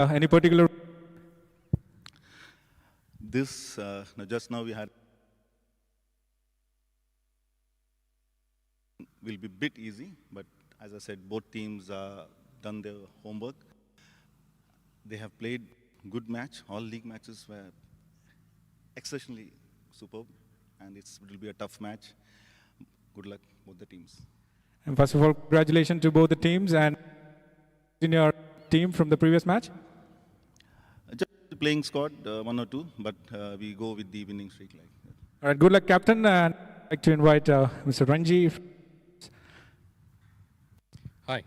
Any particular? This, just now we had, will be a bit easy, but as I said, both teams done their homework. They have played good match. All league matches were exceptionally superb, and it will be a tough match. Good luck, both the teams. And first of all, congratulations to both the teams and in your team from the previous match. Just playing squad, 1 or 2, but we go with the winning streak. Like that. All right, good luck, captain. And I'd like to invite Mr. Ranji. Hi.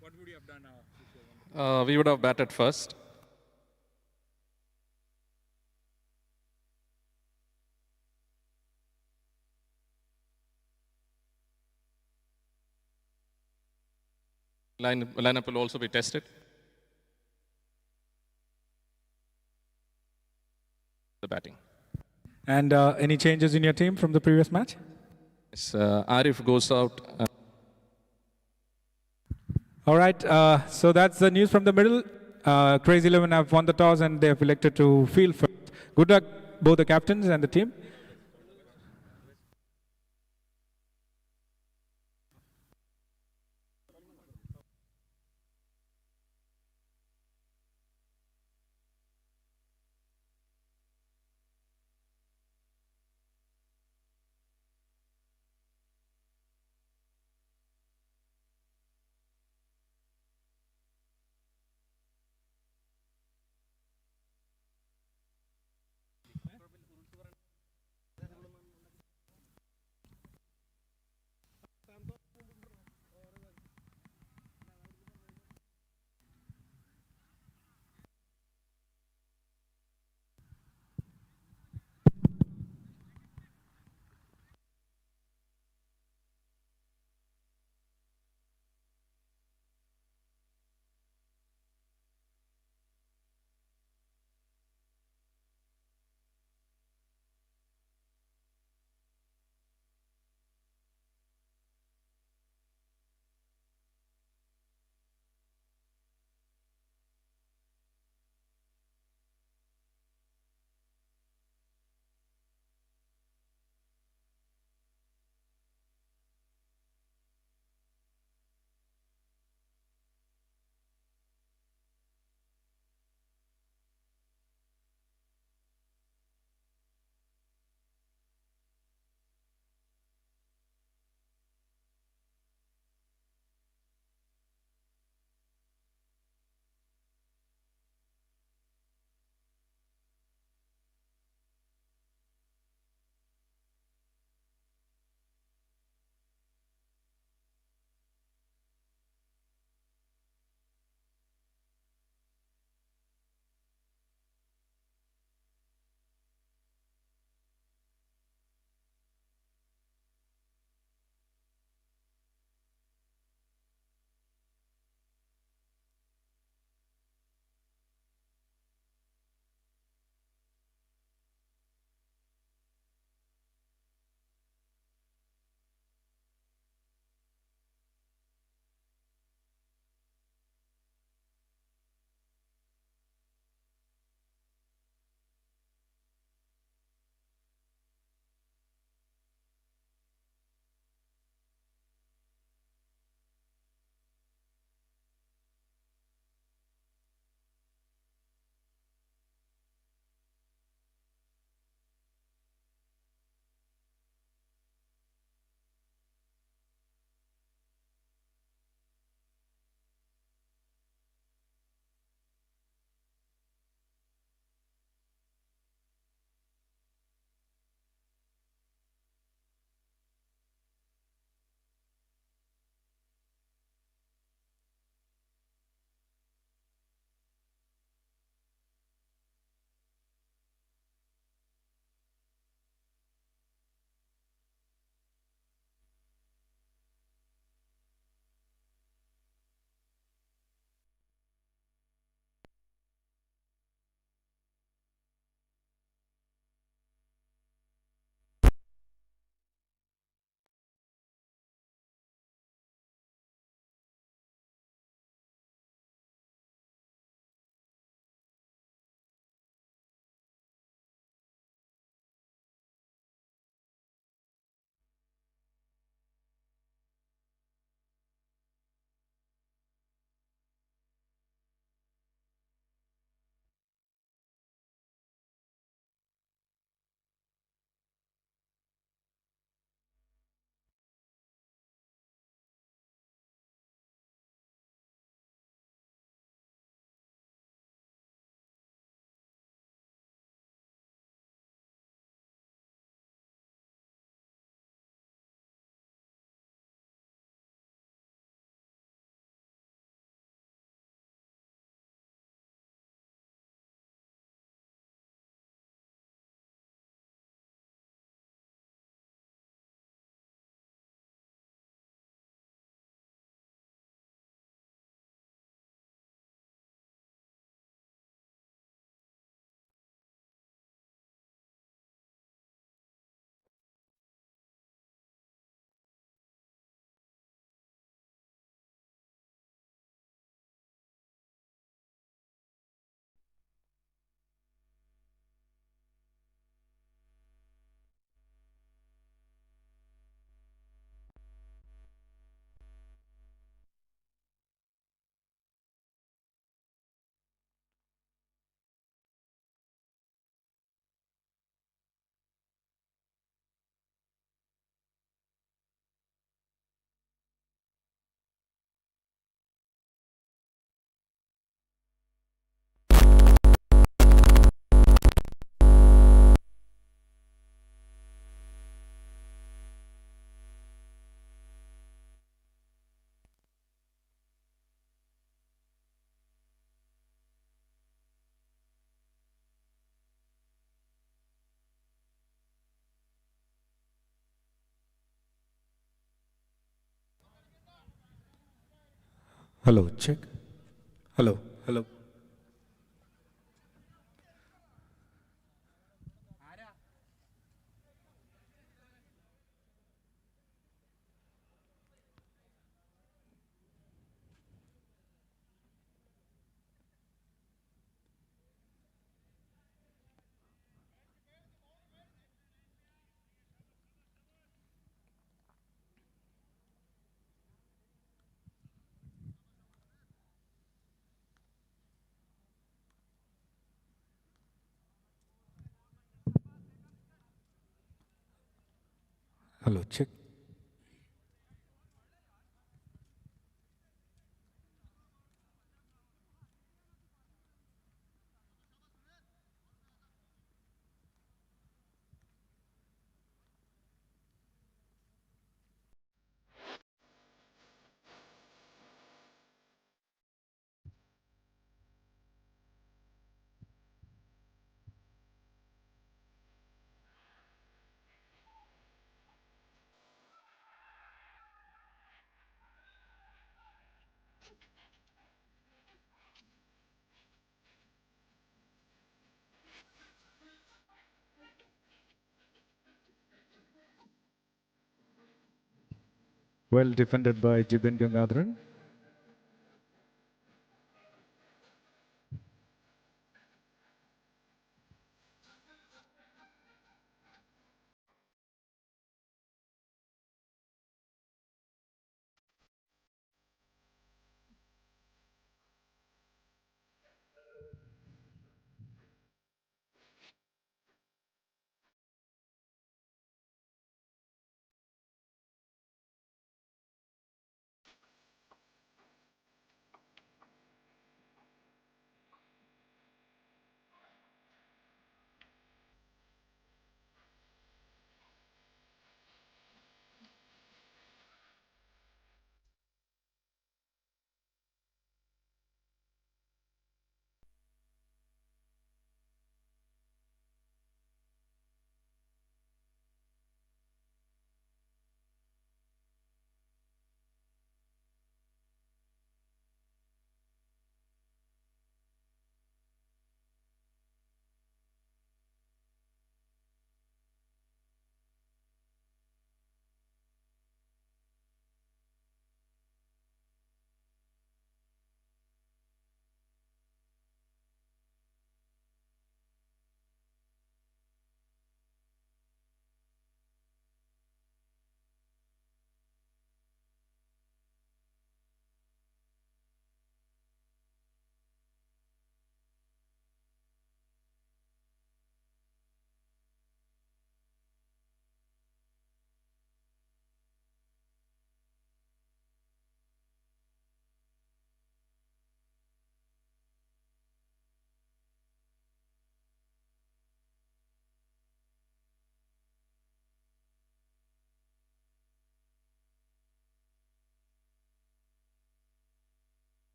What would you have done? We would have batted first. Lineup will also be tested. The batting. And any changes in your team from the previous match? Yes, Arif goes out. All right, so that's the news from the middle. Crazy 11 have won the toss and they have elected to field first. Good luck, both the captains and the team. Hello, check. Hello, hello. Hello, check. Well defended by Jibin Gangadharan.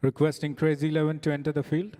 Requesting Crazy 11 to enter the field.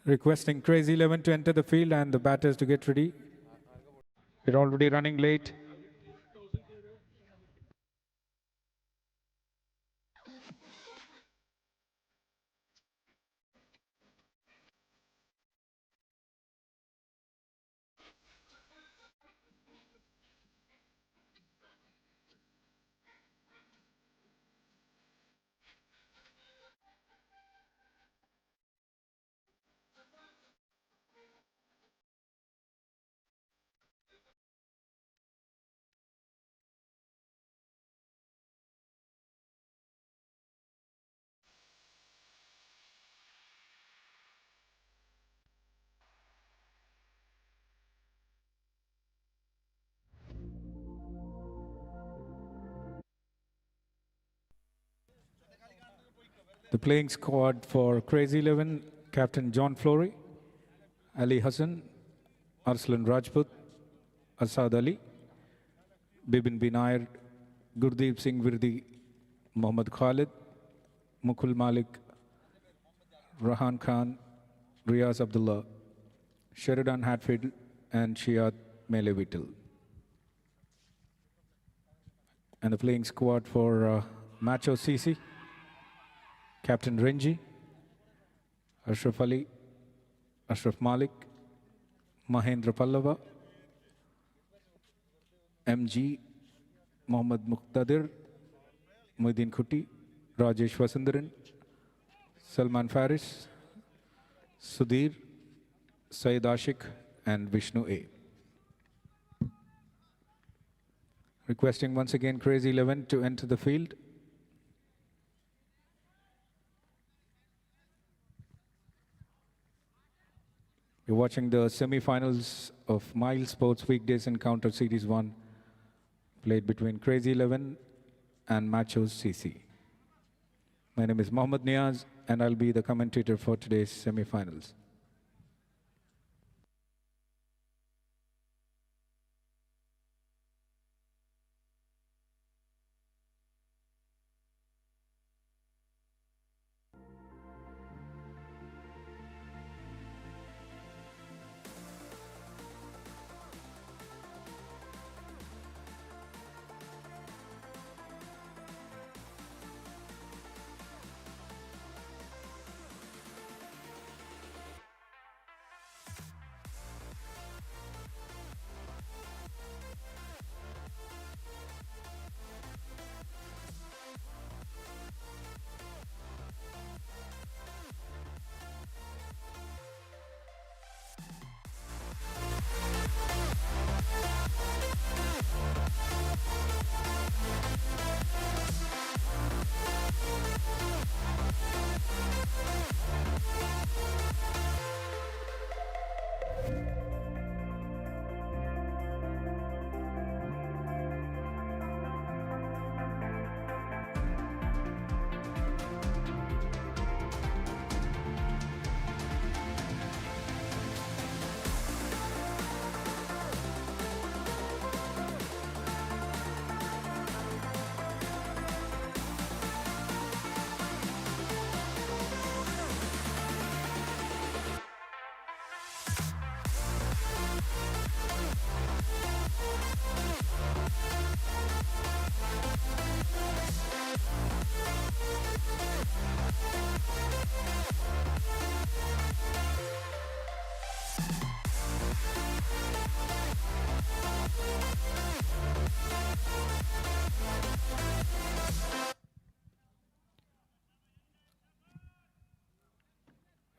Requesting Crazy 11 to enter the field and the batters to get ready. We're already running late. The playing squad for Crazy 11, Captain John Flory, Ali Hassan, Arslan Rajput, Asad Ali, Bibin Binair, Gurdeep Singh Virdi, Mohammad Khalid, Mukul Malik, Rahan Khan, Riaz Abdullah, Sheridan Hatfield, and Shiad Melevitil. And the playing squad for MACHOS CC, Captain Renji, Ashraf Ali, Ashraf Malik, Mahendra Pallava, MG, Mohammad Muqtadir, Muhyiddin Khutti, Rajesh Vasundaran, Salman Faris, Sudhir, Syed Ashik, and Vishnu A. Requesting once again Crazy 11 to enter the field. You're watching the semi-finals of Mile Sports Weekdays Encounter Series 1, played between Crazy 11 and MACHOS CC. My name is Mohammad Niaz, and I'll be the commentator for today's semi-finals.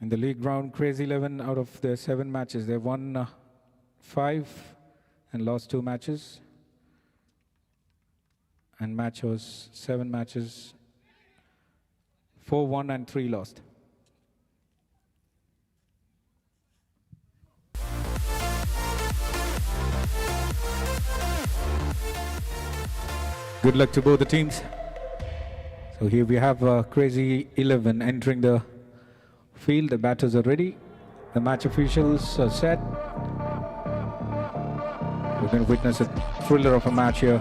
In the league round, Crazy 11, out of their 7 matches, they've won 5 and lost 2 matches. And MACHOS, 7 matches, 4 won and 3 lost. Good luck to both the teams. So here we have Crazy 11 entering the field. The batters are ready. The match officials are set. We're going to witness a thriller of a match here.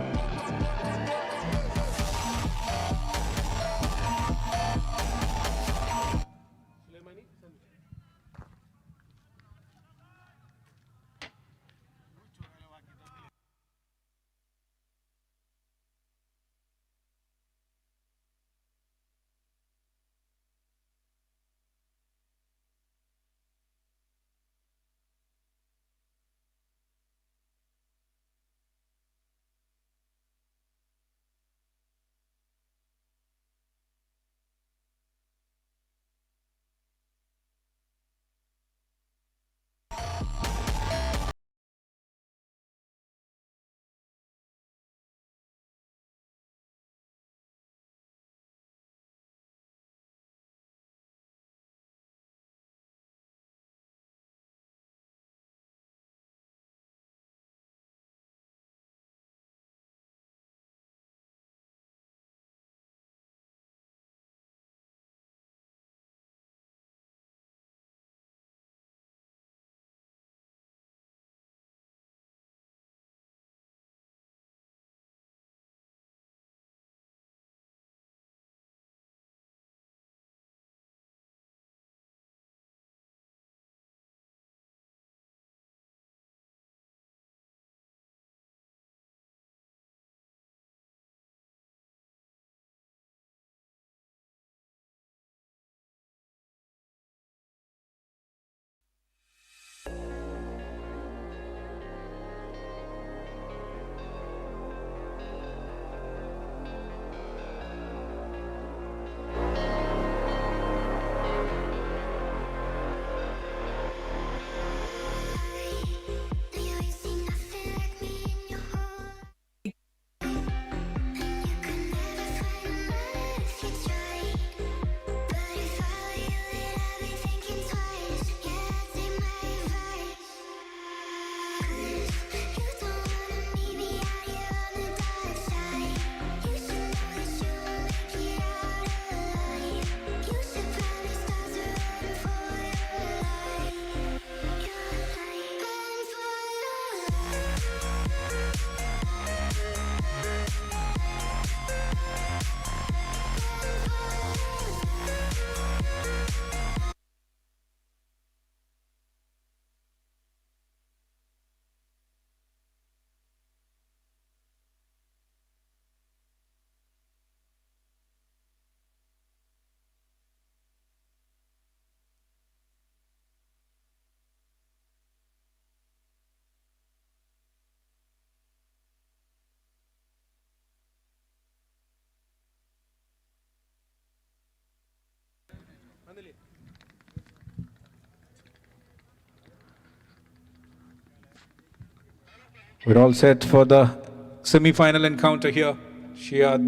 We're all set for the semi-final encounter here. Shihad.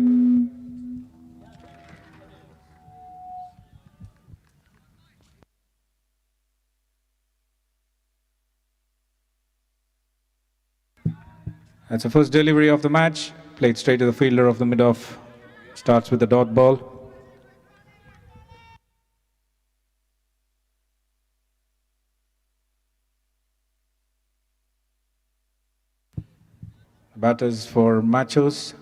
That's the first delivery of the match. Played straight to the fielder of the mid-off. Starts with the dot ball. Batters for MACHOS.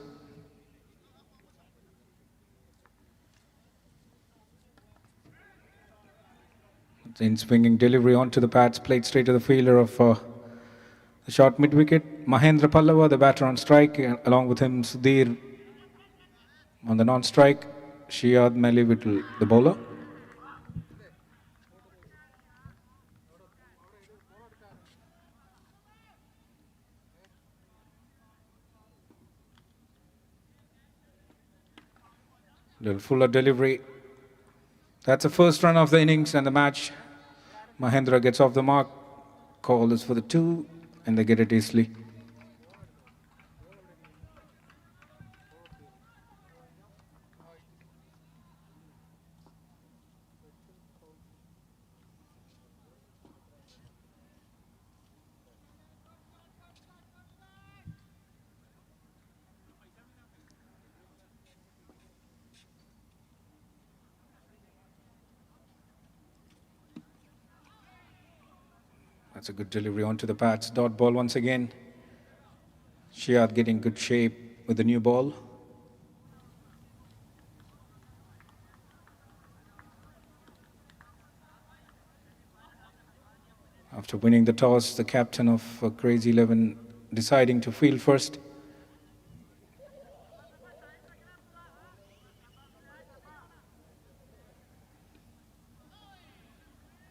In swinging delivery onto the pads, played straight to the fielder of the short mid-wicket. Mahendra Pallava, the batter on strike, along with him Sudhir on the non-strike. Shihad Melivitl, the bowler. Little fuller delivery. That's the first run of the innings and the match. Mahendra gets off the mark. Call is for the 2, and they get it easily. That's a good delivery onto the pads. Dot ball once again. Shihad getting good shape with the new ball. After winning the toss, the captain of Crazy 11 deciding to field first.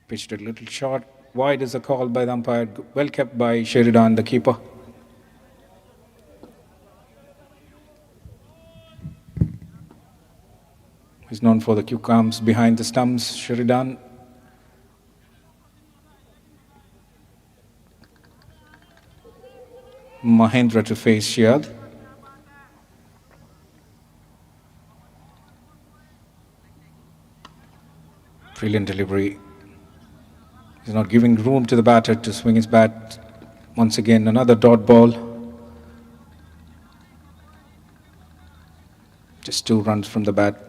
Pitched a little short. Wide is a call by the umpire. Well kept by Sheridan, the keeper. He's known for the quick arms behind the stumps, Sheridan. Mahendra to face Shihad. Brilliant delivery. He's not giving room to the batter to swing his bat. Once again, another dot ball. Just 2 runs from the bat.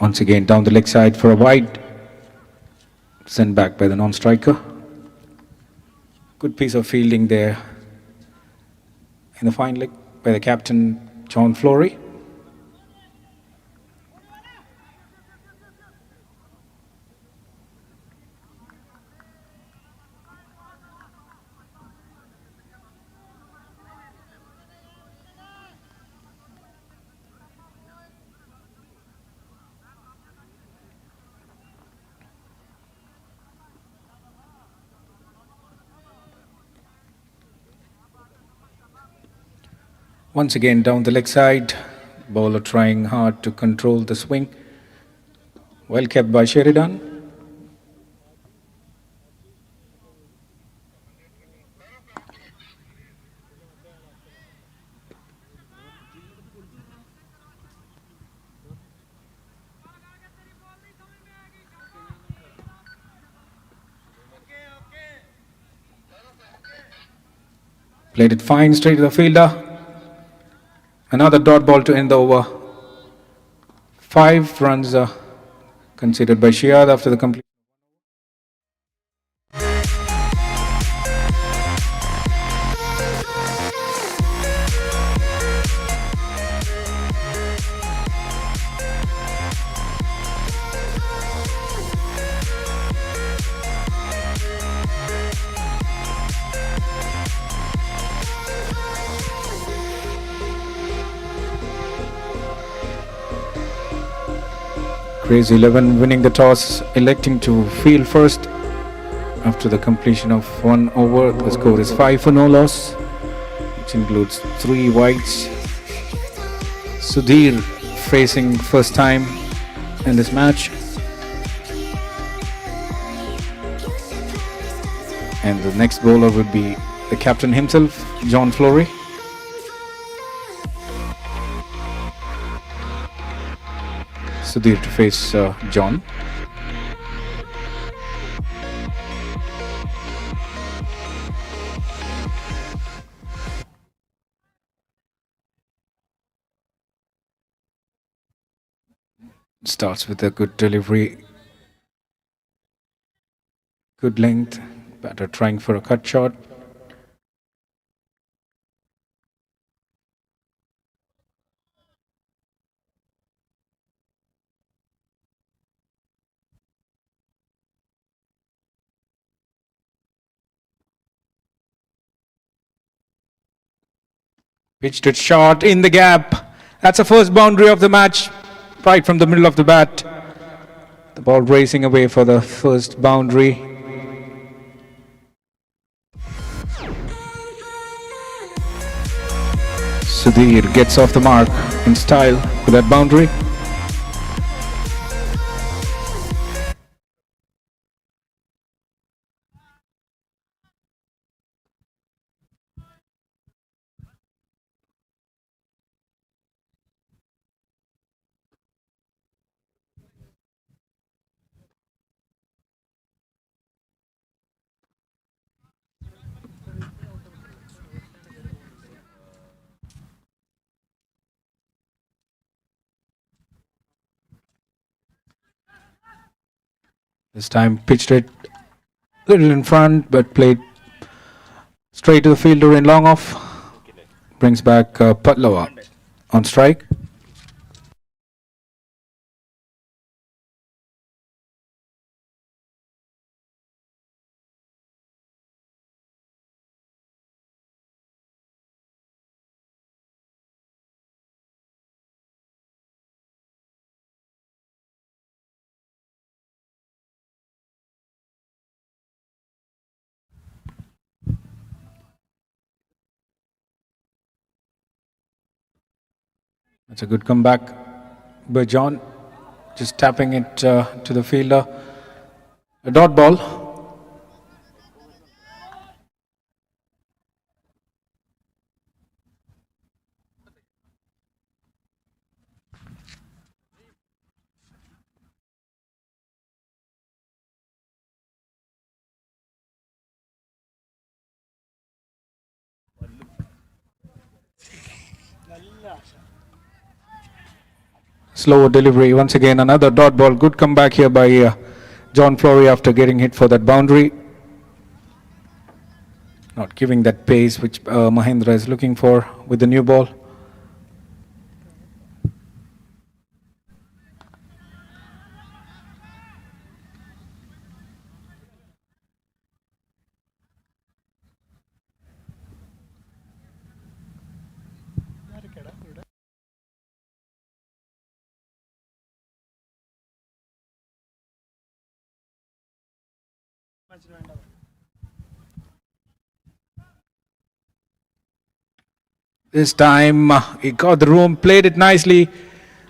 Once again, down the leg side for a wide. Sent back by the non-striker. Good piece of fielding there in the fine leg by the captain, John Flory. Once again down the leg side, bowler trying hard to control the swing. Well kept by Sheridan. Played it fine straight to the fielder. Another dot ball to end the over. 5 runs are considered by Shihad after the complete. Crazy 11 winning the toss, electing to field first after the completion of 1 over. The score is 5 for no loss, which includes 3 wides. Sudhir facing first time in this match. And the next bowler would be the captain himself, John Flory. Sudhir to face John. Starts with a good delivery, good length, batter trying for a cut shot. Pitched it short in the gap. That's the first boundary of the match, right from the middle of the bat. The ball racing away for the first boundary. Sudhir gets off the mark in style with that boundary. This time pitched it a little in front, but played straight to the fielder in long off. Brings back Patlava on strike. That's a good comeback by John, just tapping it to the fielder. A dot ball. Slower delivery. Once again, another dot ball. Good comeback here by John Flory after getting hit for that boundary. Not giving that pace which Mahendra is looking for with the new ball. This time he got the room, played it nicely.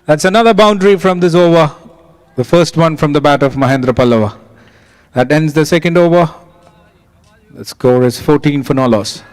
That's another boundary from this over. The first one from the bat of Mahendra Pallava. That ends the second over. The score is 14 for no loss.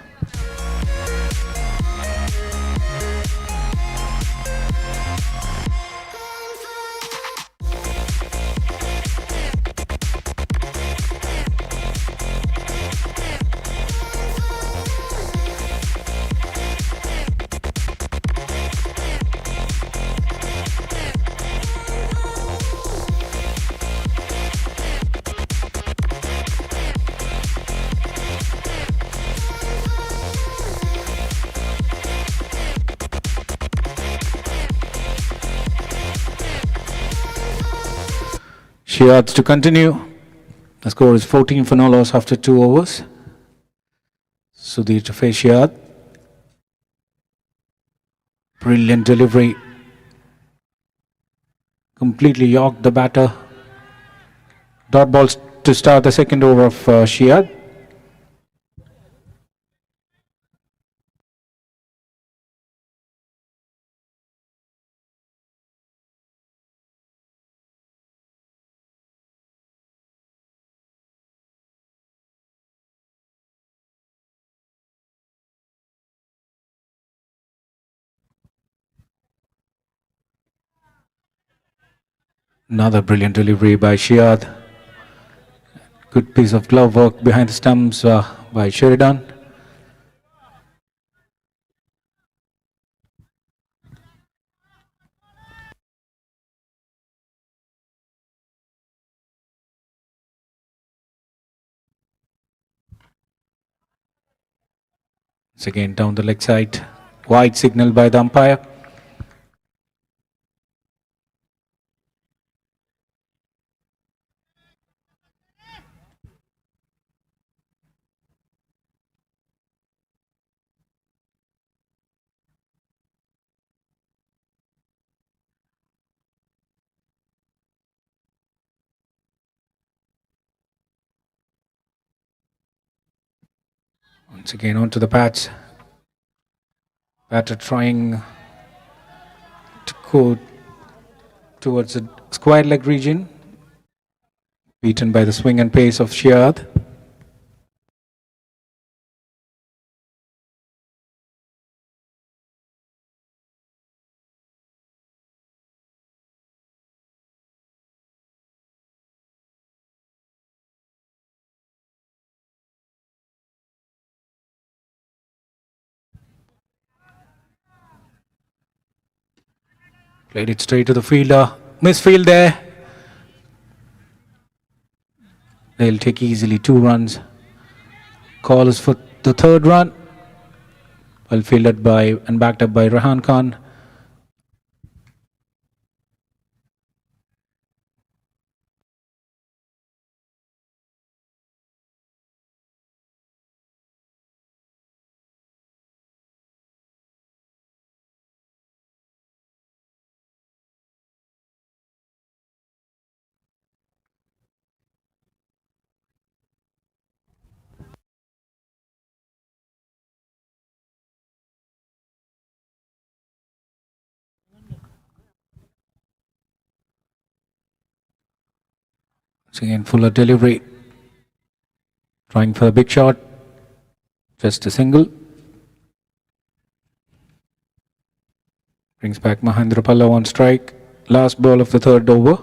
Shiads to continue. The score is 14 for no loss after 2 overs. Sudhir to face Shiad. Brilliant delivery. Completely yorked the batter. Dot balls to start the second over of Shiad. Another brilliant delivery by Shiad. Good piece of glove work behind the stumps by Sheridan. Once again down the leg side. Wide signal by the umpire. Once again onto the pads. Batter trying to go towards the square leg region. Beaten by the swing and pace of Shiad. Played it straight to the fielder. Misfield there. They'll take easily 2 runs. Call is for the 3rd run. Well fielded by and backed up by Rehan Khan. Once again Fuller delivery. Trying for a big shot. Just a single. Brings back Mahendra Pallav on strike. Last ball of the 3rd over.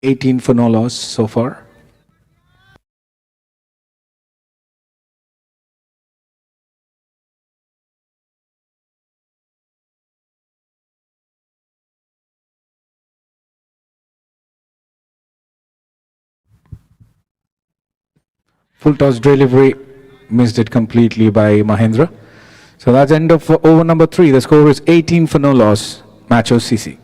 18 for no loss so far. Full toss delivery. Missed it completely by Mahendra. So that's end of over number 3. The score is 18 for no loss. Machos CC.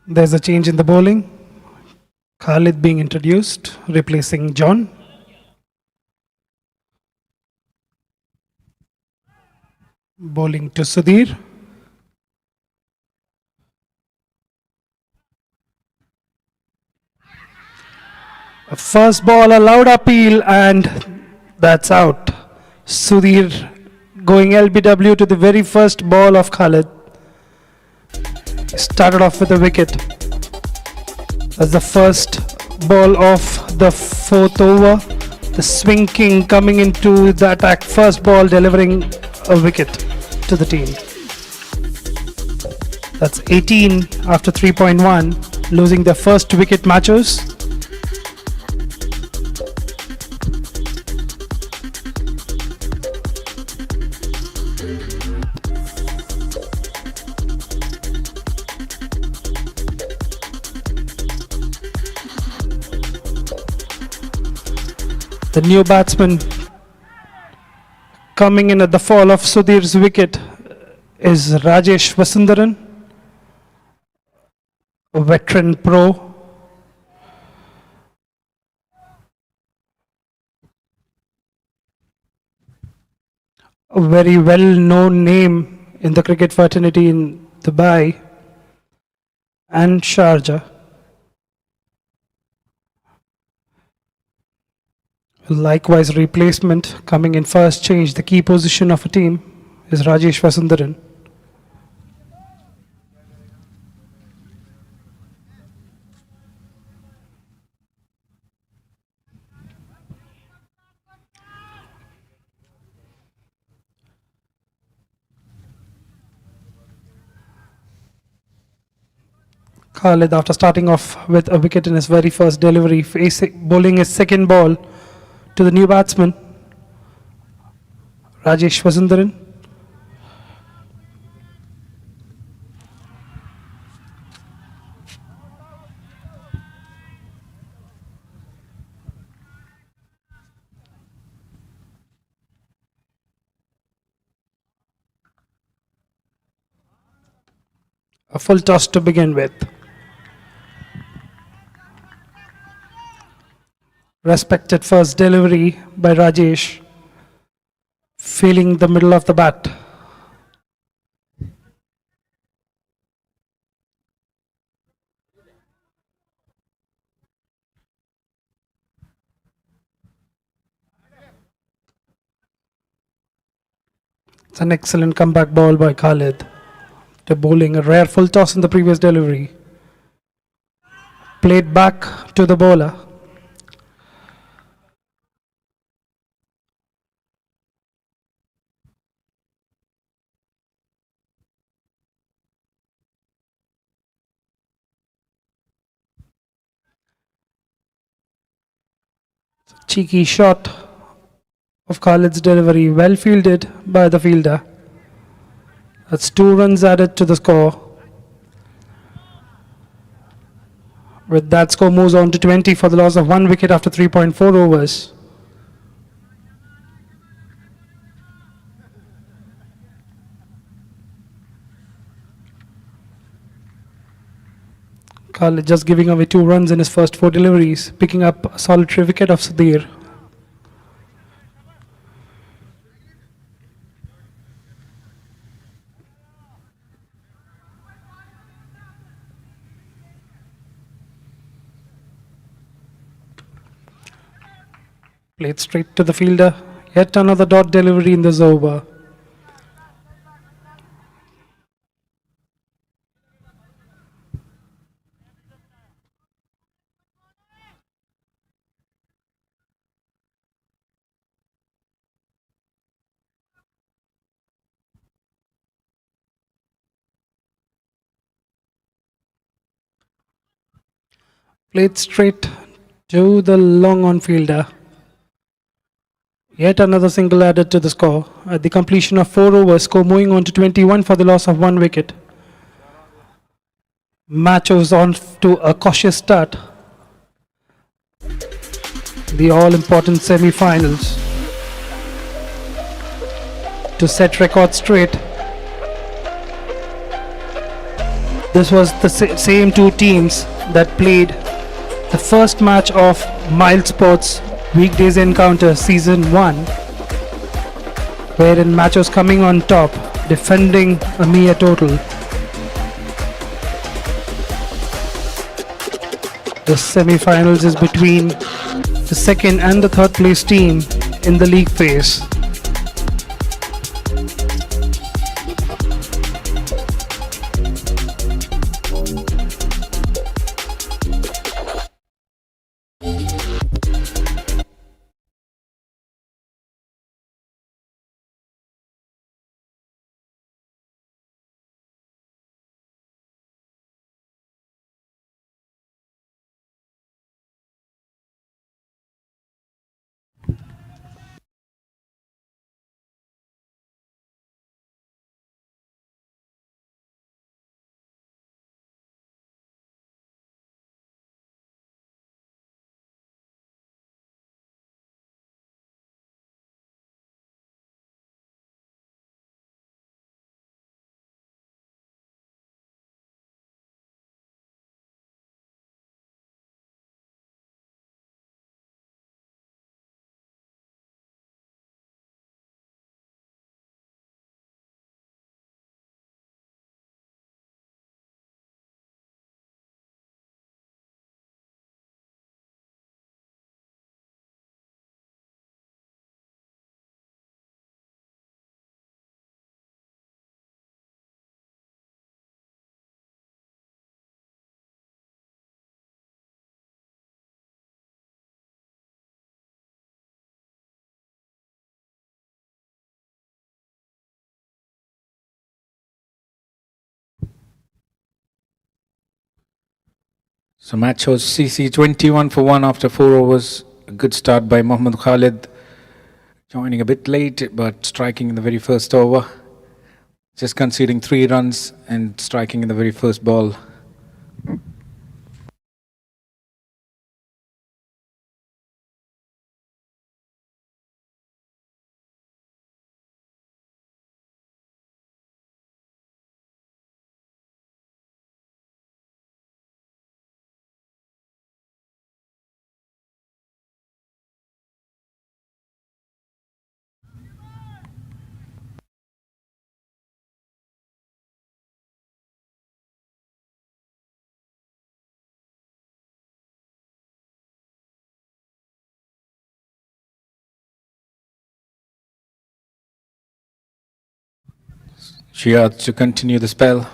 There's a change in the bowling. Khalid being introduced, replacing John. Bowling to Sudhir. A first ball, a loud appeal, and that's out. Sudhir going LBW to the very first ball of Khalid. Started off with a wicket. That's the first ball of the 4th over. The swing king coming into the attack. First ball delivering a wicket to the team. That's 18 after 3.1, losing their first wicket Machos. The new batsman Coming in at the fall of Sudhir's wicket is Rajesh Vasundaran, a veteran pro. A very well-known name in the cricket fraternity in Dubai and Sharjah. Likewise, replacement coming in first change, the key position of a team is Rajesh Vasundaran. Khalid, after starting off with a wicket in his very first delivery, bowling his second ball to the new batsman, Rajesh Vasundaran. A full toss to begin with. Respected first delivery by Rajesh, feeling the middle of the bat. It's an excellent comeback ball by Khalid. To bowling a rare full toss in the previous delivery. Played back to the bowler. Cheeky shot of Khalid's delivery, well fielded by the fielder. That's 2 runs added to the score. With that, score moves on to 20 for the loss of 1 wicket after 3.4 overs. Khalid just giving away 2 runs in his first 4 deliveries, picking up a solitary wicket of Sudhir. Played straight to the fielder. Yet another dot delivery in this over. Played straight to the long on fielder. Yet another single added to the score. At the completion of 4 overs, score moving on to 21 for the loss of 1 wicket. MACHOS on to a cautious start. The all-important semi-finals. To set record straight. This was the same 2 teams that played the first match of Mild Sports Weekdays Encounter Season 1, wherein MACHOS coming on top, defending a mere total. The semi-finals is between the second and the third place team in the league phase. So MACHOS CC 21 for 1 after 4 overs. A good start by Mohammad Khalid. Joining a bit late, but striking in the very first over. Just conceding 3 runs and striking in the very first ball. Shihad to continue the spell.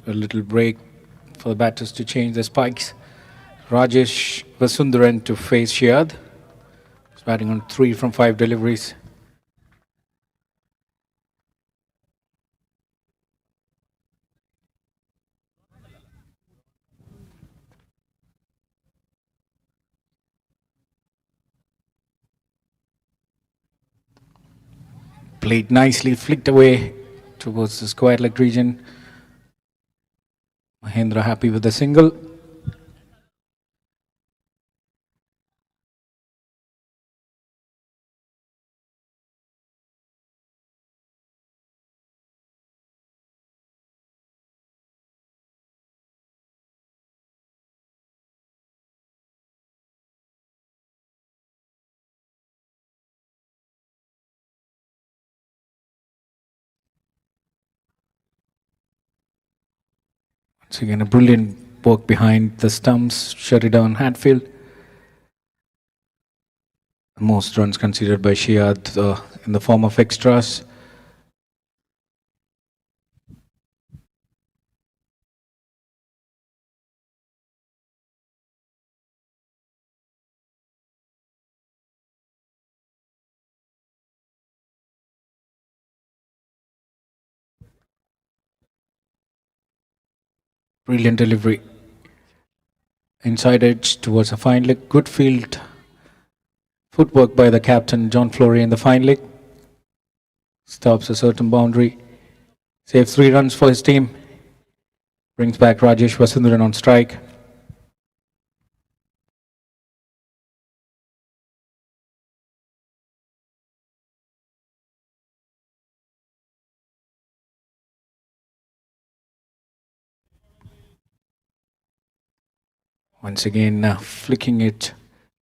A little break for the batters to change their spikes. Rajesh Vasundaran to face Shihad. He's batting on 3 from 5 deliveries. Played nicely, flicked away towards the square leg region. Mahendra happy with the single. Once again, a brilliant work behind the stumps. Shut it down, Hatfield. Most runs conceded by Shihad in the form of extras. Brilliant delivery. Inside edge towards a fine leg. Good field. Footwork by the captain, John Flory, in the fine leg. Stops a certain boundary. Saves 3 runs for his team. Brings back Rajesh Vasundaran on strike. Once again, flicking it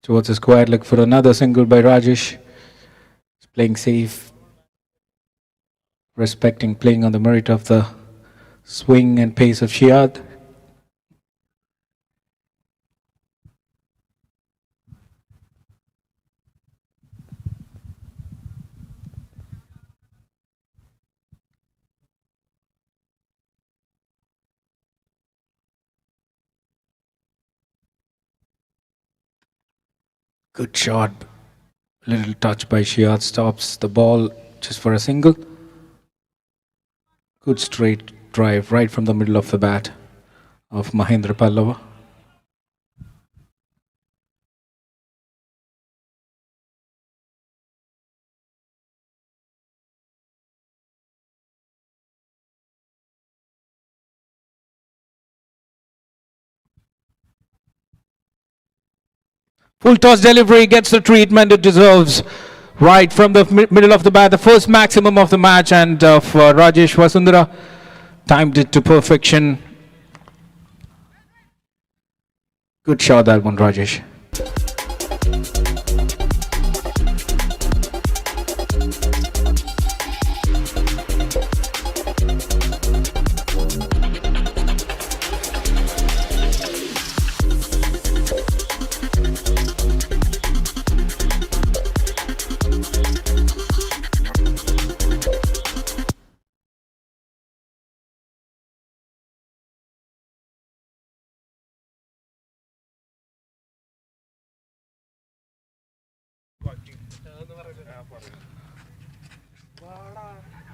towards the square leg for another single by Rajesh. He's playing safe, respecting, playing on the merit of the swing and pace of Shihad. Good shot. Little touch by Shihad, stops the ball just for a single. Good straight drive right from the middle of the bat of Mahendra Pallava. Full toss delivery, gets the treatment it deserves. Right from the middle of the bat, the first maximum of the match, and for Rajesh Vasundara, timed it to perfection. Good shot that one, Rajesh.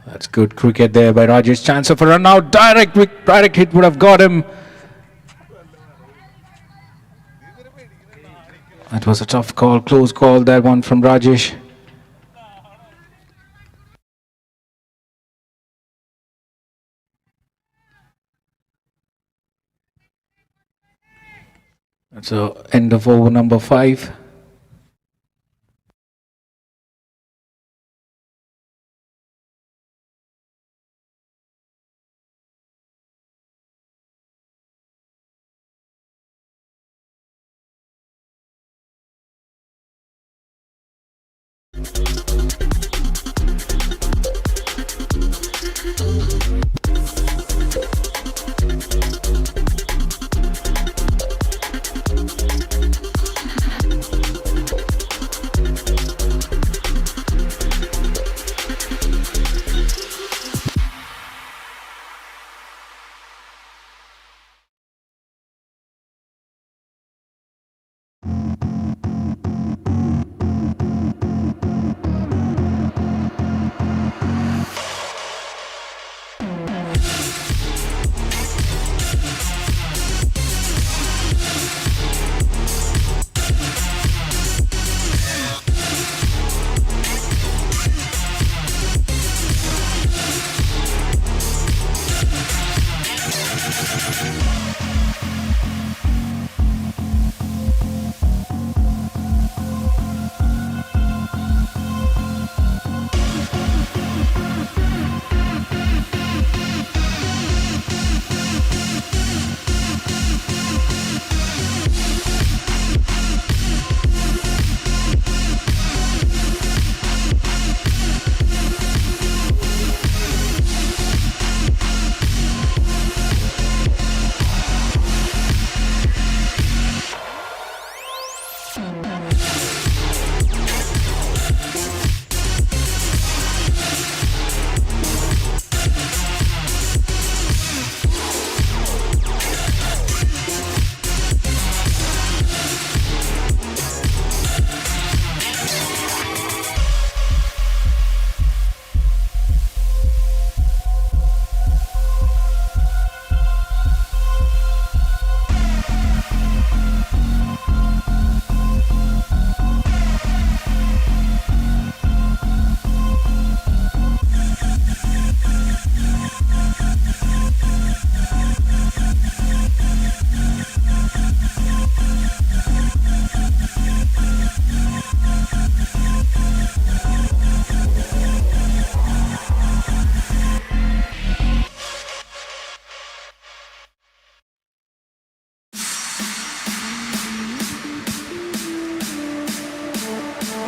That's good cricket there by Rajesh. Chance of a run out. Direct hit would have got him. That was a tough call, close call, that one from Rajesh. That's the end of over number 5.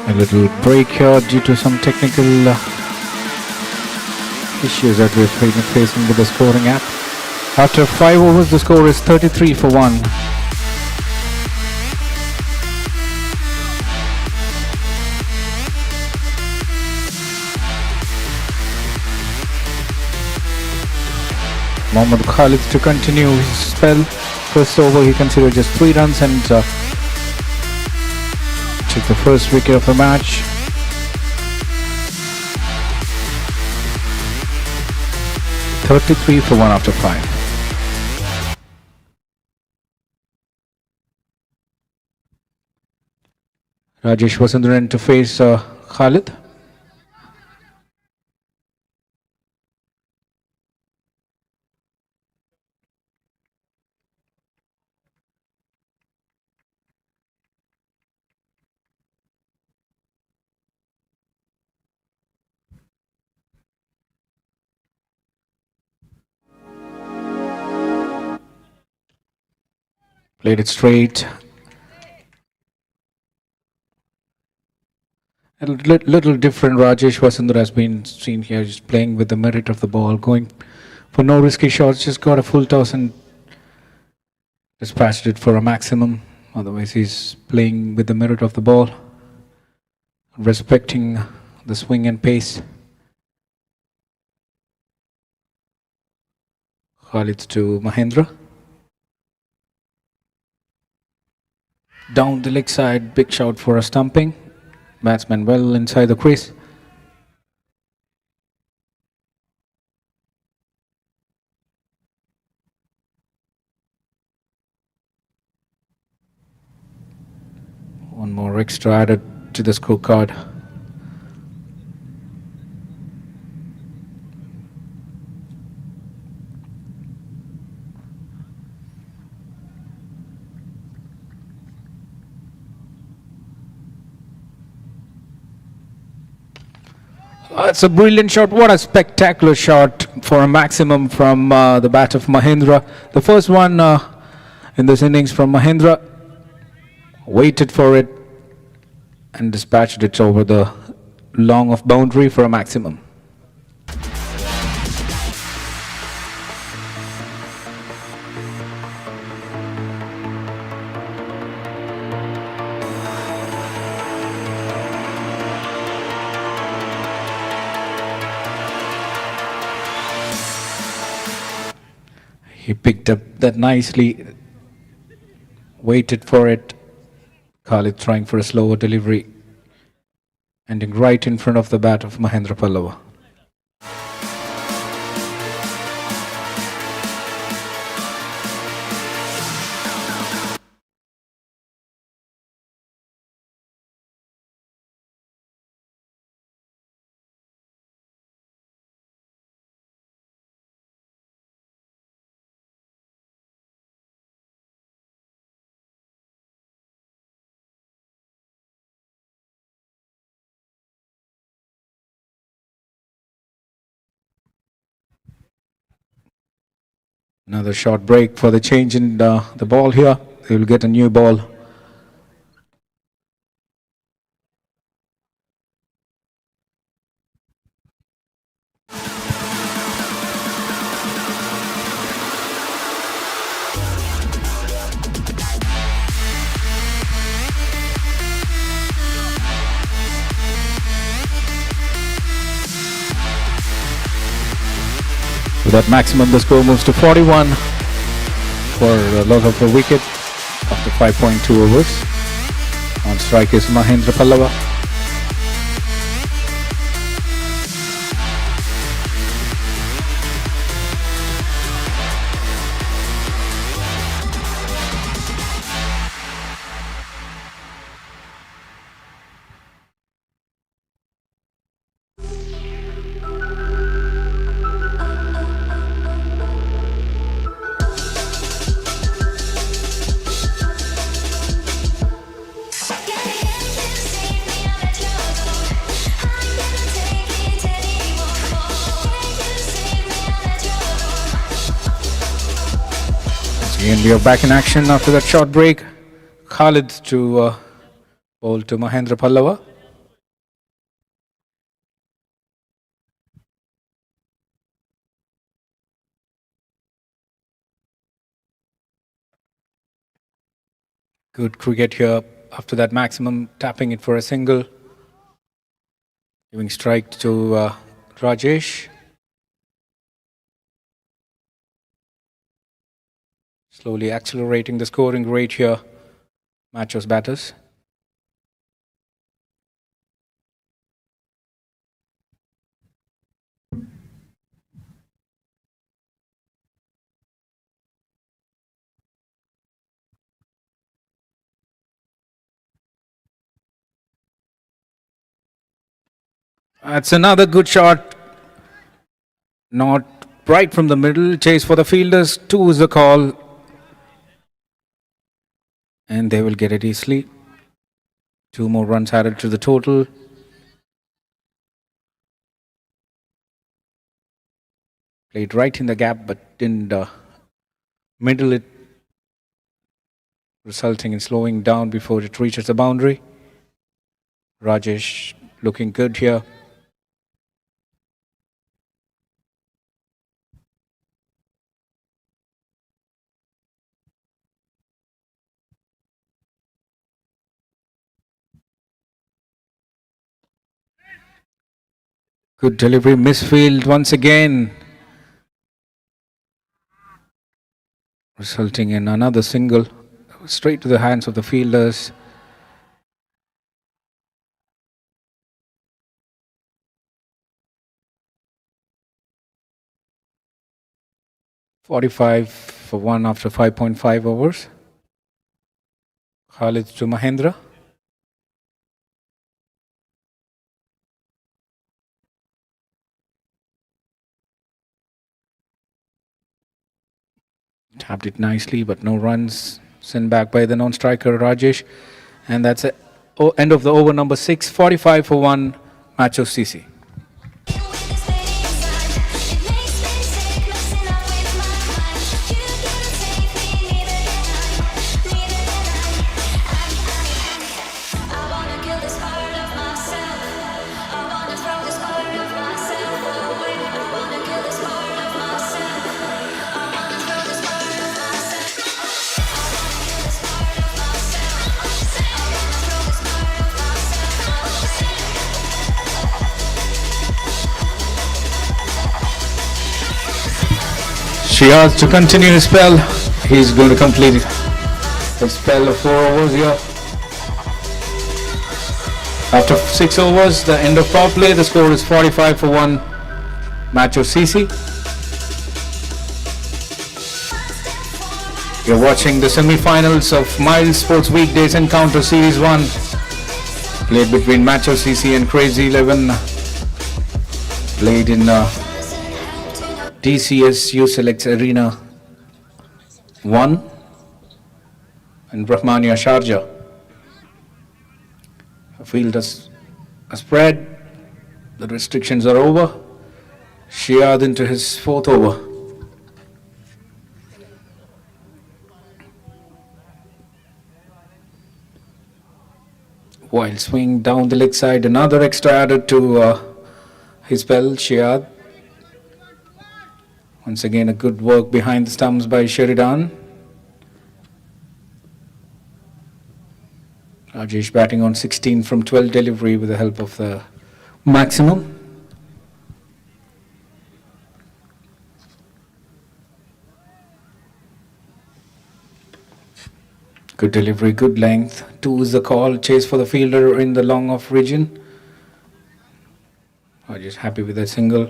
A little break here due to some technical issues that we're facing with the scoring app. After 5 overs, the score is 33 for 1. Mohammad Khalid to continue his spell. First over, he considered just 3 runs and took the first wicket of the match. .33 for 1 after 5. Rajesh Vasundharan to face Khalid. Played it straight. A little different. Rajesh Vasundharan has been seen here just playing with the merit of the ball, going for no risky shots, just got a full toss and dispatched it for a maximum. Otherwise he's playing with the merit of the ball, respecting the swing and pace. Khalid to Mahendra. Down the leg side, big shout for a stumping. Batsman well inside the crease. more extra added to the scorecard. It's a brilliant shot. What a spectacular shot for a maximum from the bat of Mahendra. The first one in this innings from Mahendra. Waited for it and dispatched it over the long of boundary for a maximum. He picked up that nicely, waited for it. Khalid trying for a slower delivery, ending right in front of the bat of Mahendra Pallava. Another short break for the change in the ball here. They will get a new ball. With that maximum, the score moves to 41 for a loss of a wicket after 5.2 overs. On strike is Mahendra Pallava. And we are back in action after that short break. Khalid to bowl to Mahendra Pallava. Good cricket here after that maximum, tapping it for a single. Giving strike to Rajesh. Slowly accelerating the scoring rate here, MACHOS batters. That's another good shot. Not right from the middle. Chase for the fielders. 2 is the call. And they will get it easily. 2 more runs added to the total. Played right in the gap, but didn't middle it, resulting in slowing down before it reaches the boundary. Rajesh looking good here. Good delivery, misfield once again, resulting in another single straight to the hands of the fielders. .45 for 1 after 5.5 overs. Khalid to Mahendra. Tapped it nicely, but no runs. Sent back by the non-striker Rajesh. And that's the end of the over number 6, 45 for 1, MACHOS CC. Shiraz to continue his spell. He's going to complete the spell of 4 overs here. After 6 overs, the end of power play, the score is 45 for 1, MACHOS CC. You're watching the semi-finals of Miles Sports Weekdays Encounter Series 1, played between MACHOS CC and Crazy 11, played in DCS YOUSELECTS Arena 1 in RAHMANIYAH, Sharjah. A field has a spread. The restrictions are over. Shiad into his 4th over. Wild swing down the leg side. Another extra added to his spell, Shiad. Once again, a good work behind the stumps by Sheridan. Rajesh batting on 16 from 12 delivery with the help of the maximum. Good delivery, good length. 2 is the call. Chase for the fielder in the long off region. Rajesh happy with that single.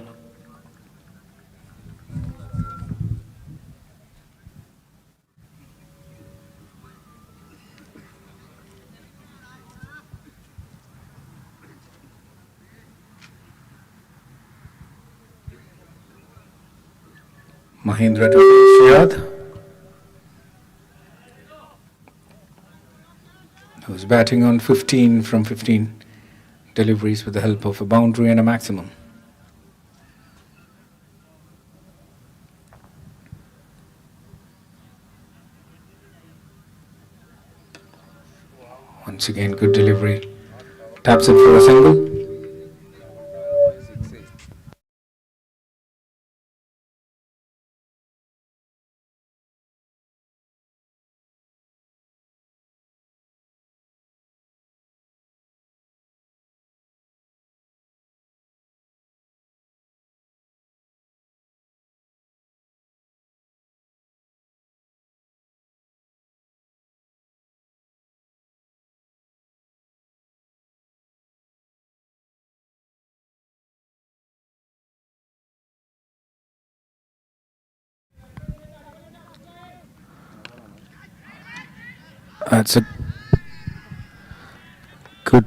Mahindra to Shiad, who's batting on 15 from 15 deliveries with the help of a boundary and a maximum. Once again, good delivery. Taps it for a single. That's a good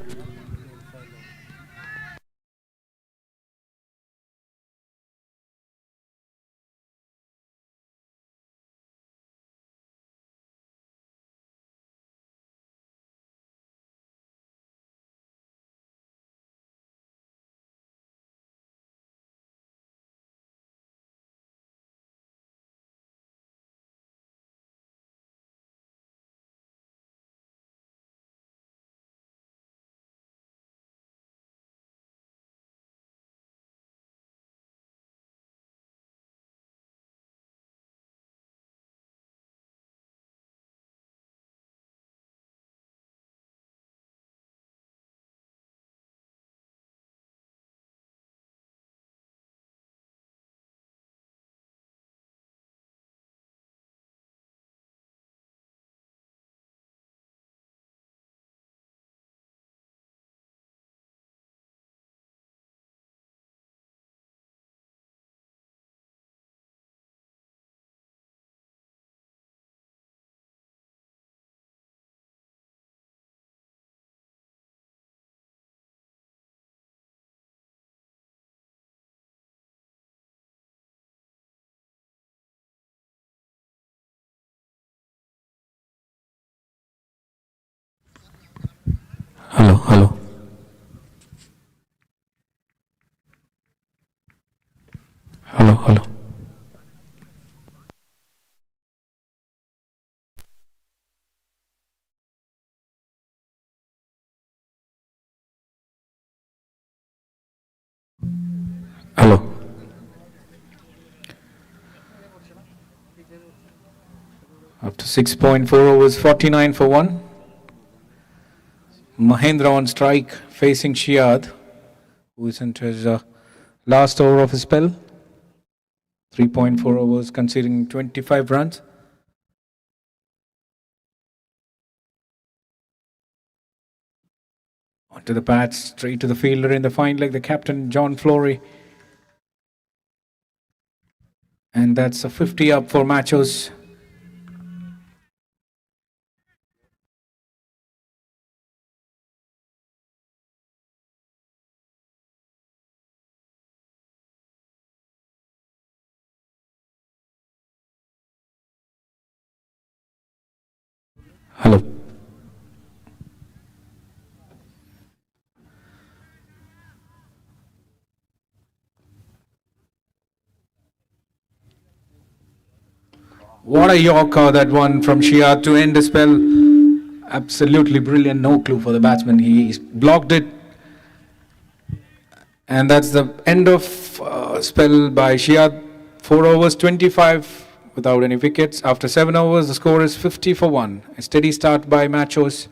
Hello, hello. Hello, hello. Hello. After 6.4 overs, 49 for 1. Mahendra on strike, facing Shiad, who is into his last over of his spell. 3.4 overs, conceding 25 runs. Onto the bat, straight to the fielder in the fine leg, the captain, John Flory. And that's a 50 up for Machos. Hello. What a Yorker that one from Shia to end the spell. Absolutely brilliant. No clue for the batsman. He blocked it. And that's the end of spell by Shia. 4 overs, 25 without any wickets. After 7 overs, the score is 50 for 1. A steady start by Machos.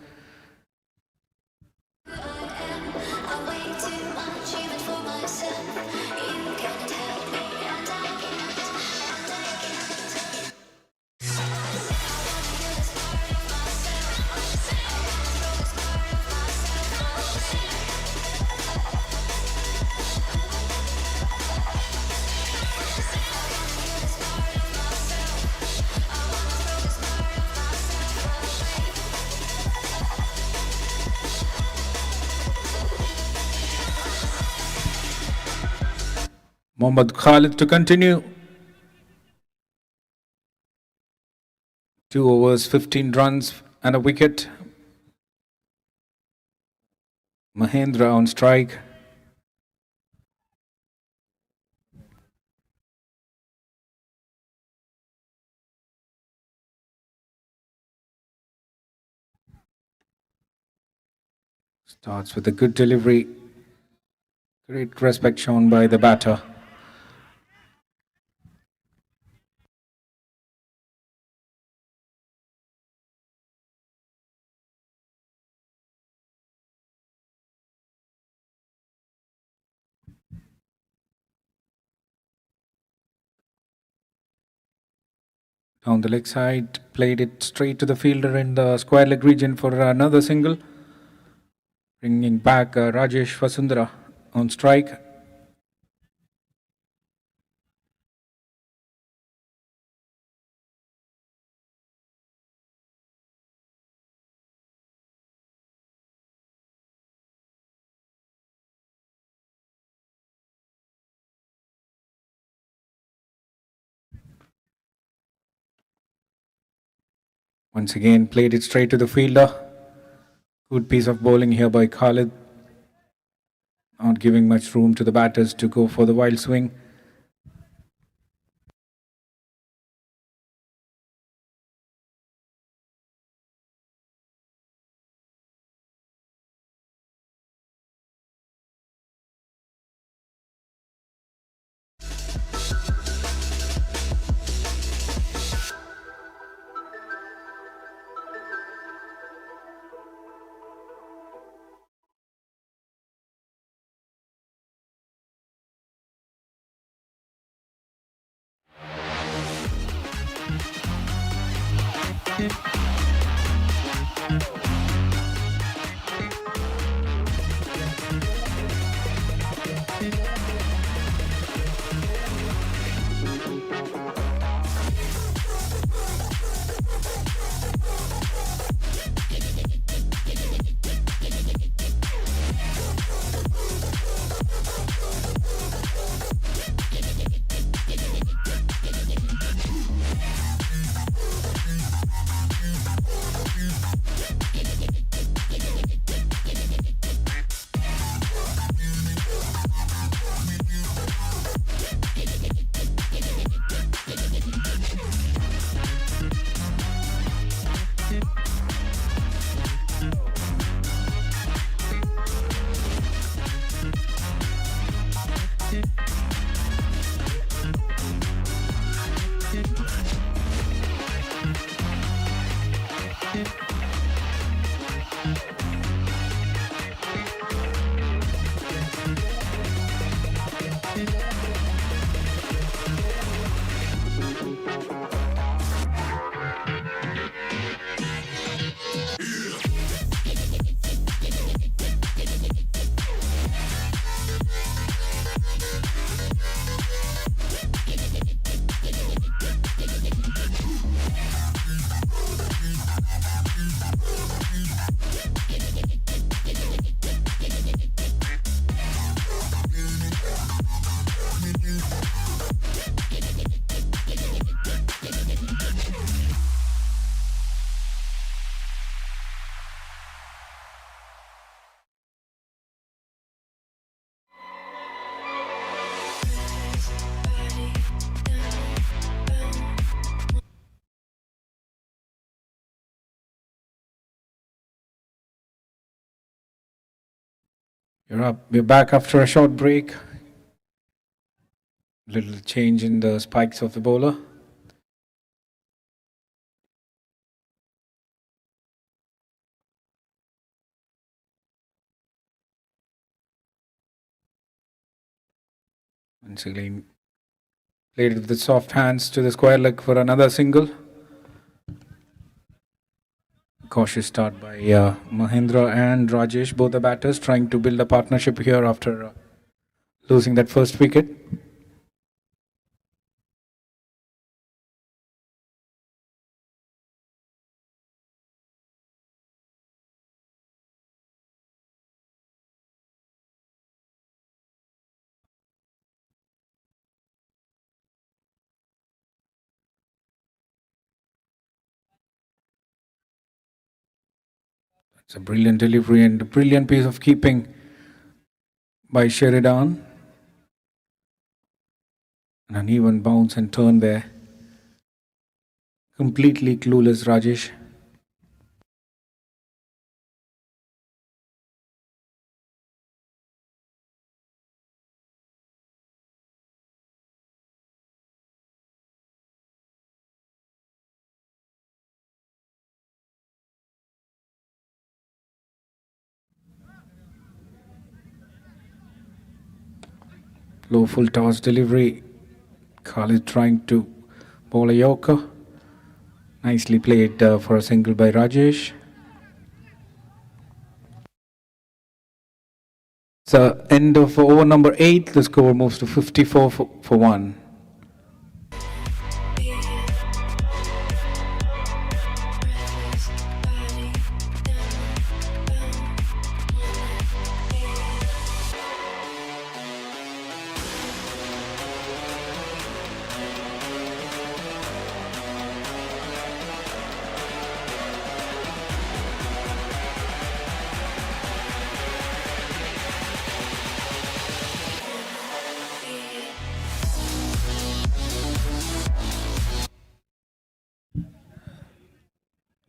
Mohammad Khalid to continue. 2 overs, 15 runs and a wicket. Mahendra on strike. Starts with a good delivery. Great respect shown by the batter. Down the leg side, played it straight to the fielder in the square leg region for another single. Bringing back Rajesh Vasundara on strike. Once again, played it straight to the fielder. Good piece of bowling here by Khalid. Not giving much room to the batters to go for the wild swing. You're up. We're back after a short break. Little change in the spikes of the bowler. Once again, played with the soft hands to the square leg for another single. Cautious start by Mahendra and Rajesh, both the batters, trying to build a partnership here after losing that first wicket. It's a brilliant delivery and a brilliant piece of keeping by Sheridan. An uneven bounce and turn there. Completely clueless Rajesh. Low full toss delivery. Khalid trying to bowl a yorker. Nicely played for a single by Rajesh. It's the end of over number 8. The score moves to 54 for 1.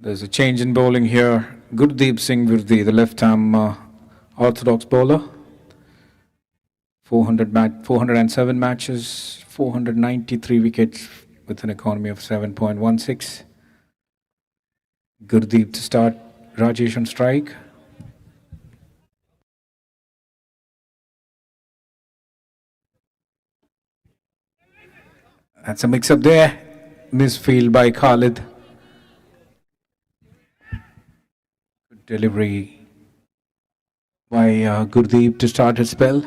There's a change in bowling here. Gurdeep Singh Virdi, the left-arm orthodox bowler. 407 matches, 493 wickets with an economy of 7.16. Gurdeep to start, Rajesh on strike. That's a mix-up there. Misfield by Khalid. Good delivery by Gurdeep to start his spell.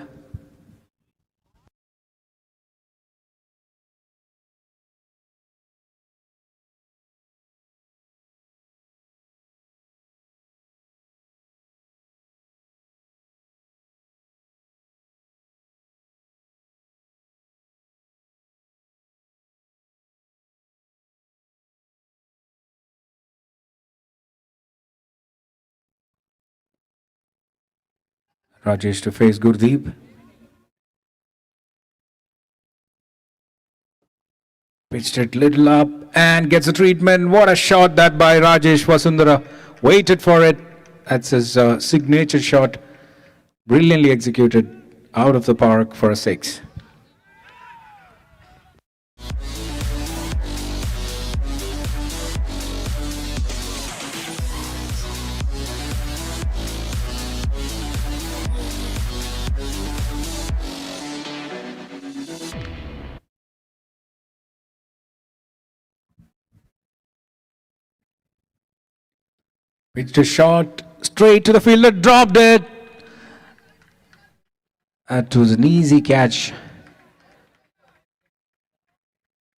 Rajesh to face Gurdeep. Pitched it little up and gets a treatment. What a shot that by Rajesh. Vasundhara waited for it. That's his signature shot. Brilliantly executed out of the park for a 6. Pitched a shot straight to the fielder, dropped it. That was an easy catch.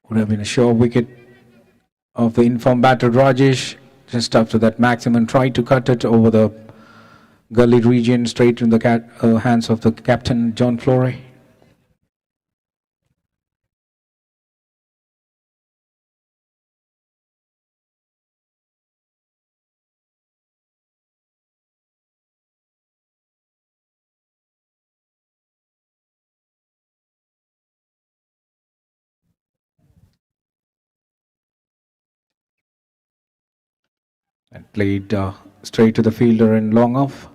Would have been a sure wicket of the informed batter Rajesh. Just after that, Maximum tried to cut it over the gully region straight in the hands of the captain John Flory. And played straight to the fielder and long off.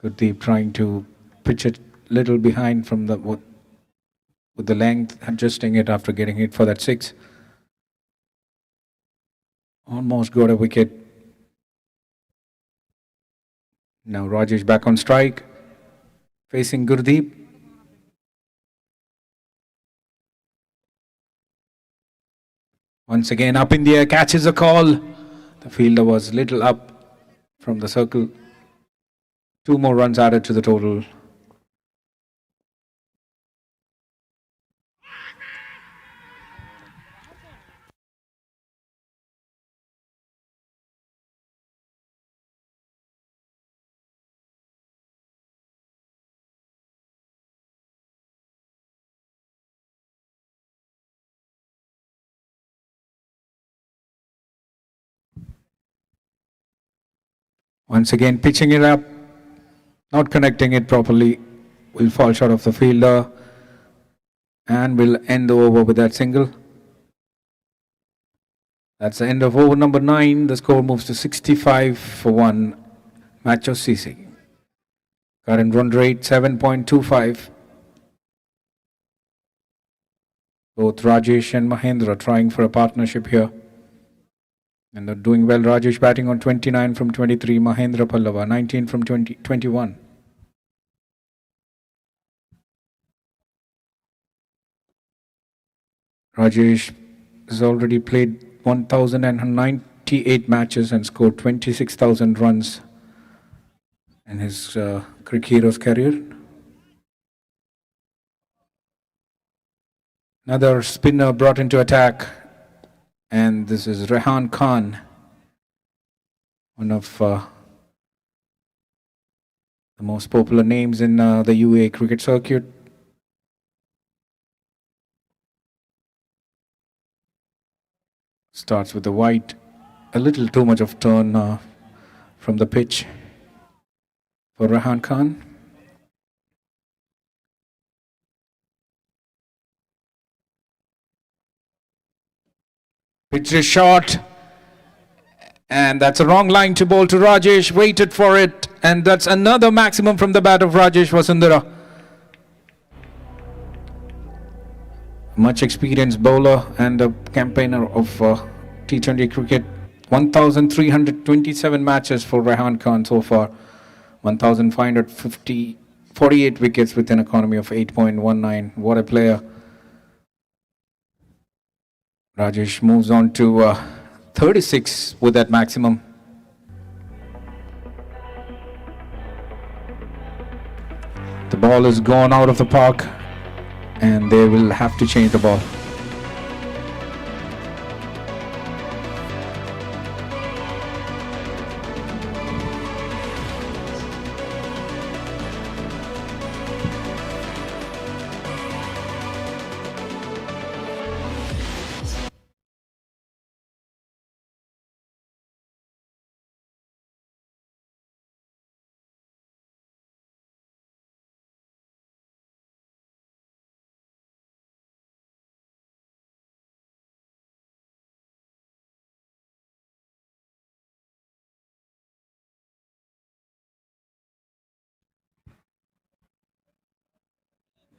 Gurdeep trying to pitch it little behind from the with the length, adjusting it after getting hit for that 6. Almost got a wicket. Now Rajesh back on strike, facing Gurdeep. Once again up in the air, catches a call. The fielder was little up from the circle. 2 more runs added to the total. Once again pitching it up, not connecting it properly, will fall short of the fielder and will end the over with that single. That's the end of over number 9. The score moves to 65 for 1. MACHOS CC. Current run rate 7.25. Both Rajesh and Mahendra trying for a partnership here. And they're doing well. Rajesh batting on 29 from 23. Mahendra Pallava 19 from 21. Rajesh has already played 1,098 matches and scored 26,000 runs in his Cricket Heroes career. Another spinner brought into attack, and this is Rehan Khan, one of the most popular names in the UAE cricket circuit. Starts with the white, a little too much of turn from the pitch for Rehan Khan. Pitched a shot, and that's a wrong line to bowl to Rajesh. Waited for it, and that's another maximum from the bat of Rajesh Vasundhara. Much experienced bowler and a campaigner of T20 cricket. 1,327 matches for Rehan Khan so far. 1,548 wickets with an economy of 8.19. What a player. Rajesh moves on to 36 with that maximum. The ball is gone out of the park, and they will have to change the ball.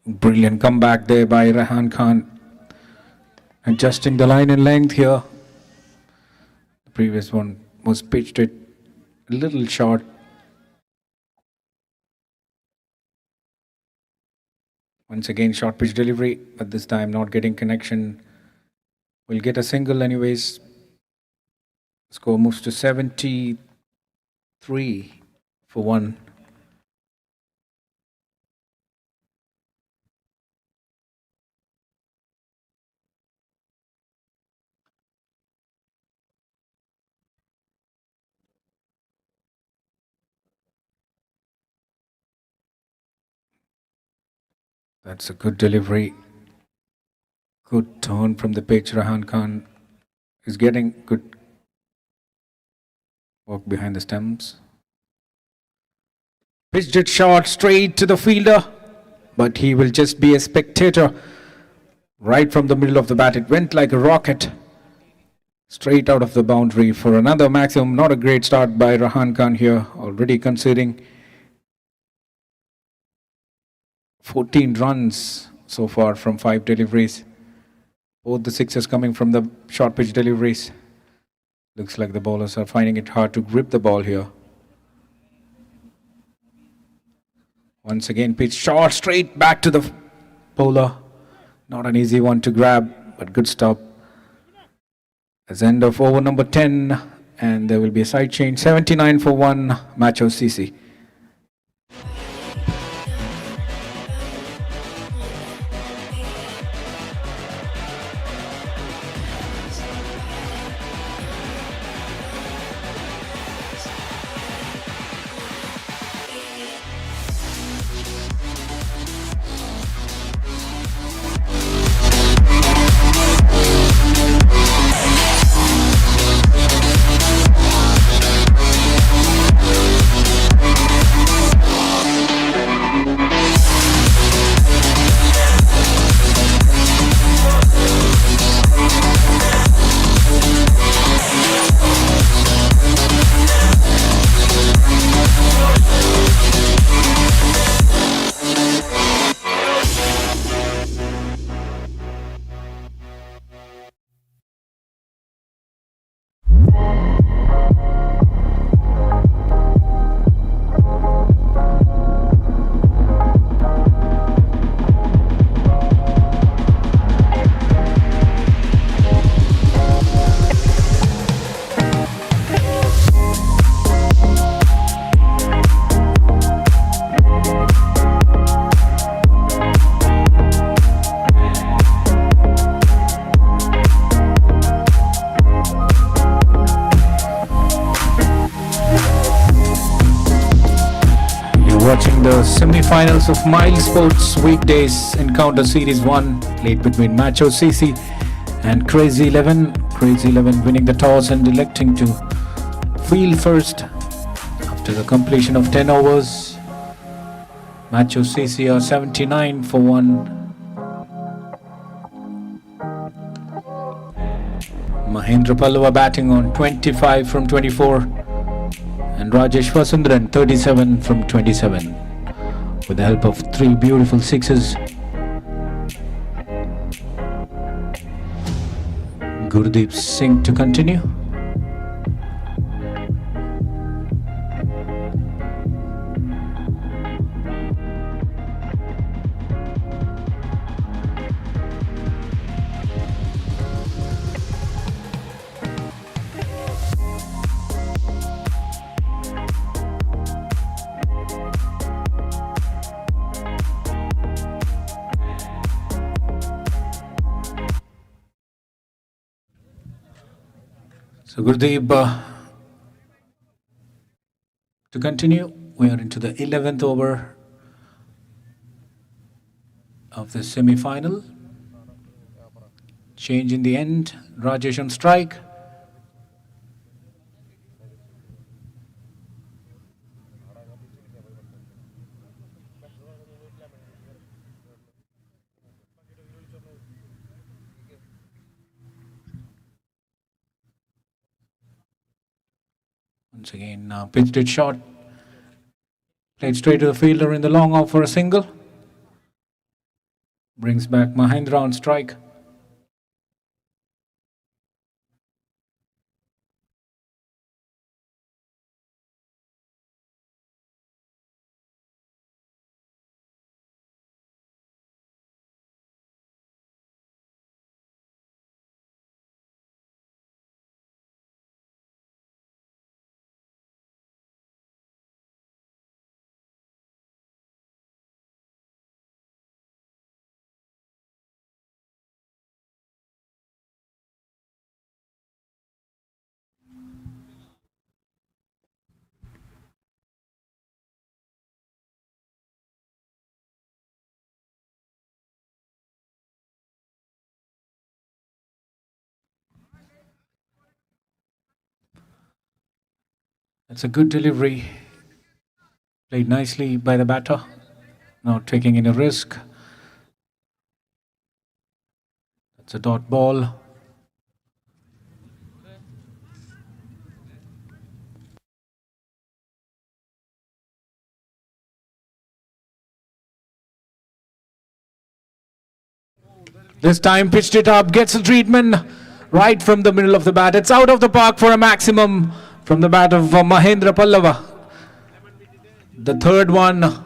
Brilliant comeback there by Rehan Khan. Adjusting the line and length here. The previous one was pitched it a little short. Once again, short pitch delivery, but this time not getting connection. We'll get a single anyways. Score moves to 73-1. That's a good delivery. Good turn from the pitch. Rahan Khan is getting good work behind the stumps. Pitched it short straight to the fielder, but he will just be a spectator. Right from the middle of the bat, it went like a rocket. Straight out of the boundary for another maximum. Not a great start by Rahan Khan here, already conceding 14 runs so far from 5 deliveries. Both the sixes coming from the short pitch deliveries. Looks like the bowlers are finding it hard to grip the ball here. Once again, pitch short straight back to the bowler. Not an easy one to grab, but good stop. That's the end of over number 10, and there will be a side change. 79-1, MACHOS CC. Watching the semi-finals of Miles Sports Weekdays Encounter Series 1 played between MACHOS CC and Crazy 11. Crazy 11 winning the toss and electing to field first after the completion of 10 overs. MACHOS CC are 79-1. Mahendra Pallava batting on 25 from 24. And Rajesh Vasundran 37 from 27 with the help of 3 beautiful sixes. Gurdeep Singh to continue. So Gurdeep to continue. We are into the 11th over of the semi-final. Change in the end. Rajesh on strike. Once again, pitched it short. Played straight to the fielder in the long off for a single. Brings back Mahendra on strike. That's a good delivery. Played nicely by the batter. Not taking any risk. That's a dot ball. This time pitched it up, gets a treatment right from the middle of the bat. It's out of the park for a maximum from the bat of Mahendra Pallava. The third one.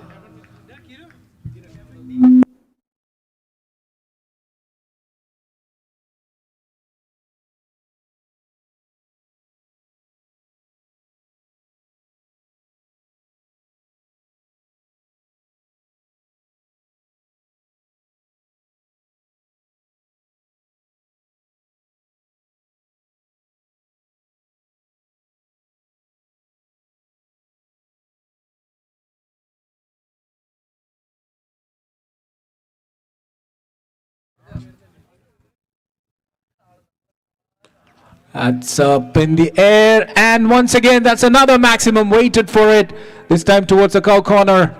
That's up in the air, and once again, that's another maximum. Waited for it, this time towards the cow corner.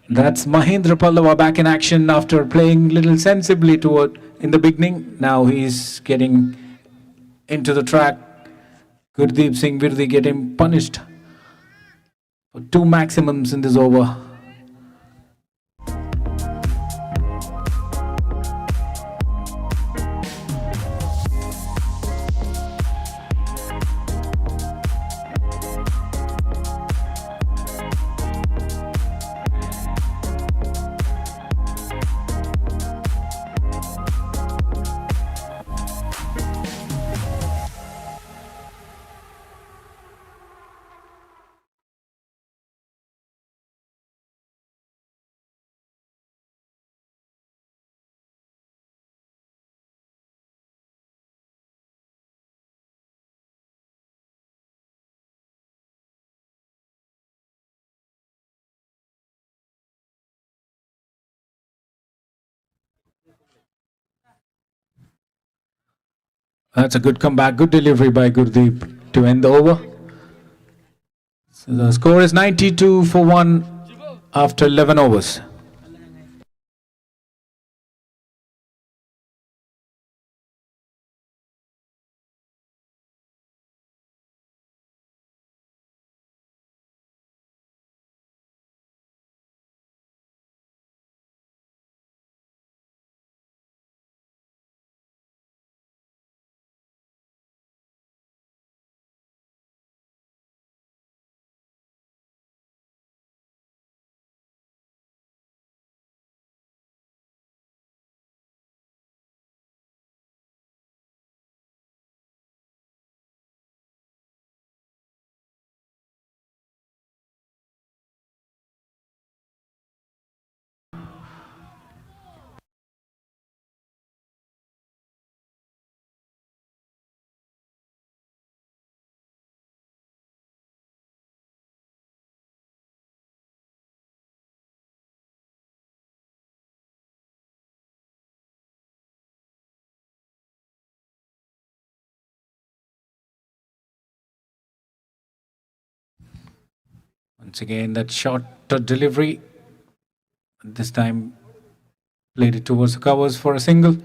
That's Mahendra Pallava back in action after playing little sensibly toward in the beginning. Now he's getting into the track. Gurdeep Singh Virdi getting punished for 2 maximums in this over. That's a good comeback, good delivery by Gurdeep to end the over. So the score is 92 for 1 after 11 overs. Once again, that short delivery. This time played it towards the covers for a single.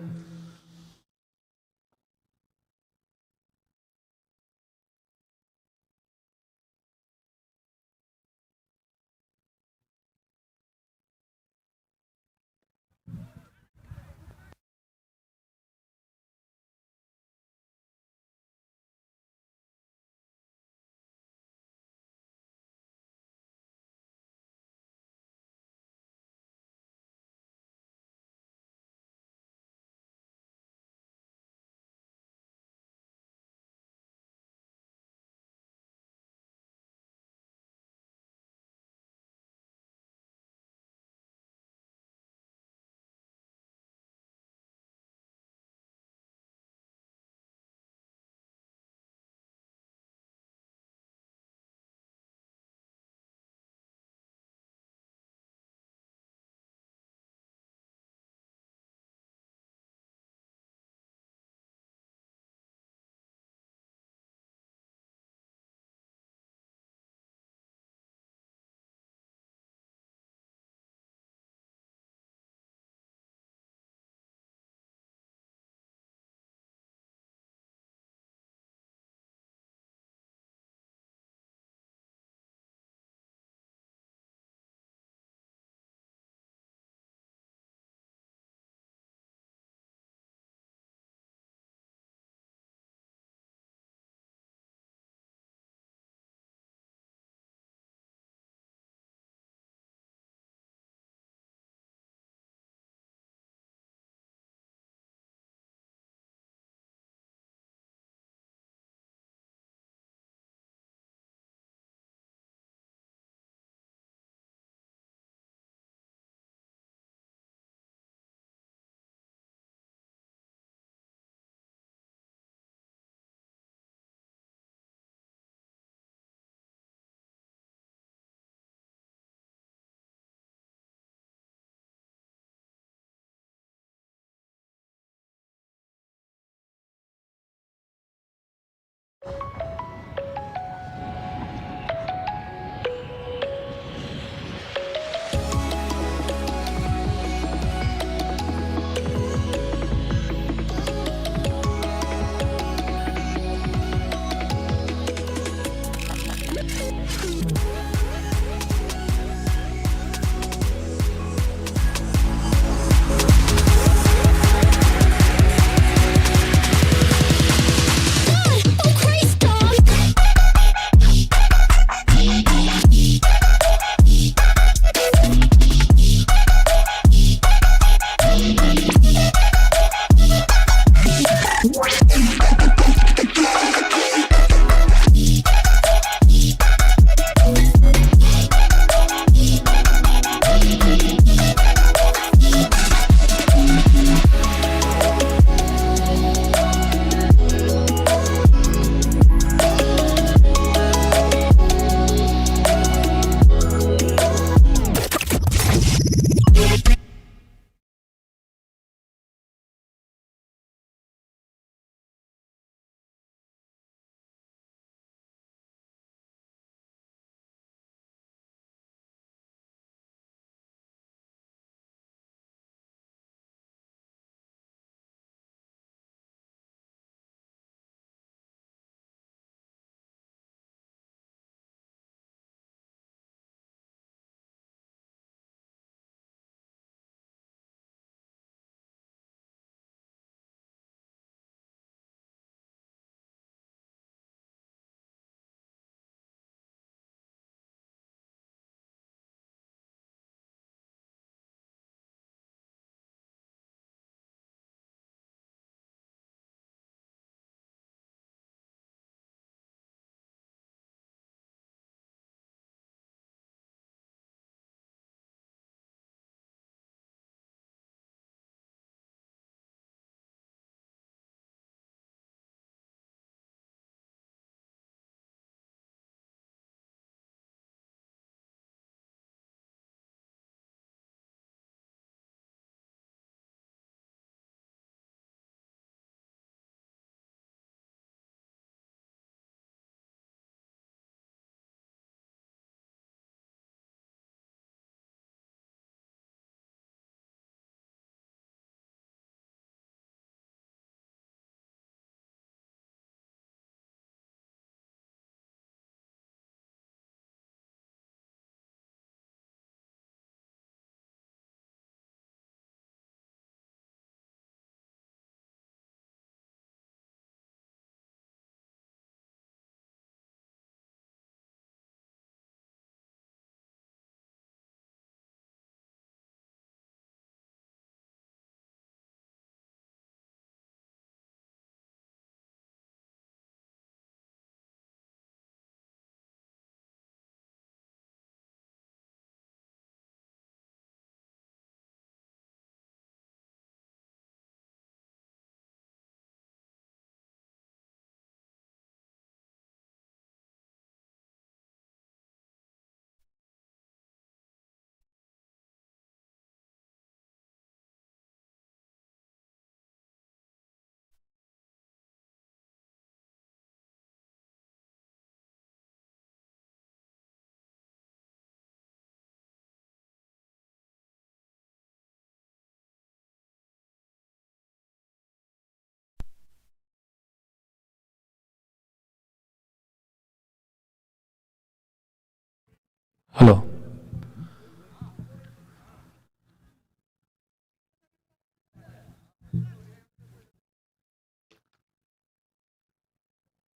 Hello.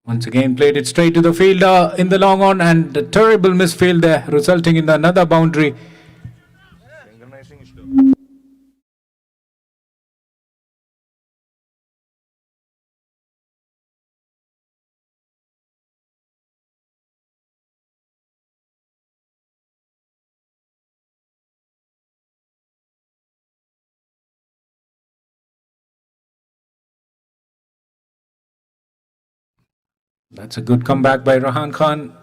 Once again, played it straight to the fielder in the long on, and a terrible misfield there, resulting in another boundary. That's a good comeback by Rahan Khan.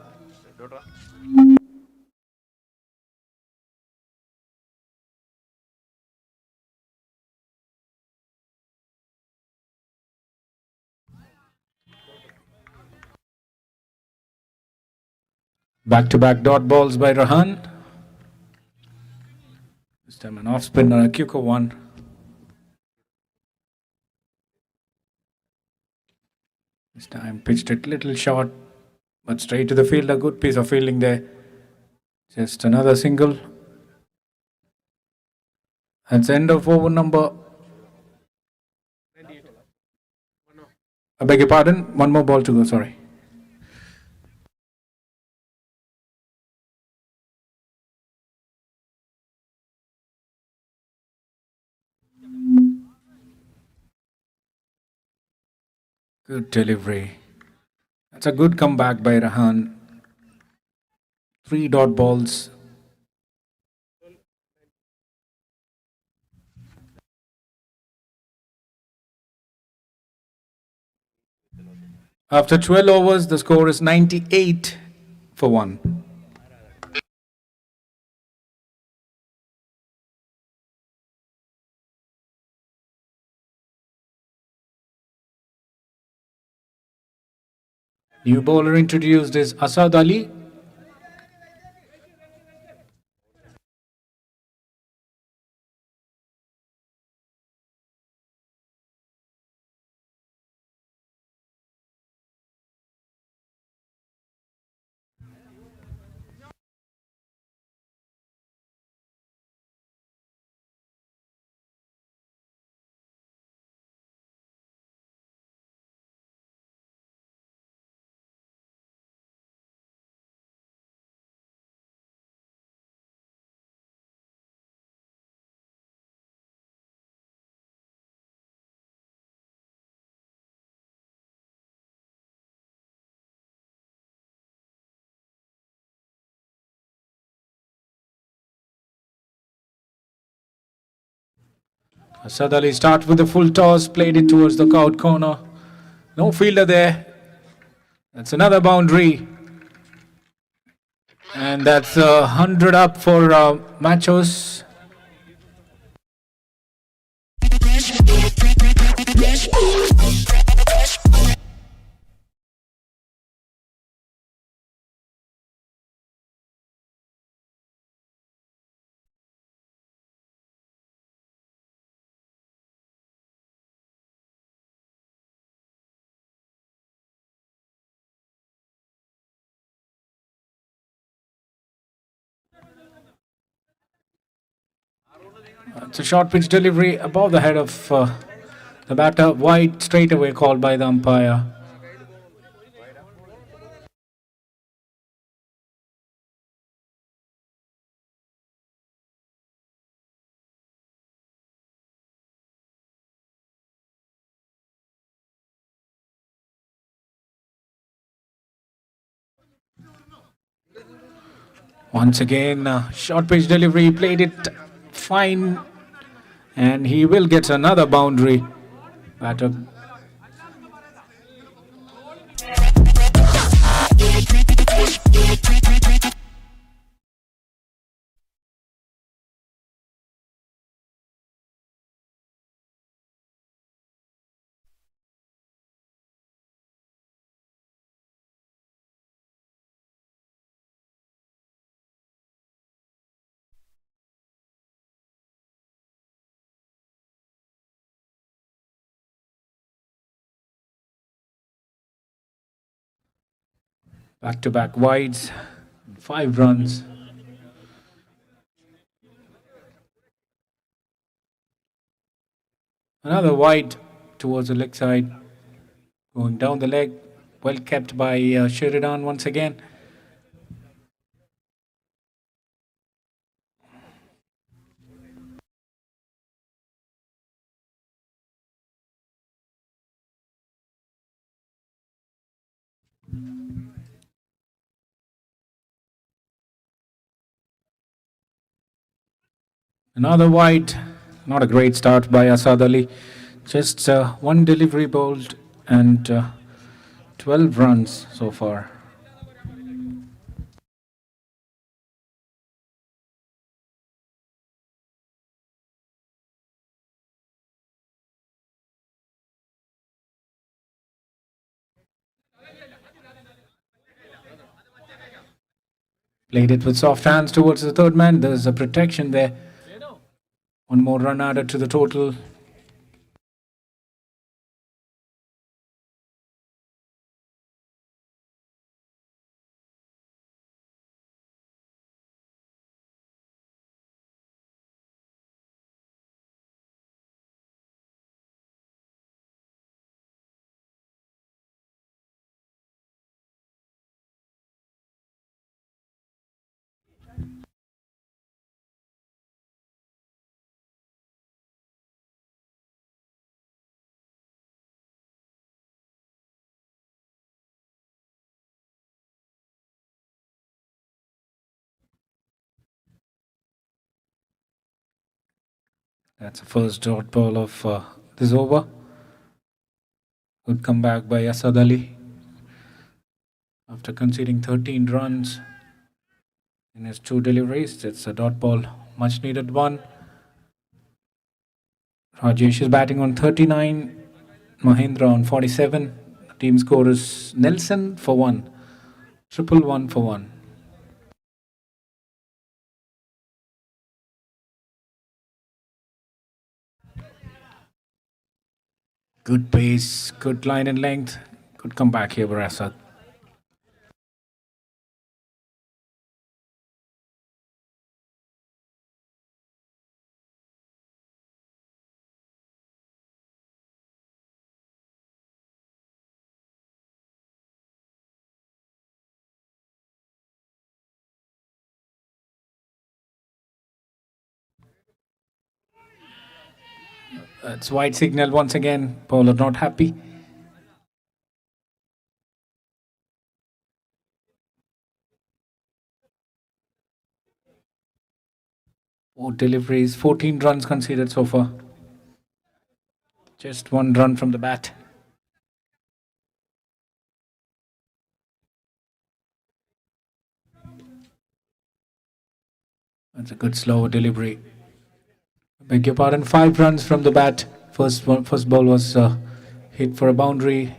Back-to-back dot balls by Rahan. This time an off spin or a quicker one. This time pitched it little short, but straight to the field. A good piece of fielding there. Just another single. That's the end of over number. I beg your pardon. One more ball to go. Sorry. Good delivery. That's a good comeback by Rahan. 3 dot balls. After 12 overs, the score is 98 for 1. New bowler introduced is Asad Ali. Asad Ali starts with a full toss, played it towards the out corner. No fielder there. That's another boundary. And that's 100 up for Machos. It's a short pitch delivery above the head of the batter, wide straight away called by the umpire. Once again, short pitch delivery, played it fine, and he will get another boundary. Batter. Back-to-back wides, 5 runs. Another wide towards the leg side. Going down the leg. Well kept by Sheridan once again. Another wide. Not a great start by Asad Ali. Just one delivery bowled and 12 runs so far. Played it with soft hands towards the third man. There's a protection there. One more run added to the total. That's the first dot ball of this over. Good comeback by Asad Ali after conceding 13 runs in his two deliveries. It's a dot ball, much needed one. Rajesh is batting on 39, Mahindra on 47. The team score is Nelson for 1, triple 1 for 1. Good pace, good line and length. Good comeback here by Asad. It's white signal once again. Bowler not happy. Four deliveries, 14 runs conceded so far. Just one run from the bat. That's a good slow delivery. Beg your pardon, 5 runs from the bat. First ball was hit for a boundary.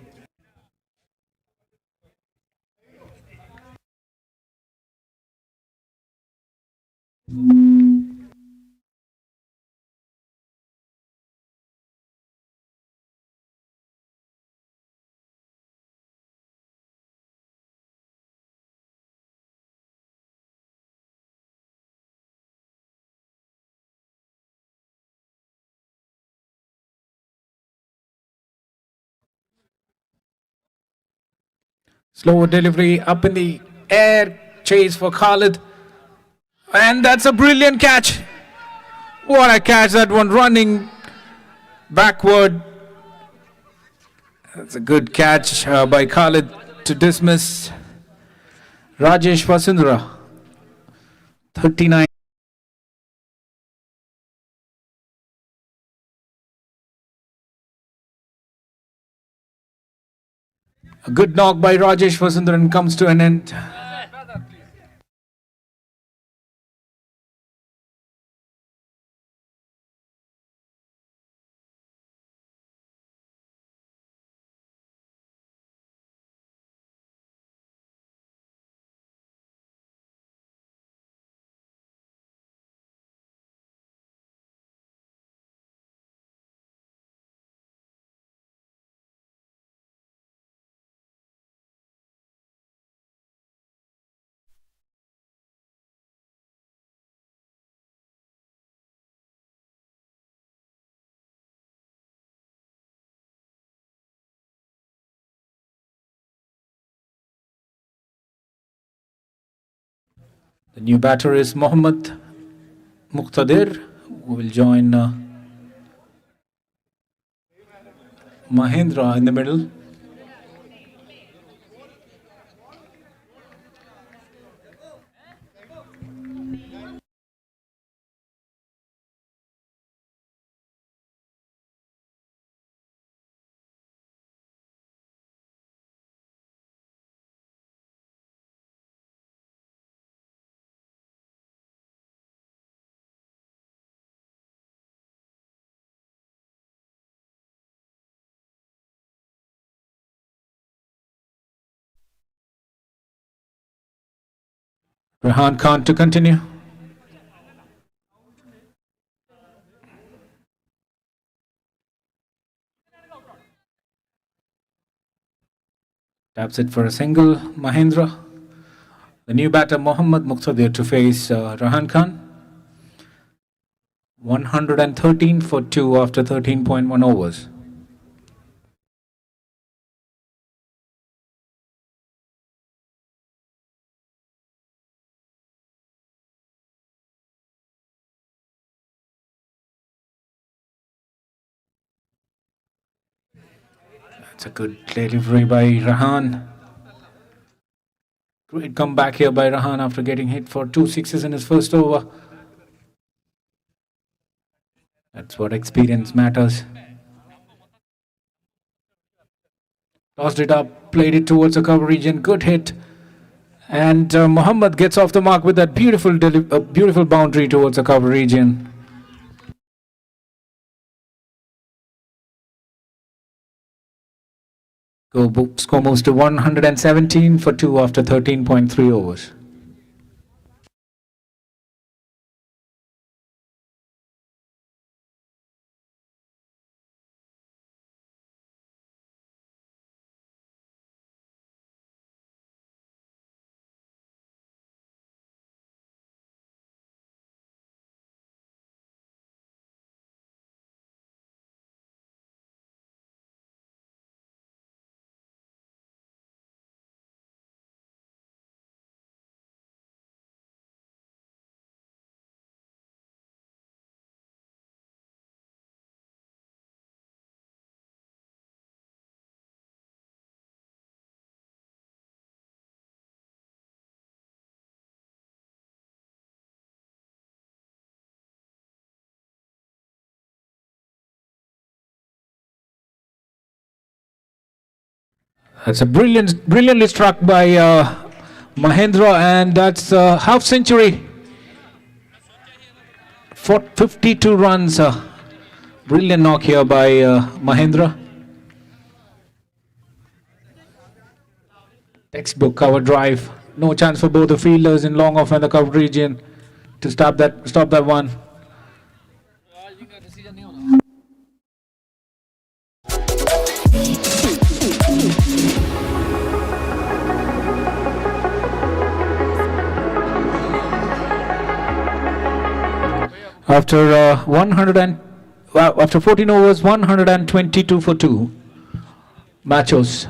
Slower delivery up in the air. Chase for Khalid. And that's a brilliant catch. What a catch, that one, running backward. That's a good catch by Khalid to dismiss Rajesh Vasundhara. 39. A good knock by Rajesh Vasundharan comes to an end. The new batter is Mohammad Muqtadir, who will join Mahendra in the middle. Rehan Khan to continue. Taps it for a single, Mahendra. The new batter, Mohammad Muqtadir, to face Rehan Khan. 113 for 2 after 13.1 overs. That's a good delivery by Rehan. Great comeback here by Rehan after getting hit for 2 sixes in his first over. That's what experience matters. Tossed it up, played it towards the cover region. Good hit. And Mohammad gets off the mark with that beautiful boundary towards the cover region. Score moves to 117 for 2 after 13.3 overs. That's a brilliantly struck by Mahendra, and that's a half century. 52 runs. Brilliant knock here by Mahendra. Textbook cover drive. No chance for both the fielders in long off and the cover region to stop that one. After after 14 overs, 122 for 2. Machos.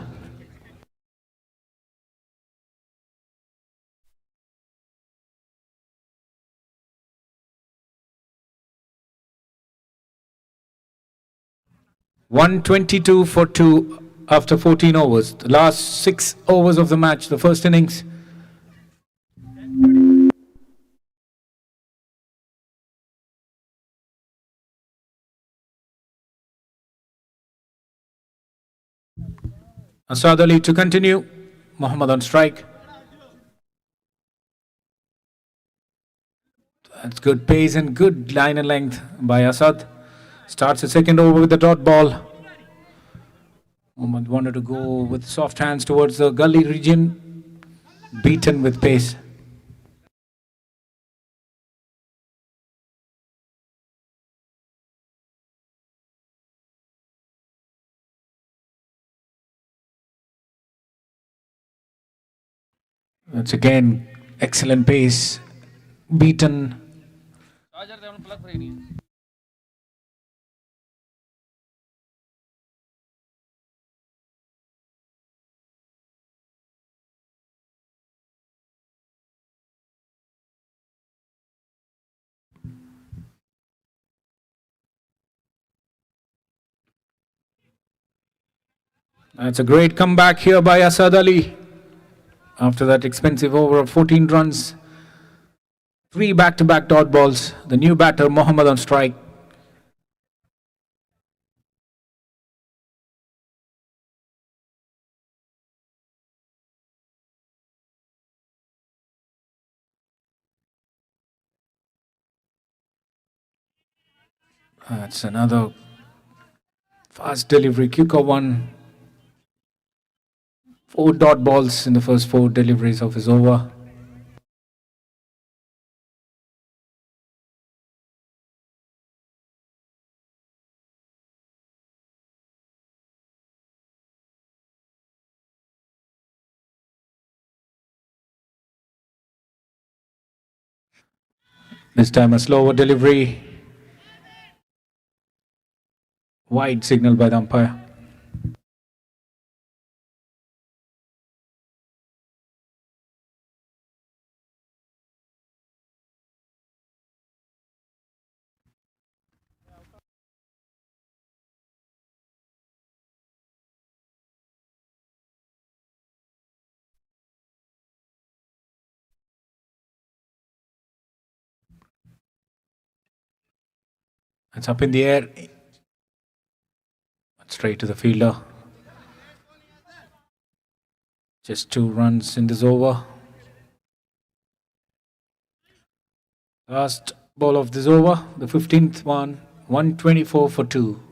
$122 for 2 after 14 overs. The last 6 overs of the match, the first innings. Asad Ali to continue. Mohammad on strike. That's good pace and good line and length by Asad. Starts the second over with the dot ball. Mohammad wanted to go with soft hands towards the gully region. Beaten with pace. That's again excellent pace. Beaten. That's a great comeback here by Asad Ali. After that expensive over of 14 runs, 3 back-to-back dot balls. The new batter, Mohammad, on strike. That's another fast delivery, quicker one. 4 dot balls in the first 4 deliveries of his over. This time a slower delivery. Wide signal by the umpire. It's up in the air. Straight to the fielder. Just 2 runs in this over. Last ball of this over, the 15th one, 124 for 2.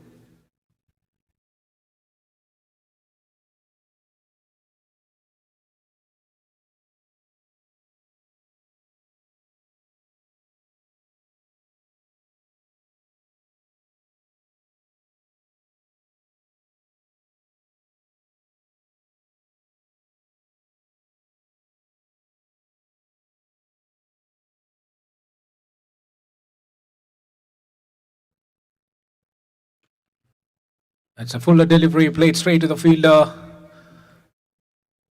That's a fuller delivery, played straight to the fielder.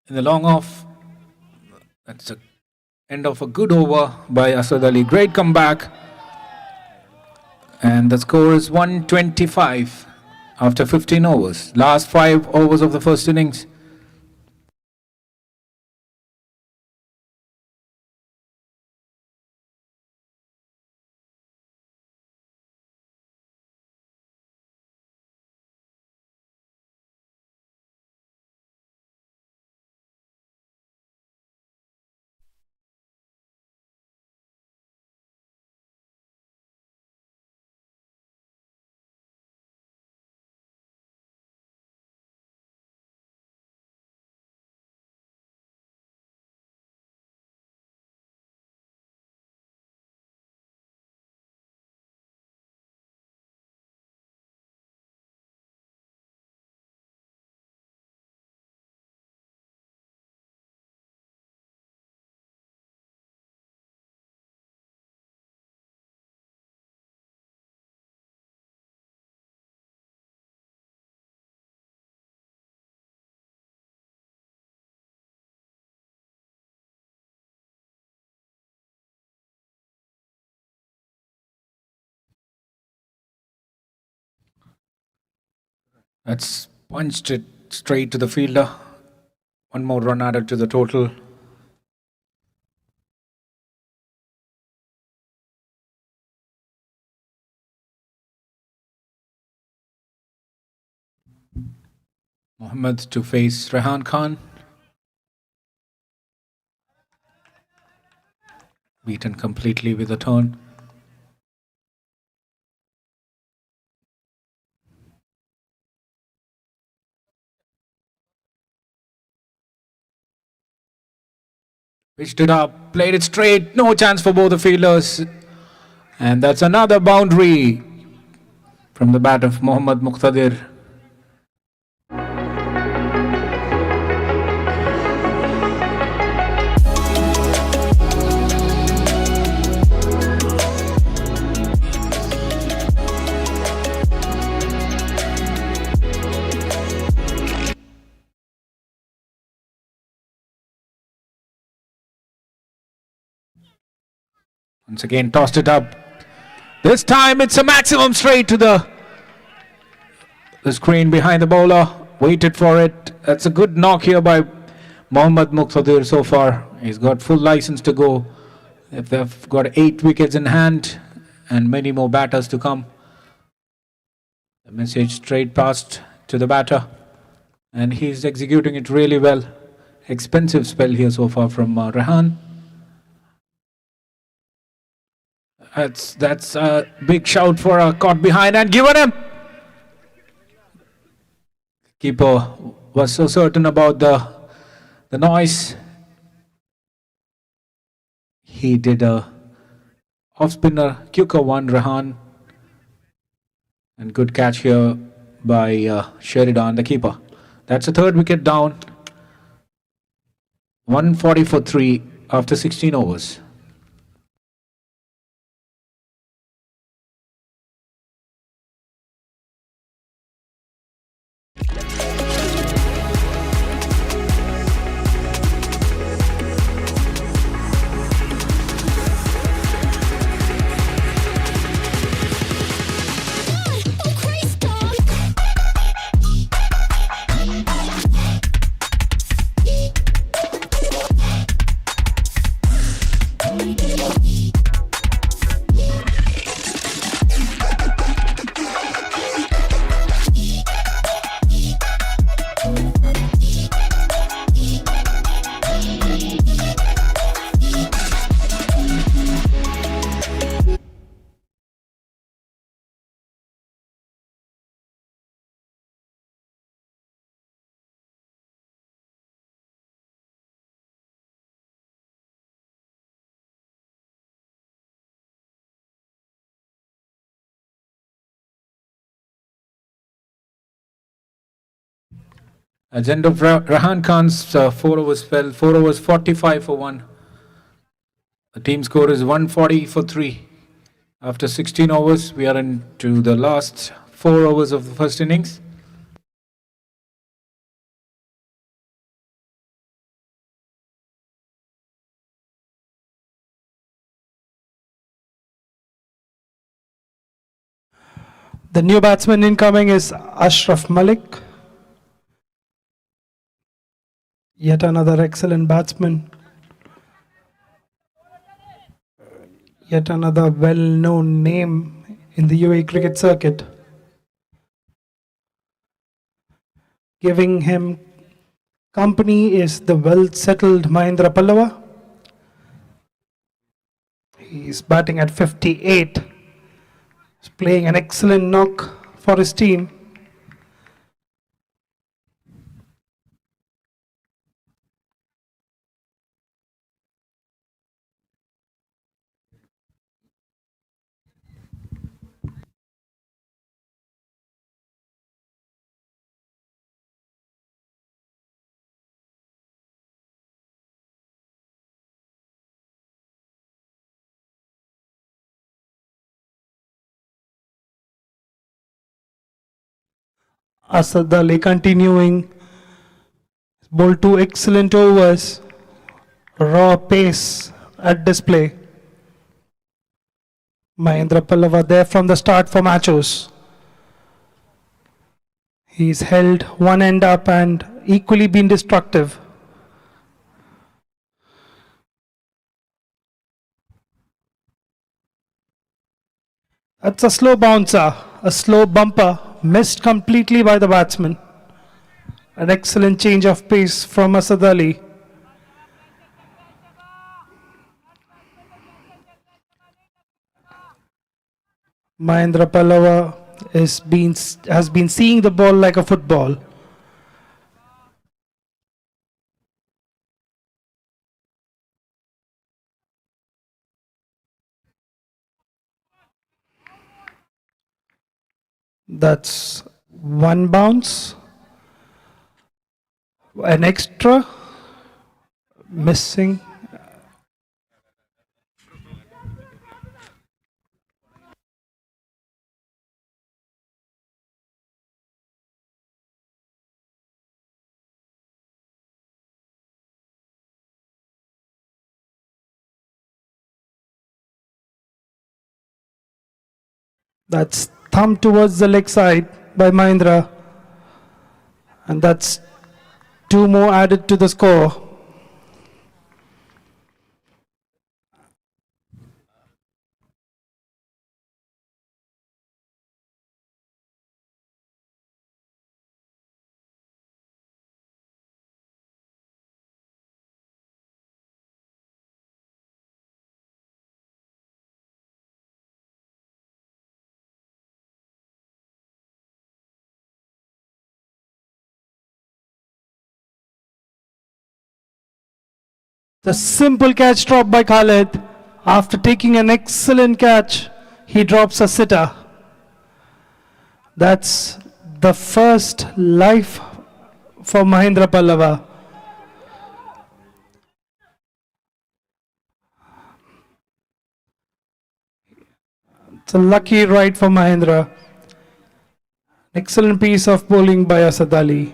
In the long off. That's the end of a good over by Asad Ali. Great comeback. And the score is 125 after 15 overs. Last 5 overs of the first innings. That's punched it straight to the fielder. 1 more run added to the total. Mohammad to face Rehan Khan. Beaten completely with a turn. Pitched it up, played it straight, no chance for both the fielders. And that's another boundary from the bat of Mohammad Muqtadir. Once again, tossed it up. This time it's a maximum straight to the screen behind the bowler. waited for it. That's a good knock here by Mohammad Muqtadir so far. He's got full license to go. They've got 8 wickets in hand and many more batters to come. The message straight past to the batter, and he's executing it really well. Expensive spell here so far from Rehan. That's a big shout for a caught behind and given him. Keeper was so certain about the noise. He did a off spinner, quicker one, Rehan. And good catch here by Sheridan, the keeper. That's a third wicket down. 140 for 3 after 16 overs. At the end of Rahan Khan's 4 overs spell, 4 overs 45 for 1. The team score is 140 for 3. After 16 overs, we are into the last 4 overs of the first innings. The new batsman incoming is Ashraf Malik. Yet another excellent batsman. Yet another well-known name in the UAE cricket circuit. Giving him company is the well-settled Mahindra Pallava. He's batting at 58. He's playing an excellent knock for his team. Asad Ali continuing, bowled 2 excellent overs, raw pace at display. Mahindra Pallava there from the start for MACHOS. He's held one end up and equally been destructive. That's a slow bouncer, a slow bumper, missed completely by the batsman. An excellent change of pace from Asad Ali. Mahindra Pallava has been seeing the ball like a football. That's one bounce, an extra, missing. That's thumped towards the leg side by Mahindra. And that's 2 more added to the score. The simple catch drop by Khalid. After taking an excellent catch, he drops a sitter. That's the first life for Mahendra Pallava. It's a lucky ride for Mahendra. Excellent piece of bowling by Asad Ali.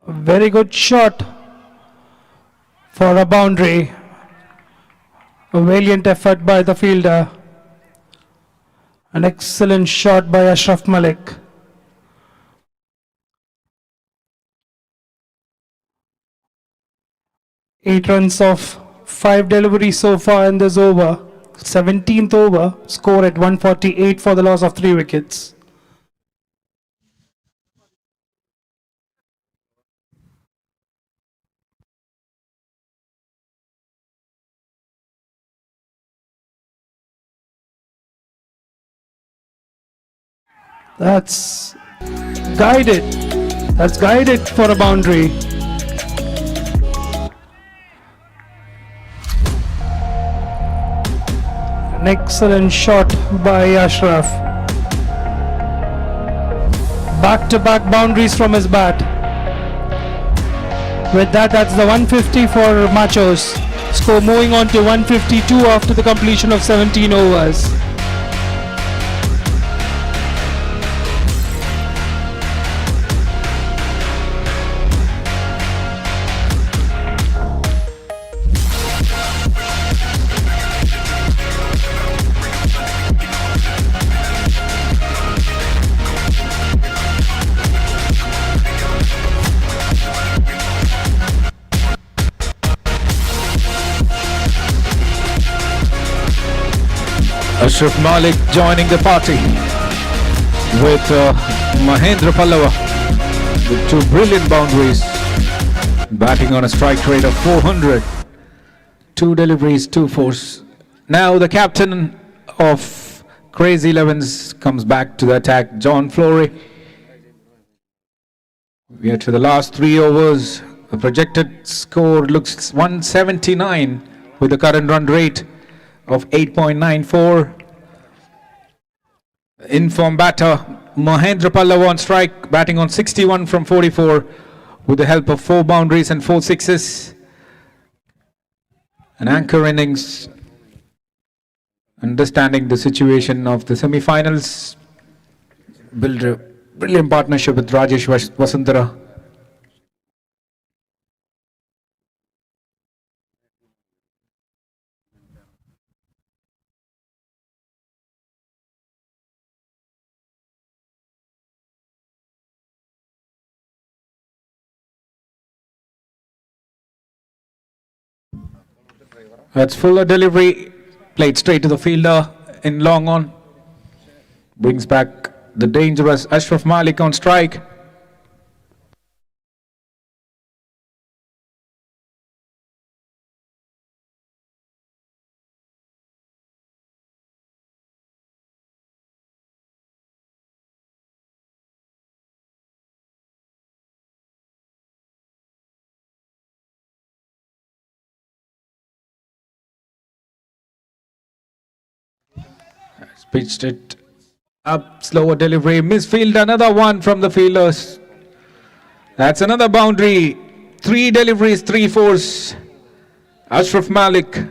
Very good shot for a boundary. A valiant effort by the fielder. An excellent shot by Ashraf Malik. Eight runs off 5 deliveries so far in this over. 17th over, score at 148 for the loss of 3 wickets. That's guided. That's guided for a boundary. An excellent shot by Ashraf. Back-to-back boundaries from his bat. With that, that's the 150 for Machos. Score moving on to 152 after the completion of 17 overs. Ashraf Malik joining the party with Mahendra Pallava with 2 brilliant boundaries, batting on a strike rate of 400. 2 deliveries, 2 fours. Now the captain of Crazy 11s comes back to the attack, John Flory. We are to the last 3 overs. The projected score looks 179 with the current run rate of 8.94. Inform batter Mahendra Pallava on strike, batting on 61 from 44 with the help of 4 boundaries and 4 sixes. An anchor innings, understanding the situation of the semi-finals, build a brilliant partnership with Rajesh Vasantara. That's fuller delivery, played straight to the fielder in long on. Brings back the dangerous Ashraf Malik on strike. Has pitched it up, slower delivery, misfield, another one from the fielders. That's another boundary. 3 deliveries, 3 fours. Ashraf Malik.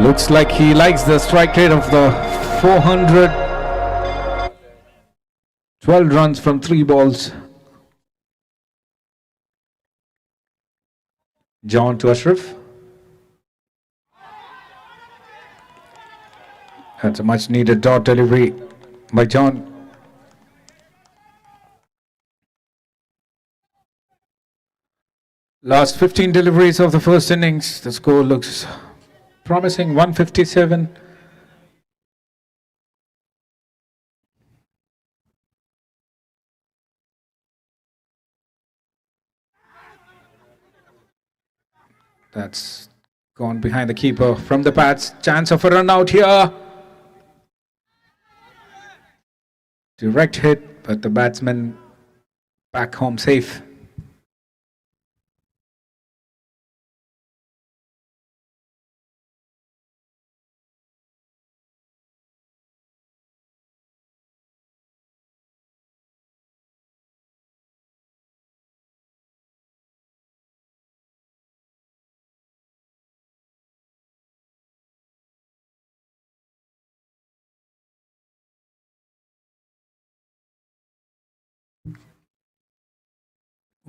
Looks like he likes the strike rate of the 400. 12 runs from 3 balls. John to Ashraf. That's a much needed dot delivery by John. Last 15 deliveries of the first innings. The score looks promising, 157. That's gone behind the keeper from the pads. Chance of a run out here. Direct hit, but the batsman back home safe.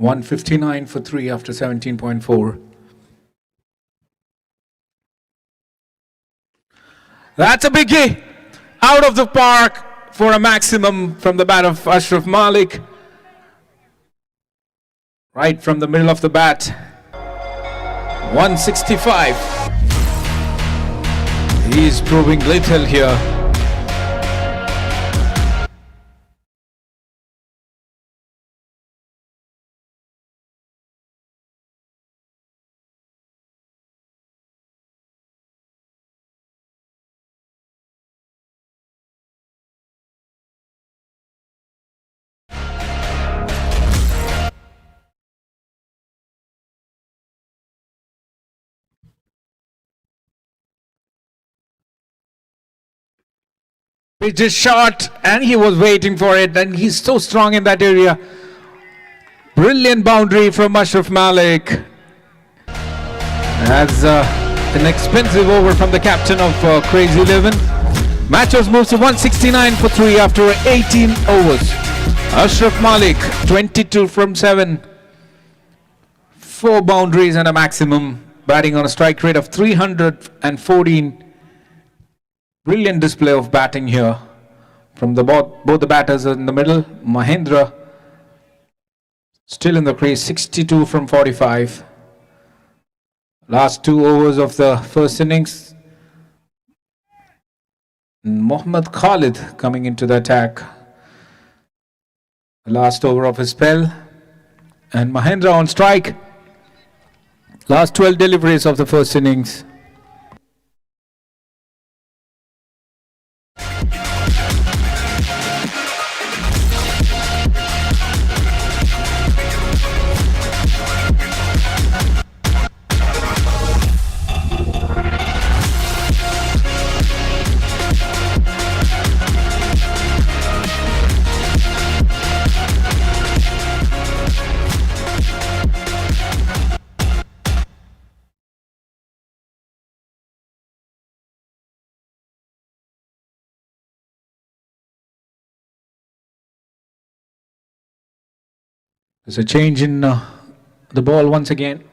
$159 for 3 after 17.4. That's a biggie. Out of the park for a maximum from the bat of Ashraf Malik. Right from the middle of the bat. 165. He's proving little here. Pitch is short and he was waiting for it, and he's so strong in that area. Brilliant boundary from Ashraf Malik. That's an expensive over from the captain of Crazy 11. Machos moves to 169 for 3 after 18 overs. Ashraf Malik, 22 from 7. 4 boundaries and a maximum. Batting on a strike rate of 314. Brilliant display of batting here from the both the batters in the middle. Mahendra still in the crease, 62 from 45. Last 2 overs of the first innings. Mohammad Khalid coming into the attack. Last over of his spell. And Mahendra on strike. Last 12 deliveries of the first innings. There's a change in the ball once again.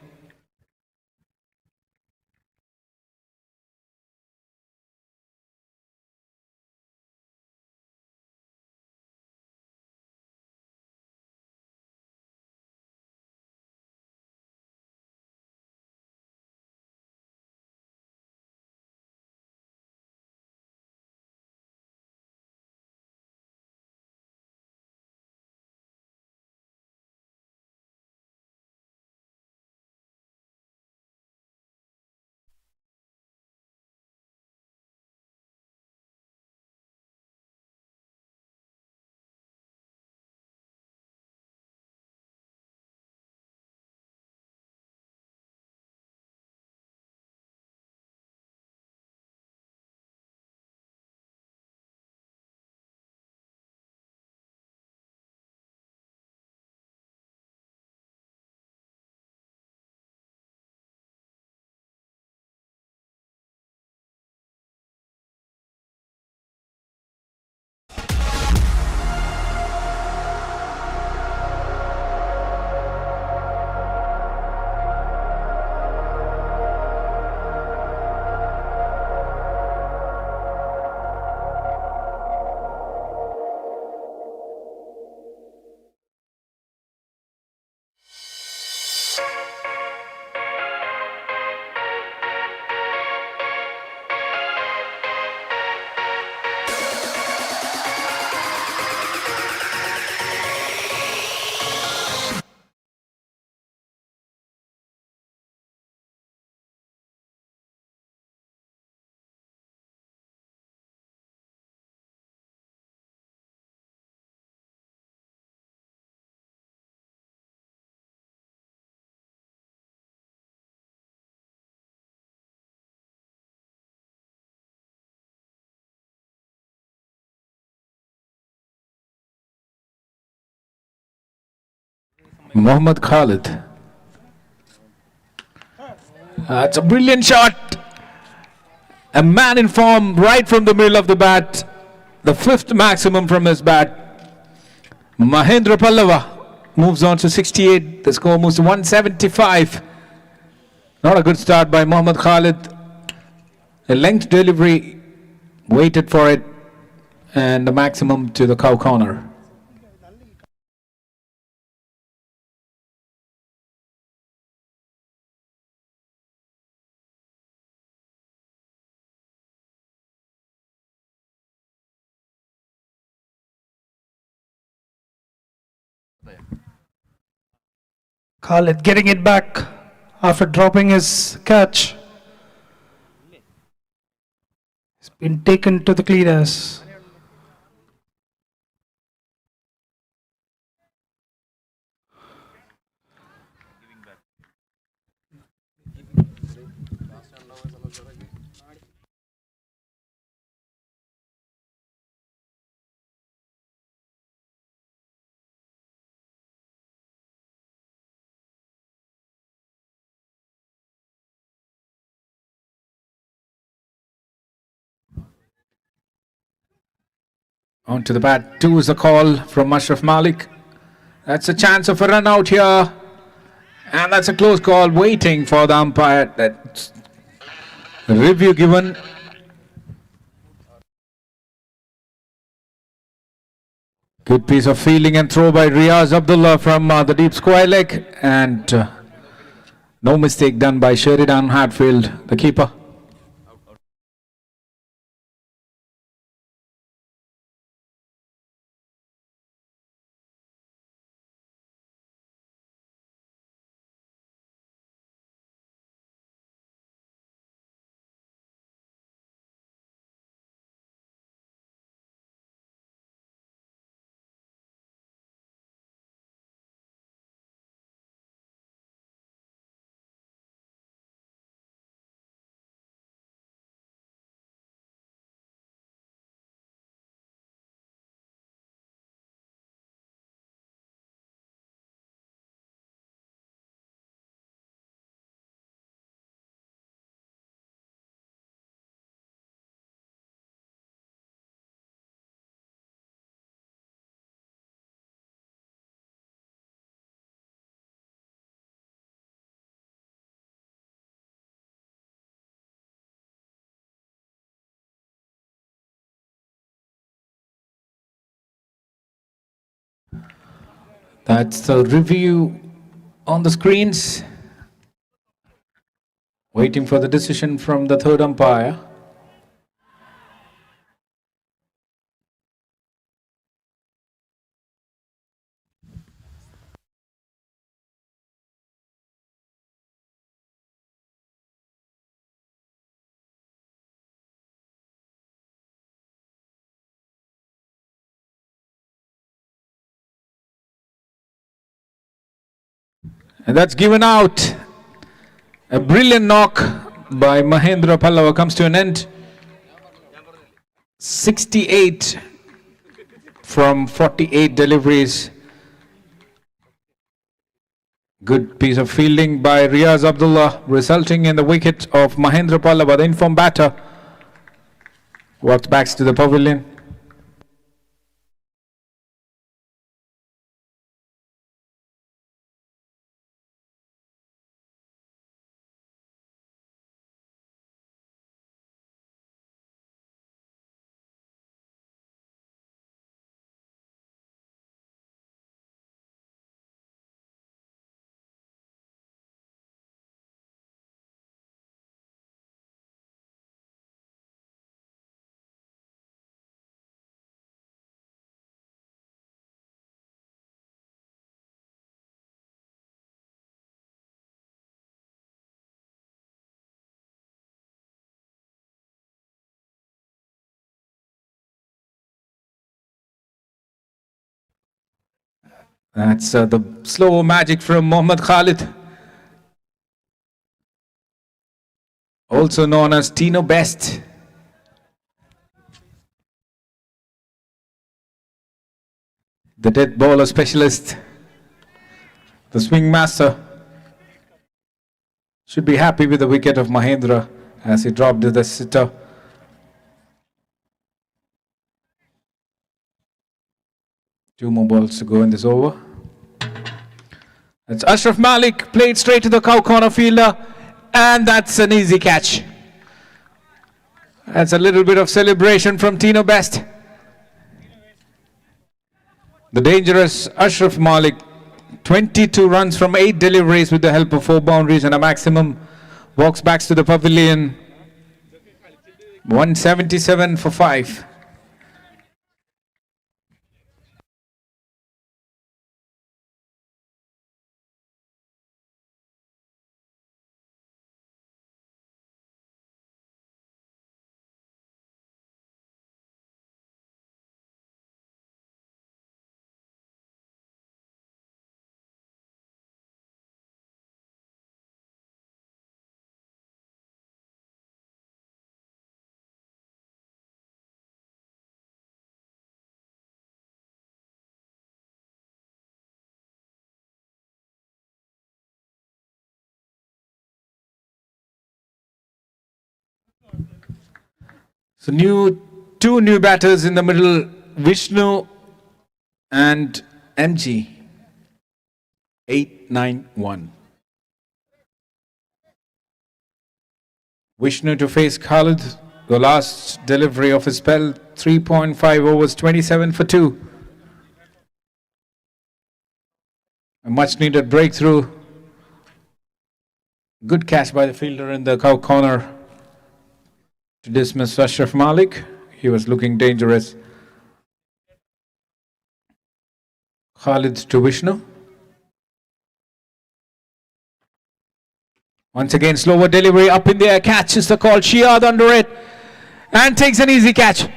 Mohammad Khalid. That's a brilliant shot. A man in form right from the middle of the bat. The fifth maximum from his bat. Mahendra Pallava moves on to 68. The score moves to 175. Not a good start by Mohammad Khalid. A length delivery, waited for it, and the maximum to the cow corner. Khalid getting it back after dropping his catch. It's been taken to the cleaners. On to the bat, 2 is the call from Ashraf Malik. That's a chance of a run out here. And that's a close call, waiting for the umpire. That's a review given. Good piece of fielding and throw by Riaz Abdullah from the deep square leg. And no mistake done by Sheridan Hatfield, the keeper. That's the review on the screens. Waiting for the decision from the third umpire. And that's given out. A brilliant knock by Mahendra Pallava comes to an end. 68 from 48 deliveries. Good piece of fielding by Riaz Abdullah, resulting in the wicket of Mahendra Pallava, the informed batter. Walks back to the pavilion. That's the slow magic from Mohammad Khalid, also known as Tino Best. The death bowler specialist. The swing master should be happy with the wicket of Mahendra as he dropped to the sitter. Two more balls to go in this over. That's Ashraf Malik, played straight to the cow corner fielder, and that's an easy catch. That's a little bit of celebration from Tino Best. The dangerous Ashraf Malik, 22 runs from 8 deliveries with the help of 4 boundaries and a maximum. Walks back to the pavilion. 177 for 5. So two new batters in the middle, Vishnu and MG. 8-9-1. Vishnu to face Khalid, the last delivery of his spell, 3.5 overs, 27 for 2. A much needed breakthrough. Good catch by the fielder in the cow corner to dismiss Ashraf Malik. He was looking dangerous. Khalid to Vishnu. Once again, slower delivery, up in the air, catches the call. Shihad under it and takes an easy catch.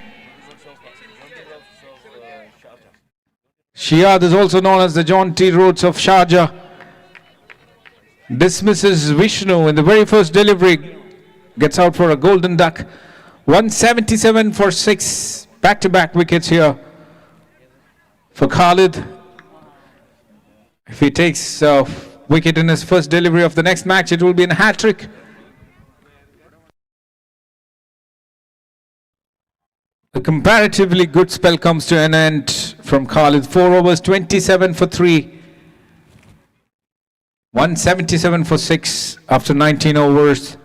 Shihad is also known as the John T. Rhodes of Sharjah. Dismisses Vishnu in the very first delivery. Gets out for a golden duck. 177 for 6. Back-to-back wickets here for Khalid. If he takes a wicket in his first delivery of the next match, it will be a hat-trick. A comparatively good spell comes to an end from Khalid. 4 overs, 27 for 3. 177 for 6 after 19 overs.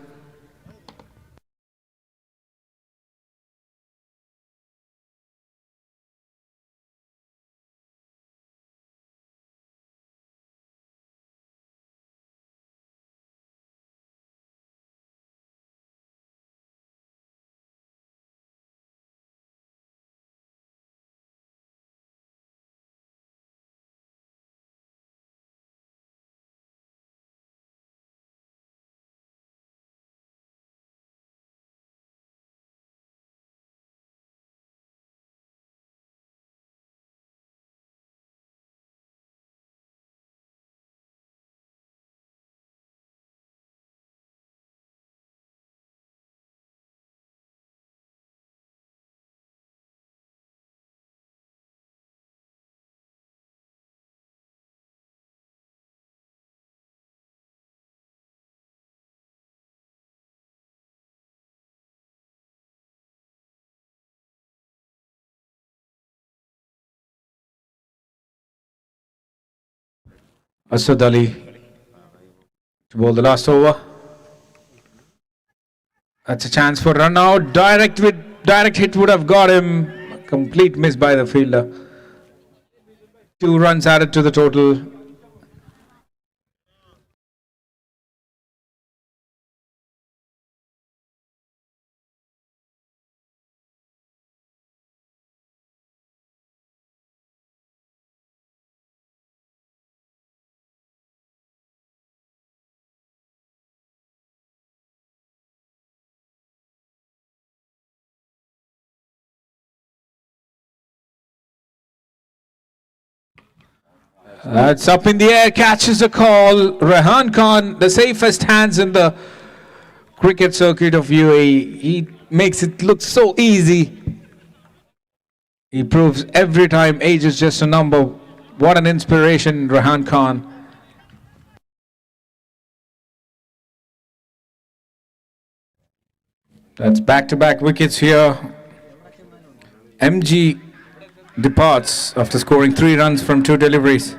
Asad Ali to bowl the last over. That's a chance for run out. Direct hit would have got him. Complete miss by the fielder. 2 runs added to the total. That's up in the air, catches a call. Rehan Khan, the safest hands in the cricket circuit of UAE. He makes it look so easy. He proves every time age is just a number. What an inspiration, Rehan Khan. That's back-to-back wickets here. MG departs after scoring 3 runs from 2 deliveries.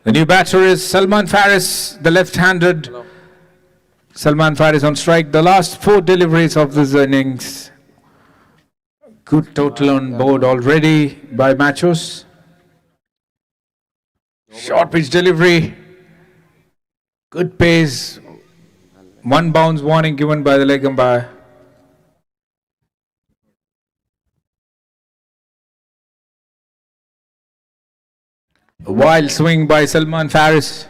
The new batter is Salman Faris, the left-handed. Salman Faris on strike. The last 4 deliveries of this innings. Good total on board already by MACHOS. Short pitch delivery. Good pace. 1 bounce warning given by the leg umpire. A wild swing by Salman Faris,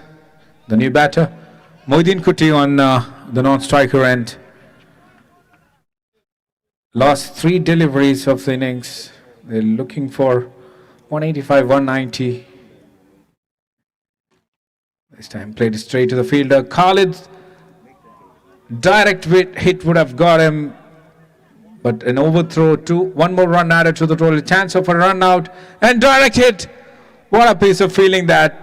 the new batter. Moideen Kuti on the non-striker end. Last 3 deliveries of the innings. They're looking for 185, 190. This time played straight to the fielder. Khalid, direct hit would have got him. But an overthrow, 1 more run added to the total. Chance of a run out and direct hit. What a piece of feeling that.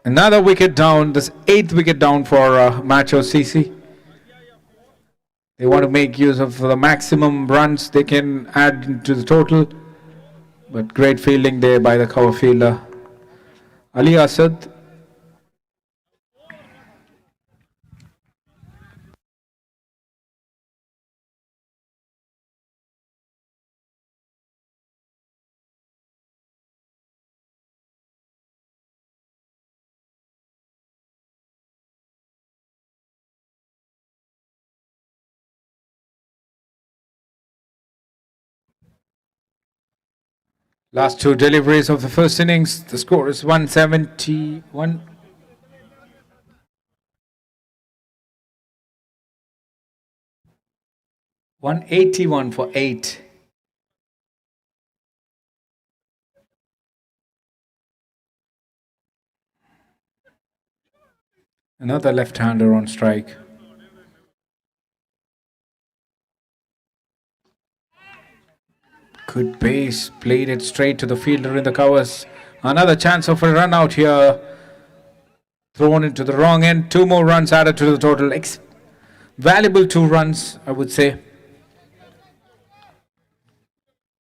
Another wicket down, this 8th wicket down for MACHOS CC. They want to make use of the maximum runs they can add to the total. But great fielding there by the cover fielder, Ali Asad. Last 2 deliveries of the first innings. The score is 171. $181 for 8. Another left-hander on strike. Good pace, played it straight to the fielder in the covers. Another chance of a run out here. Thrown into the wrong end. 2 more runs added to the total. Valuable 2 runs, I would say.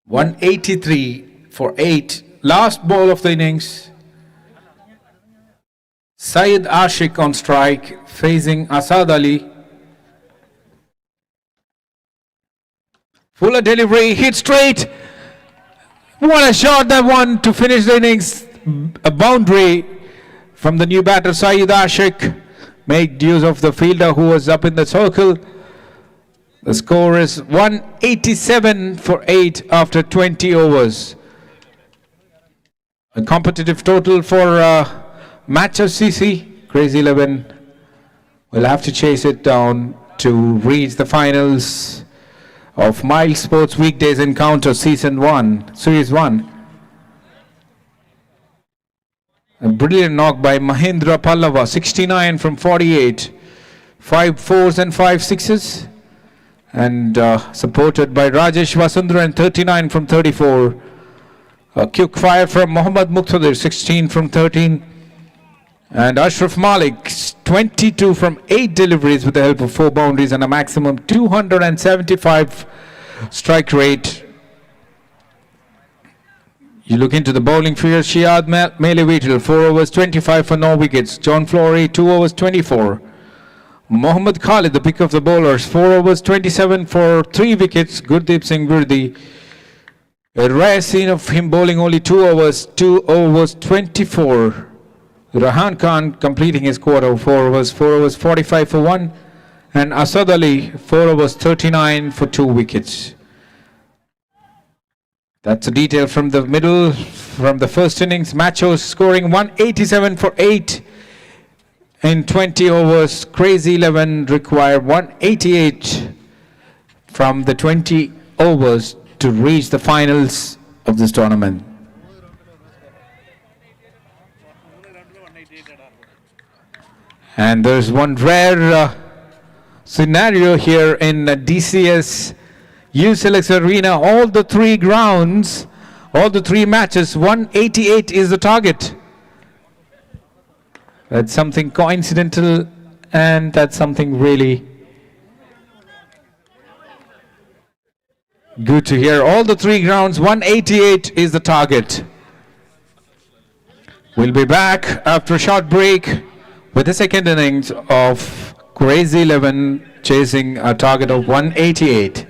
183 for 8. Last ball of the innings. Syed Ashik on strike, facing Asad Ali. Fuller delivery, hit straight. What a shot that one to finish the innings. A boundary from the new batter Syed Ashik. Made use of the fielder who was up in the circle. The score is 187 for 8 after 20 overs. A competitive total for MACHOS CC. Crazy 11 will have to chase it down to reach the finals of Miles Sports Weekdays Encounter Series 1. A brilliant knock by Mahindra Pallava, 69 from 48. 5 4s and 5 6s. And supported by Rajesh Vasundharan, 39 from 34. A quick fire from Mohammad Muqtadir, 16 from 13. And Ashraf Malik, 22 from 8 deliveries with the help of 4 boundaries and a maximum 275 strike rate. You look into the bowling field. Shiad Melevital, 4 overs 25 for no wickets. John Flory, 2 overs 24. Mohammad Khalid, the pick of the bowlers, 4 overs 27 for 3 wickets. Gurdeep Singh Virdi. A rare scene of him bowling only 2 overs 24. Rahan Khan completing his quarter, 4 overs 45 for 1. And Asad Ali, 4 overs 39 for 2 wickets. That's a detail from the middle, from the first innings. MACHOS scoring 187 for 8. In 20 overs, Crazy 11 require 188 from the 20 overs to reach the finals of this tournament. And there's one rare scenario here in DCS YOUSELECTS Arena. All the three grounds, all the three matches, 188 is the target. That's something coincidental, and that's something really good to hear. All the three grounds, 188 is the target. We'll be back after a short break with the second innings of Crazy 11 chasing a target of 188.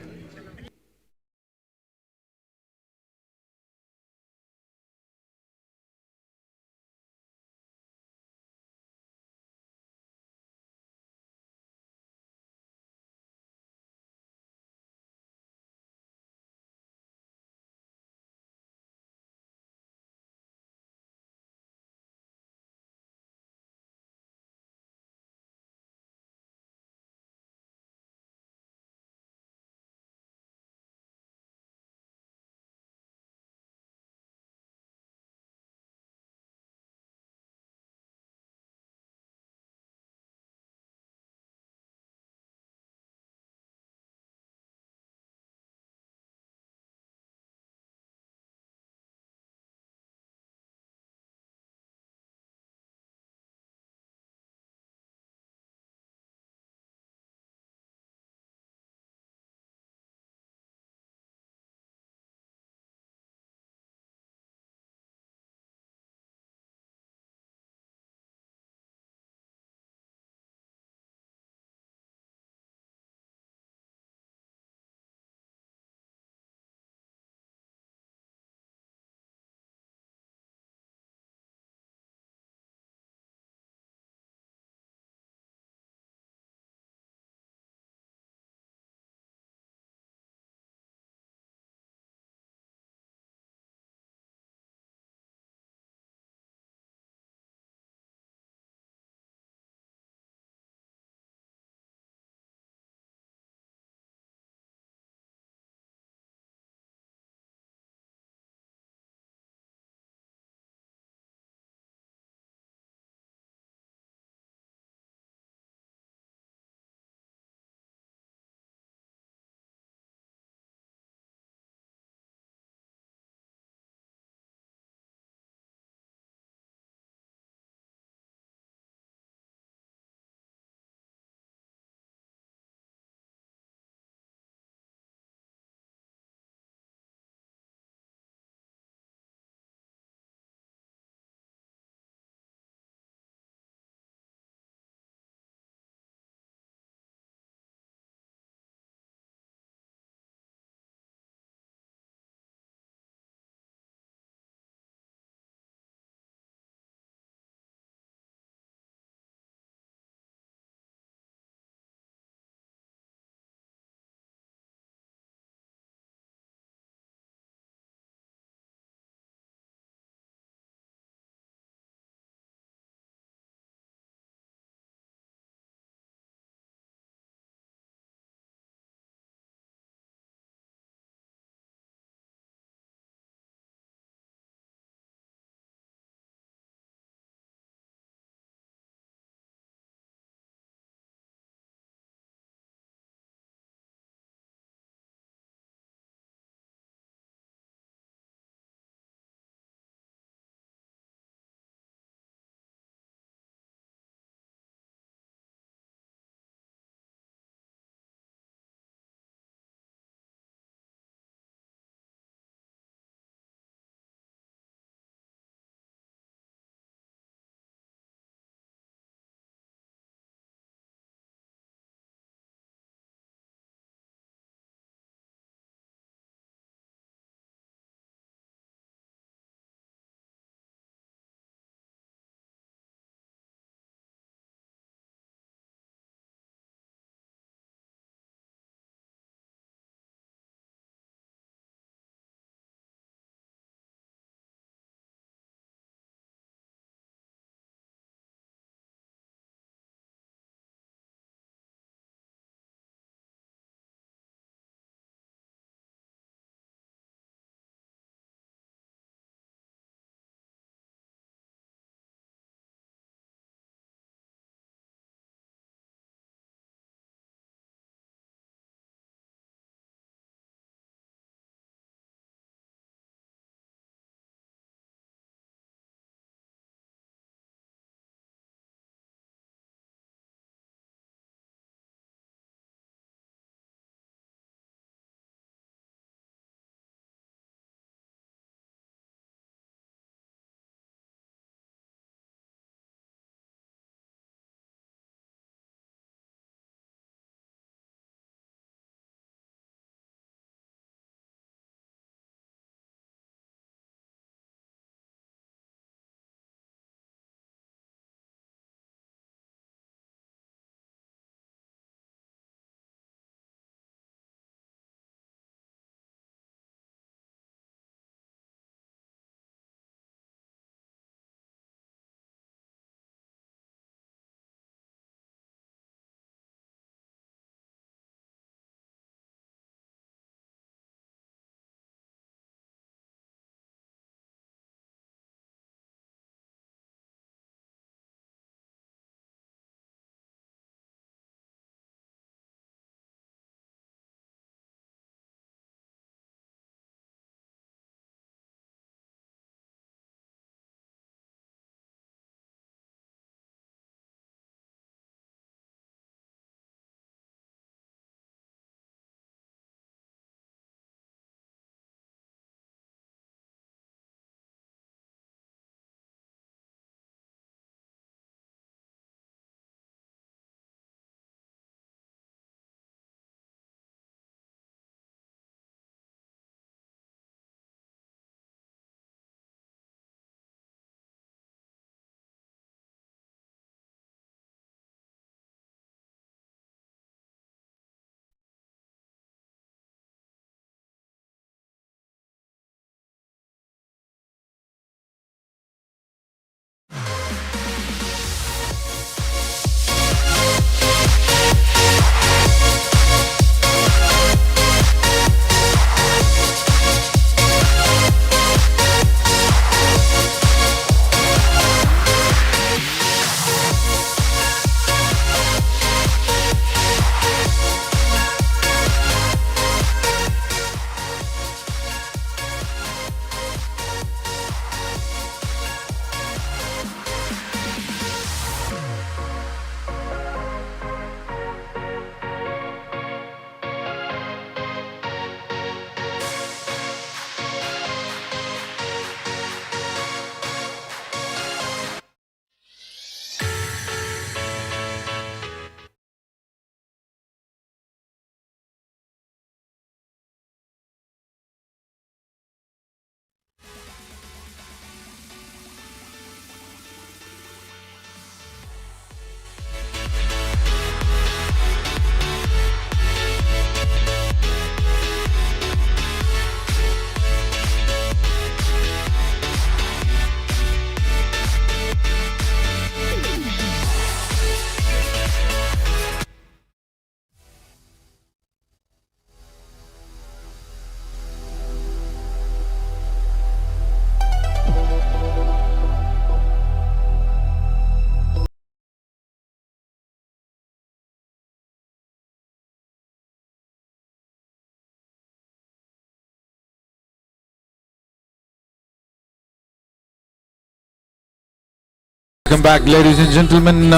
Welcome back, ladies and gentlemen,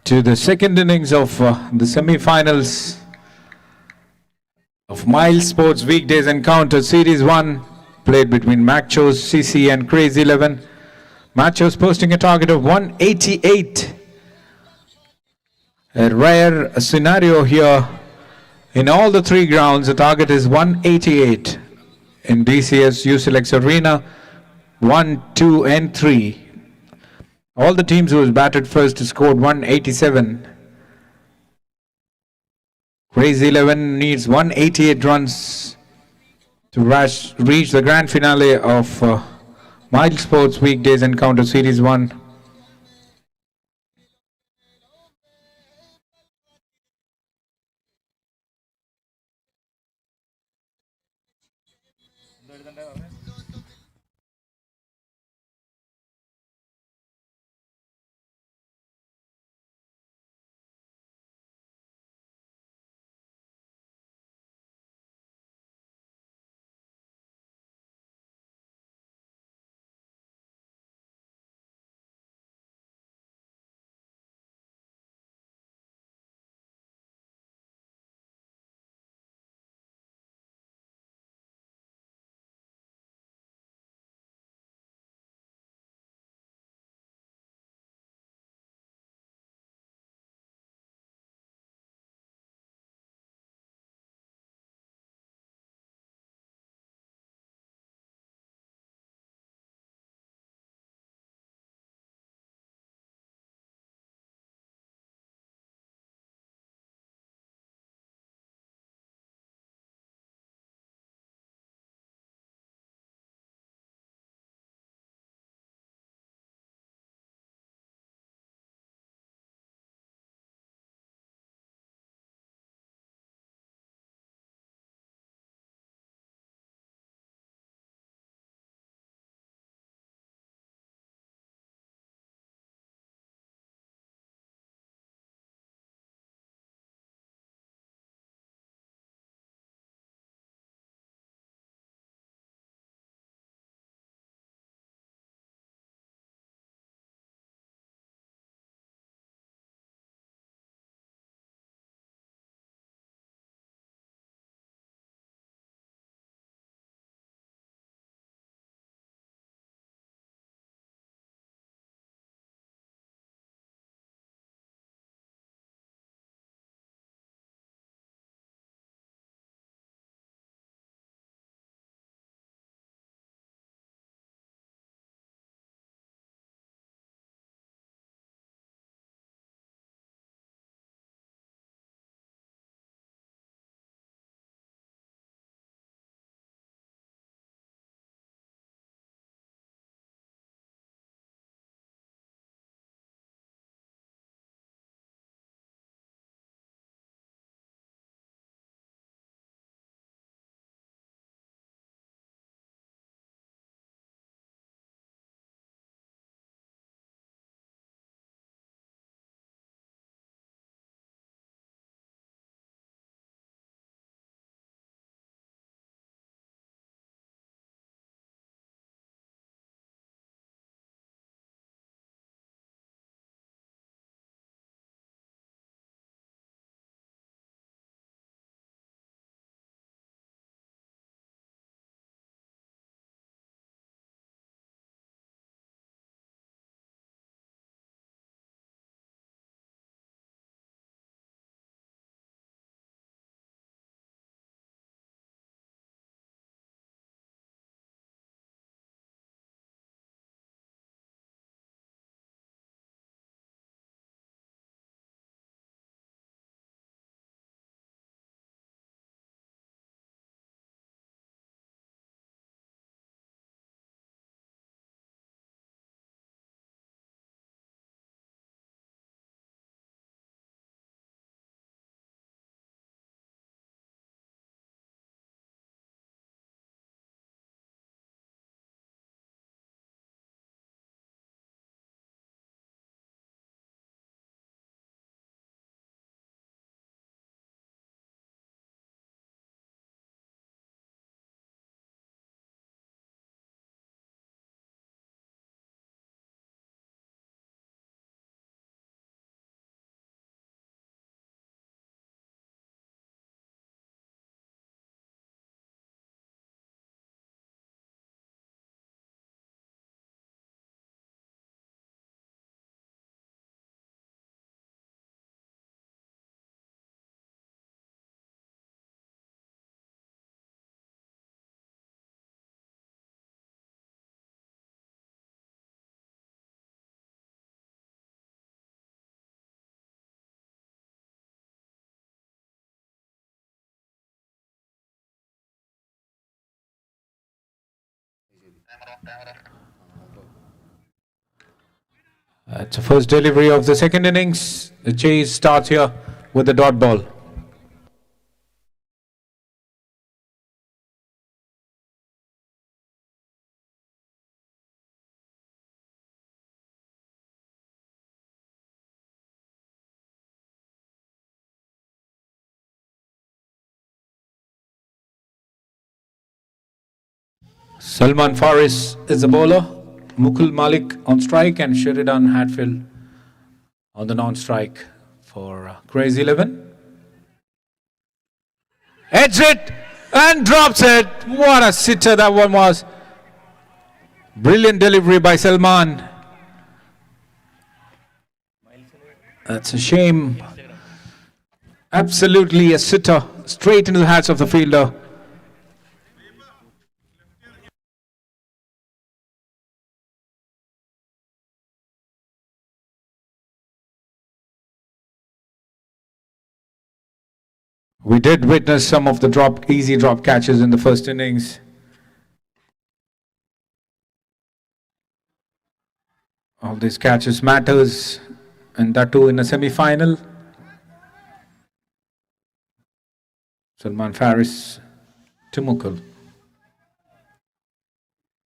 to the second innings of the semi-finals of Miles Sports Weekdays Encounter Series 1, played between MACHOS CC and Crazy 11. MACHOS posting a target of 188. A rare scenario here. In all the three grounds, the target is 188. In DCS YOUSELECTS Arena, 1, 2 and 3. All the teams who batted first scored 187. Crazy 11 needs 188 runs to reach the grand finale of Miles Sports Weekdays Encounter Series 1. It's the first delivery of the second innings. The chase starts here with the dot ball. Salman Faris is the bowler. Mukul Malik on strike and Sheridan Hatfield on the non-strike for Crazy 11. Heads it and drops it. What a sitter that one was. Brilliant delivery by Salman. That's a shame. Absolutely a sitter straight into the hands of the fielder. We did witness some of the easy drop catches in the first innings. All these catches matters, and that too in a semi-final. Salman Faris to Mukul.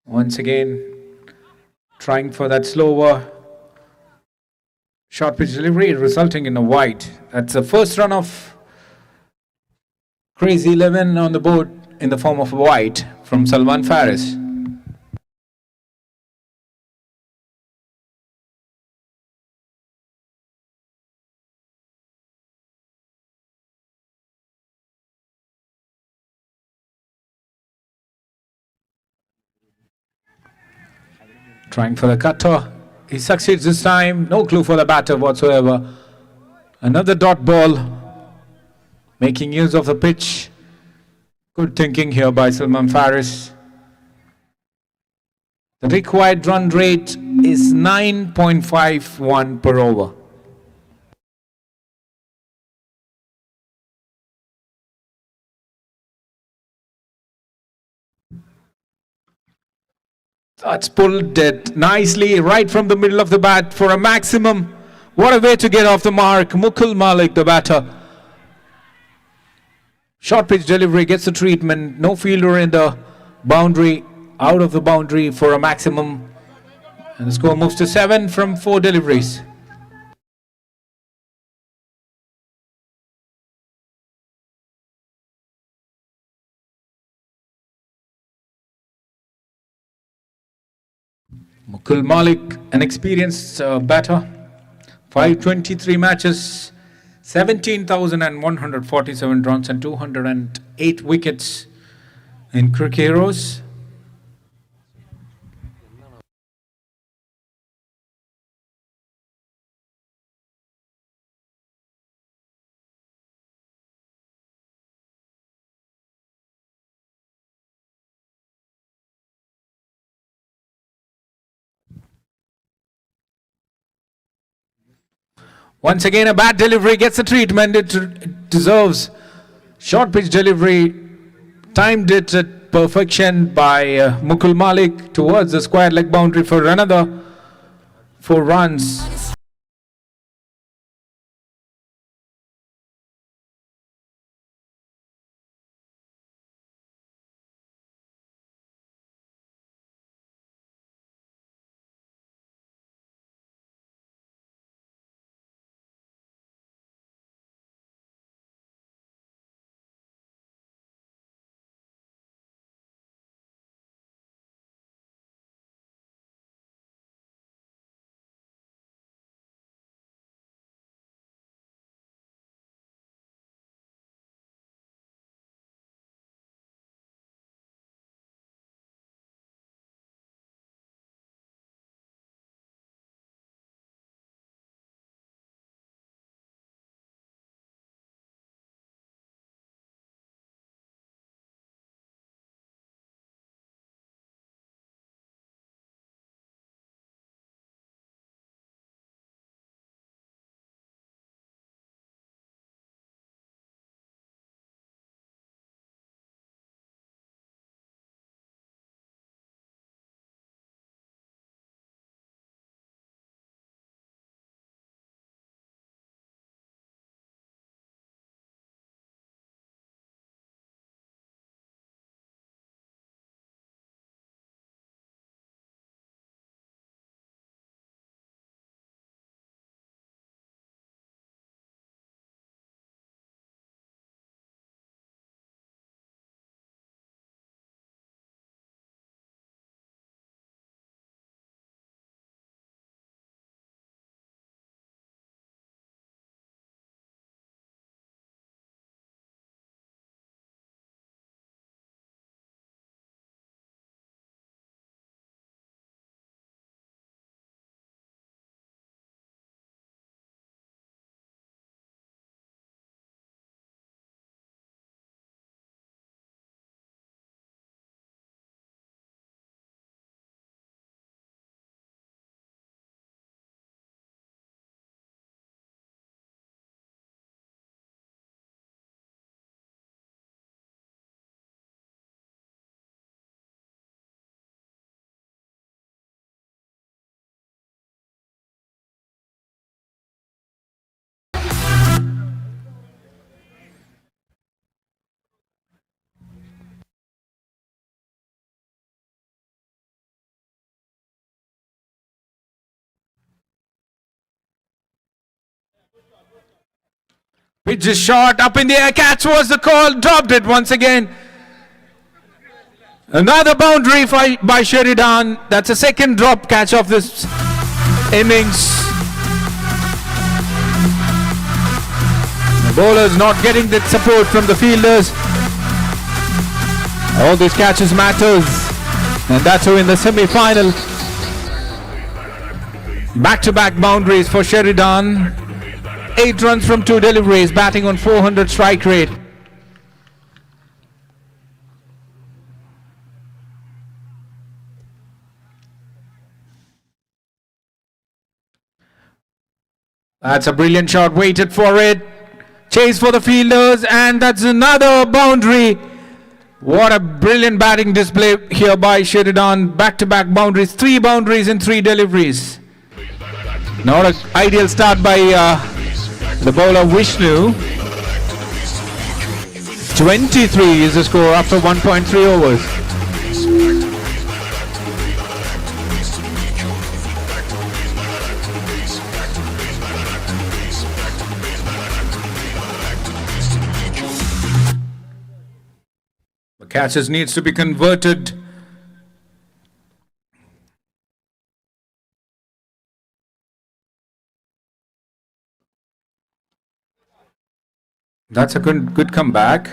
Once again, trying for that slower short pitch delivery, resulting in a wide. That's the first run of Crazy 11 on the board in the form of a wide from Salman Faris. Trying for the cutter. He succeeds this time. No clue for the batter whatsoever. Another dot ball. Making use of the pitch. Good thinking here by Salman Faris. The required run rate is 9.51 per over. That's pulled it nicely right from the middle of the bat for a maximum. What a way to get off the mark. Mukul Malik, the batter. Short pitch delivery gets the treatment. No fielder in the boundary, out of the boundary for a maximum. And the score moves to 7 from 4 deliveries. Mukul Malik, an experienced batter. 523 matches, 17,147 runs and 208 wickets in cricket heroes. Once again, a bad delivery gets the treatment it deserves. Short pitch delivery, timed it at perfection by Mukul Malik towards the square leg boundary for another 4 runs. Pitch is short, up in the air, catch was the call, dropped it once again. Another boundary by Sheridan. That's a second drop catch of this innings. The bowlers not getting that support from the fielders. All these catches matters, and that's who in the semi-final. Back-to-back boundaries for Sheridan. 8 runs from 2 deliveries, batting on 400 strike rate. That's a brilliant shot, waited for it. Chase for the fielders, and that's another boundary. What a brilliant batting display here by Sheridan. Back-to-back boundaries, 3 boundaries in 3 deliveries. Not an ideal start by the bowler Vishnu. 23 is the score after 1.3 overs. The catches needs to be converted. That's a good comeback.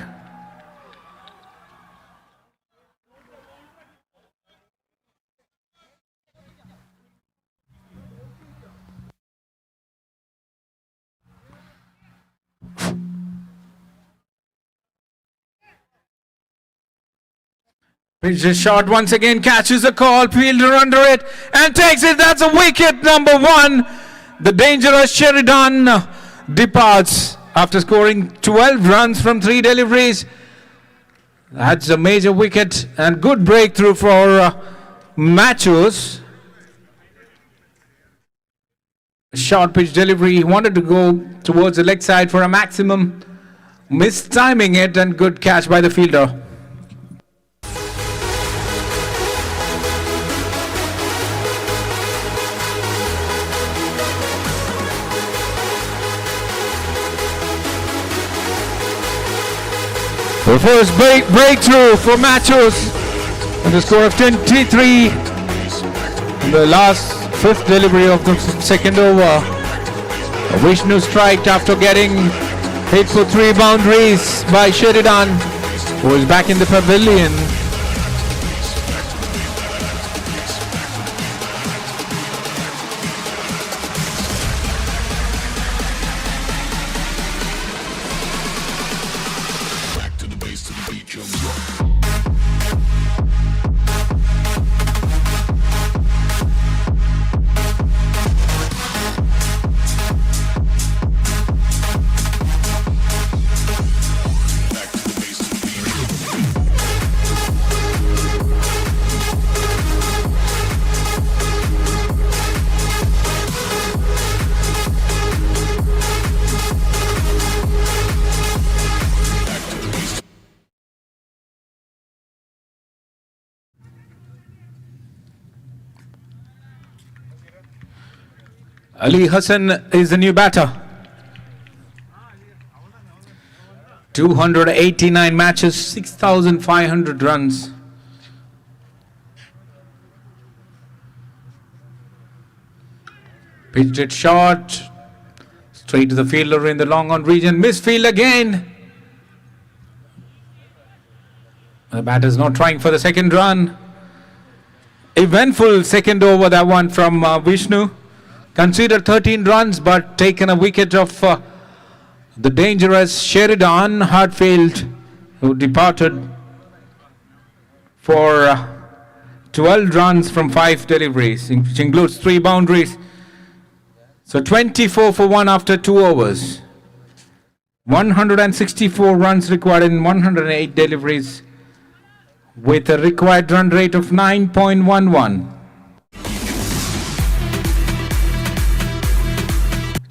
Pitch is short once again, catches a call, fielder under it and takes it. That's a wicket, number 1. The dangerous Sheridan departs after scoring 12 runs from 3 deliveries. That's a major wicket and good breakthrough for MACHOS. Short pitch delivery, he wanted to go towards the leg side for a maximum, mistiming it, and good catch by the fielder. The first breakthrough for MACHOS and the score of 23. The last 5th delivery of the second over. Vishnu striked after getting hit for 3 boundaries by Sheridan, who is back in the pavilion. Ali Hassan is the new batter. 289 matches, 6,500 runs. Pitched it short, straight to the fielder in the long on region. Misfield again. The batter's not trying for the second run. Eventful second over, that one from Vishnu. Considered 13 runs, but taken a wicket of the dangerous Sheridan Hartfield, who departed for 12 runs from 5 deliveries, which includes 3 boundaries. So 24 for 1 after 2 overs. 164 runs required in 108 deliveries, with a required run rate of 9.11.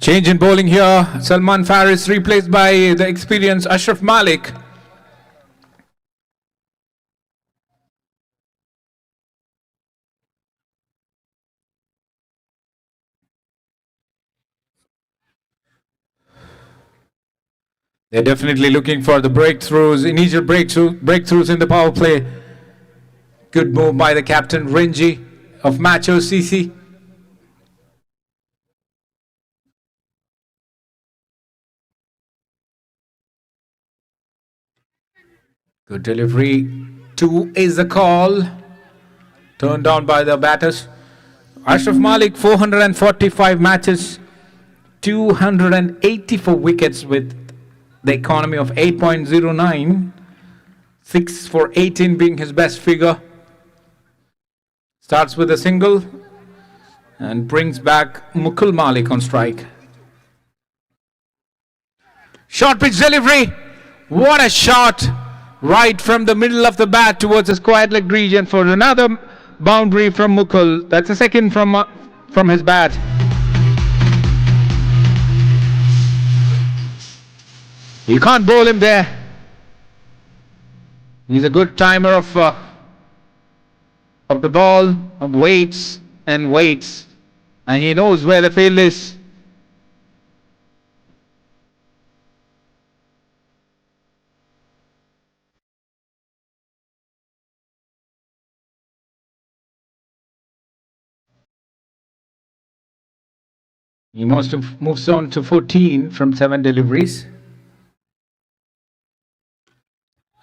Change in bowling here. Salman Faris replaced by the experienced Ashraf Malik. They're definitely looking for the breakthroughs, initial breakthroughs in the power play. Good move by the captain, Renji of MACHOS CC. Good delivery. 2 is the call. Turned down by the batters. Ashraf Malik, 445 matches, 284 wickets with the economy of 8.09. 6 for 18 being his best figure. Starts with a single and brings back Mukul Malik on strike. Short pitch delivery. What a shot! Right from the middle of the bat towards the square leg region for another boundary from Mukul. That's a second from his bat. You can't bowl him there. He's a good timer of the ball, waits and waits, and he knows where the field is. He moves on to 14 from 7 deliveries.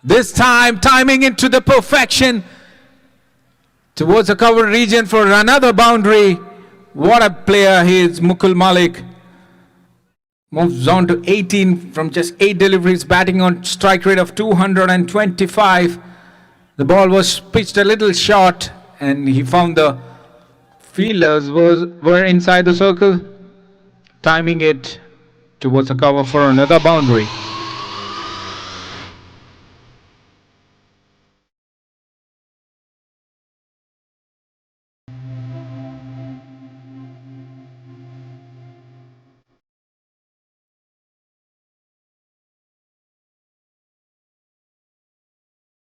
This time, timing into the perfection towards the cover region for another boundary. What a player he is, Mukul Malik. Moves on to 18 from just 8 deliveries, batting on strike rate of 225. The ball was pitched a little short, and he found the fielders were inside the circle, timing it towards the cover for another boundary.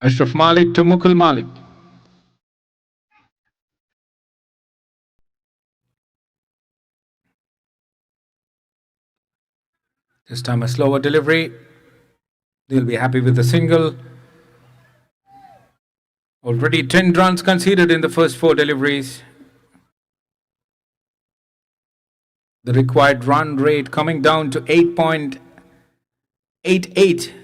Ashraf Malik to Mukul Malik. This time a slower delivery. They'll be happy with the single. Already 10 runs conceded in the first 4 deliveries. The required run rate coming down to 8.88.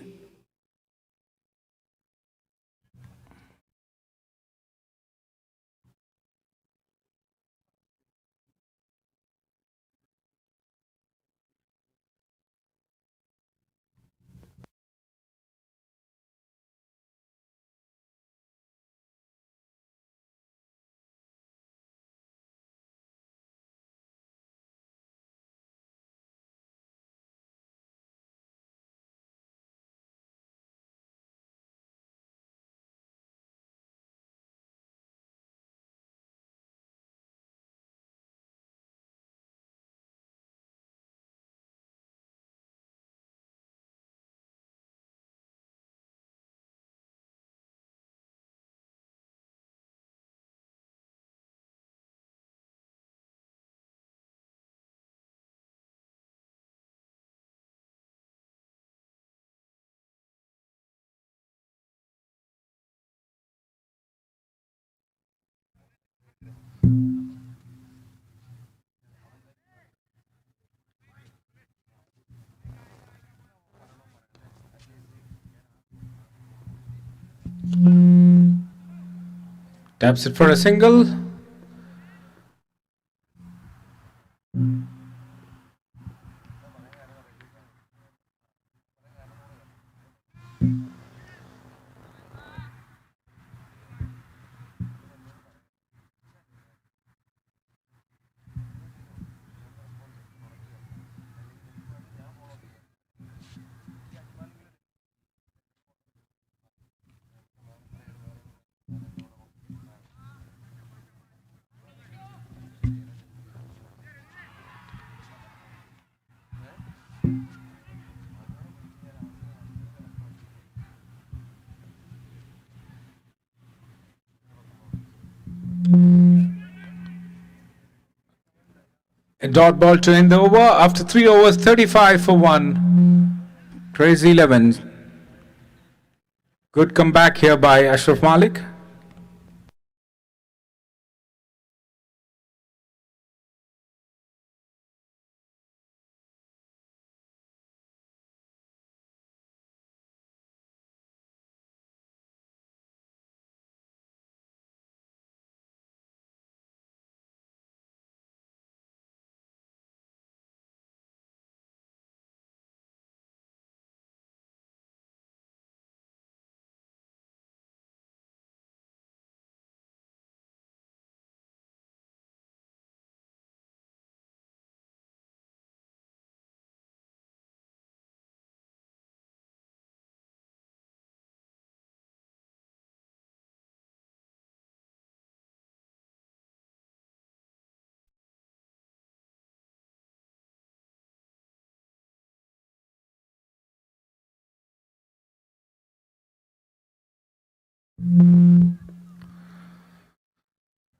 Taps it for a single. A dot ball to end the over after 3 overs, 35 for 1. Crazy 11s. Good comeback here by Ashraf Malik.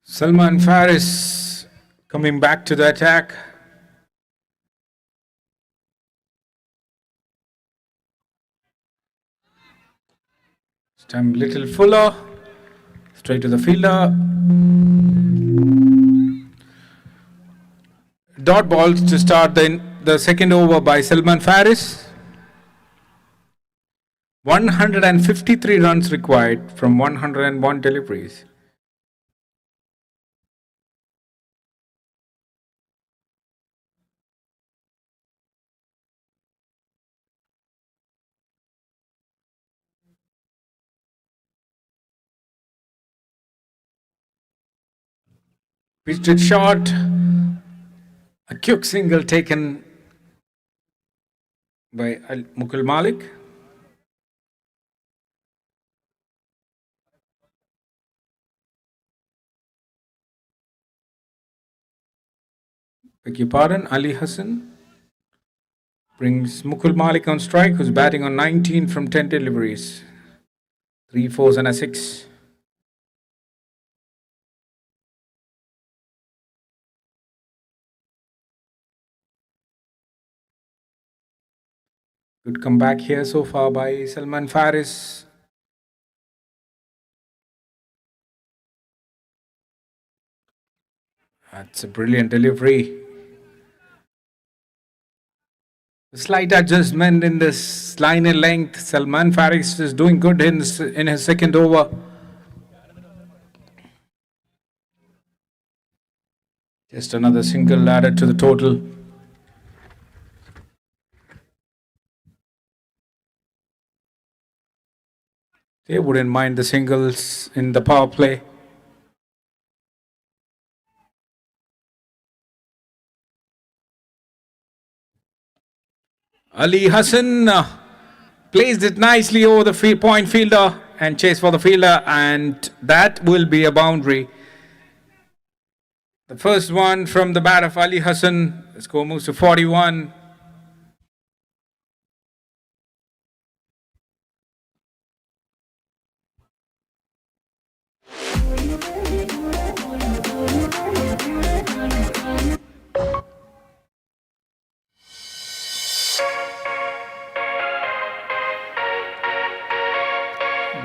Salman Faris coming back to the attack. This time little fuller. Straight to the fielder. Dot balls to start the second over by Salman Faris. 153 runs required from 101 deliveries. Pitched it short. A quick single taken by Mukul Malik. Beg your pardon, Ali Hassan brings Mukul Malik on strike, who's batting on 19 from 10 deliveries. 3 4s and a 6. Good comeback here so far by Salman Faris. That's a brilliant delivery. A slight adjustment in this line and length. Salman Faris is doing good in his second over. Just another single added to the total. They wouldn't mind the singles in the power play. Ali Hassan placed it nicely over the point fielder and chased for the fielder, and that will be a boundary. The first one from the bat of Ali Hassan. The score moves to 41.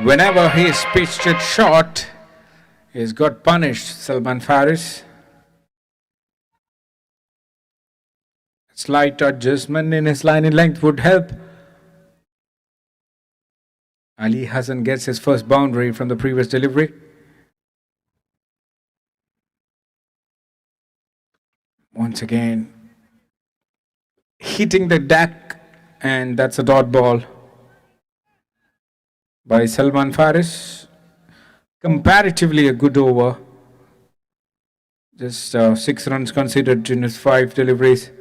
Whenever he's pitched it short, he's got punished, Salman Faris. Slight adjustment in his line in length would help. Ali Hassan gets his first boundary from the previous delivery. Once again, hitting the deck, and that's a dot ball by Salman Faris. Comparatively a good over. Just 6 runs considered in his 5 deliveries.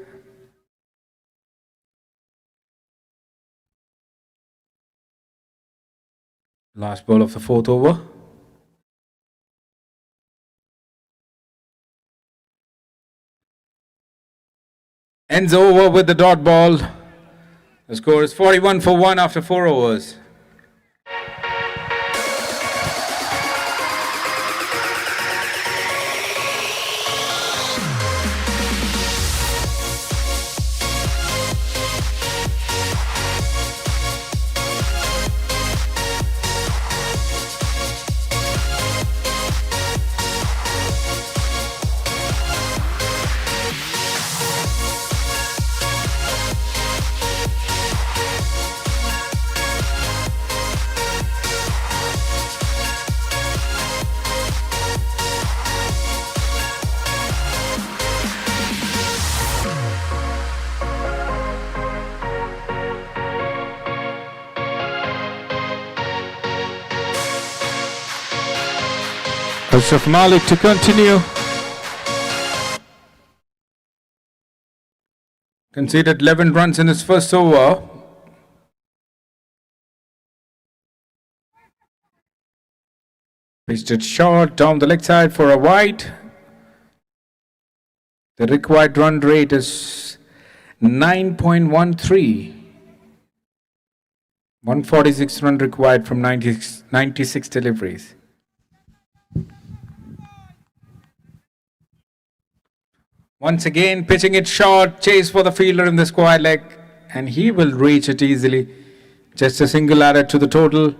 Last ball of the 4th over. Ends over with the dot ball. The score is 41 for 1 after 4 overs. Ashraf Malik to continue. Conceded 11 runs in his first over. Pitched it short down the leg side for a wide. The required run rate is 9.13. 146 run required from 96 deliveries. Once again, pitching it short, chase for the fielder in the square leg, and he will reach it easily. Just a single added to the total.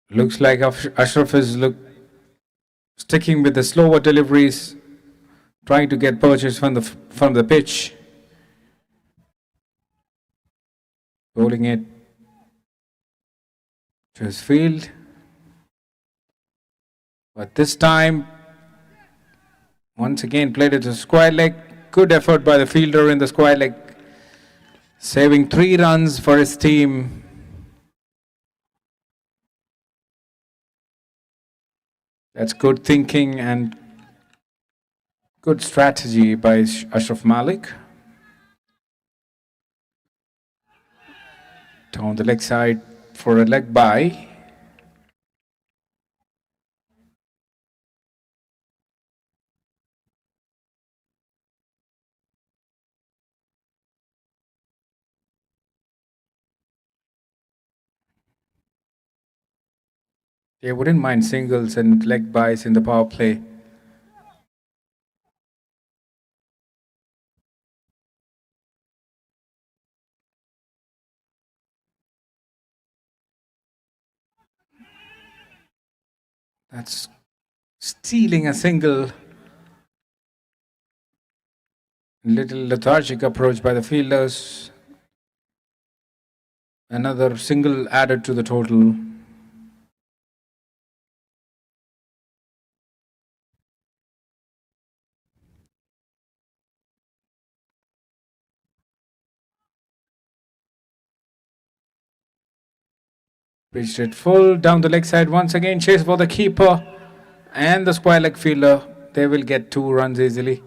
Looks like Ashraf is sticking with the slower deliveries, trying to get purchase from the pitch. Bowling it to his field. But this time, once again played it to square leg. Good effort by the fielder in the square leg, saving 3 runs for his team. That's good thinking and good strategy by Ashraf Malik. Down the leg side for a leg bye. They wouldn't mind singles and leg byes in the power play. That's stealing a single. Little lethargic approach by the fielders. Another single added to the total. Pitched it full down the leg side once again. Chase for the keeper and the square leg fielder. They will get 2 runs easily.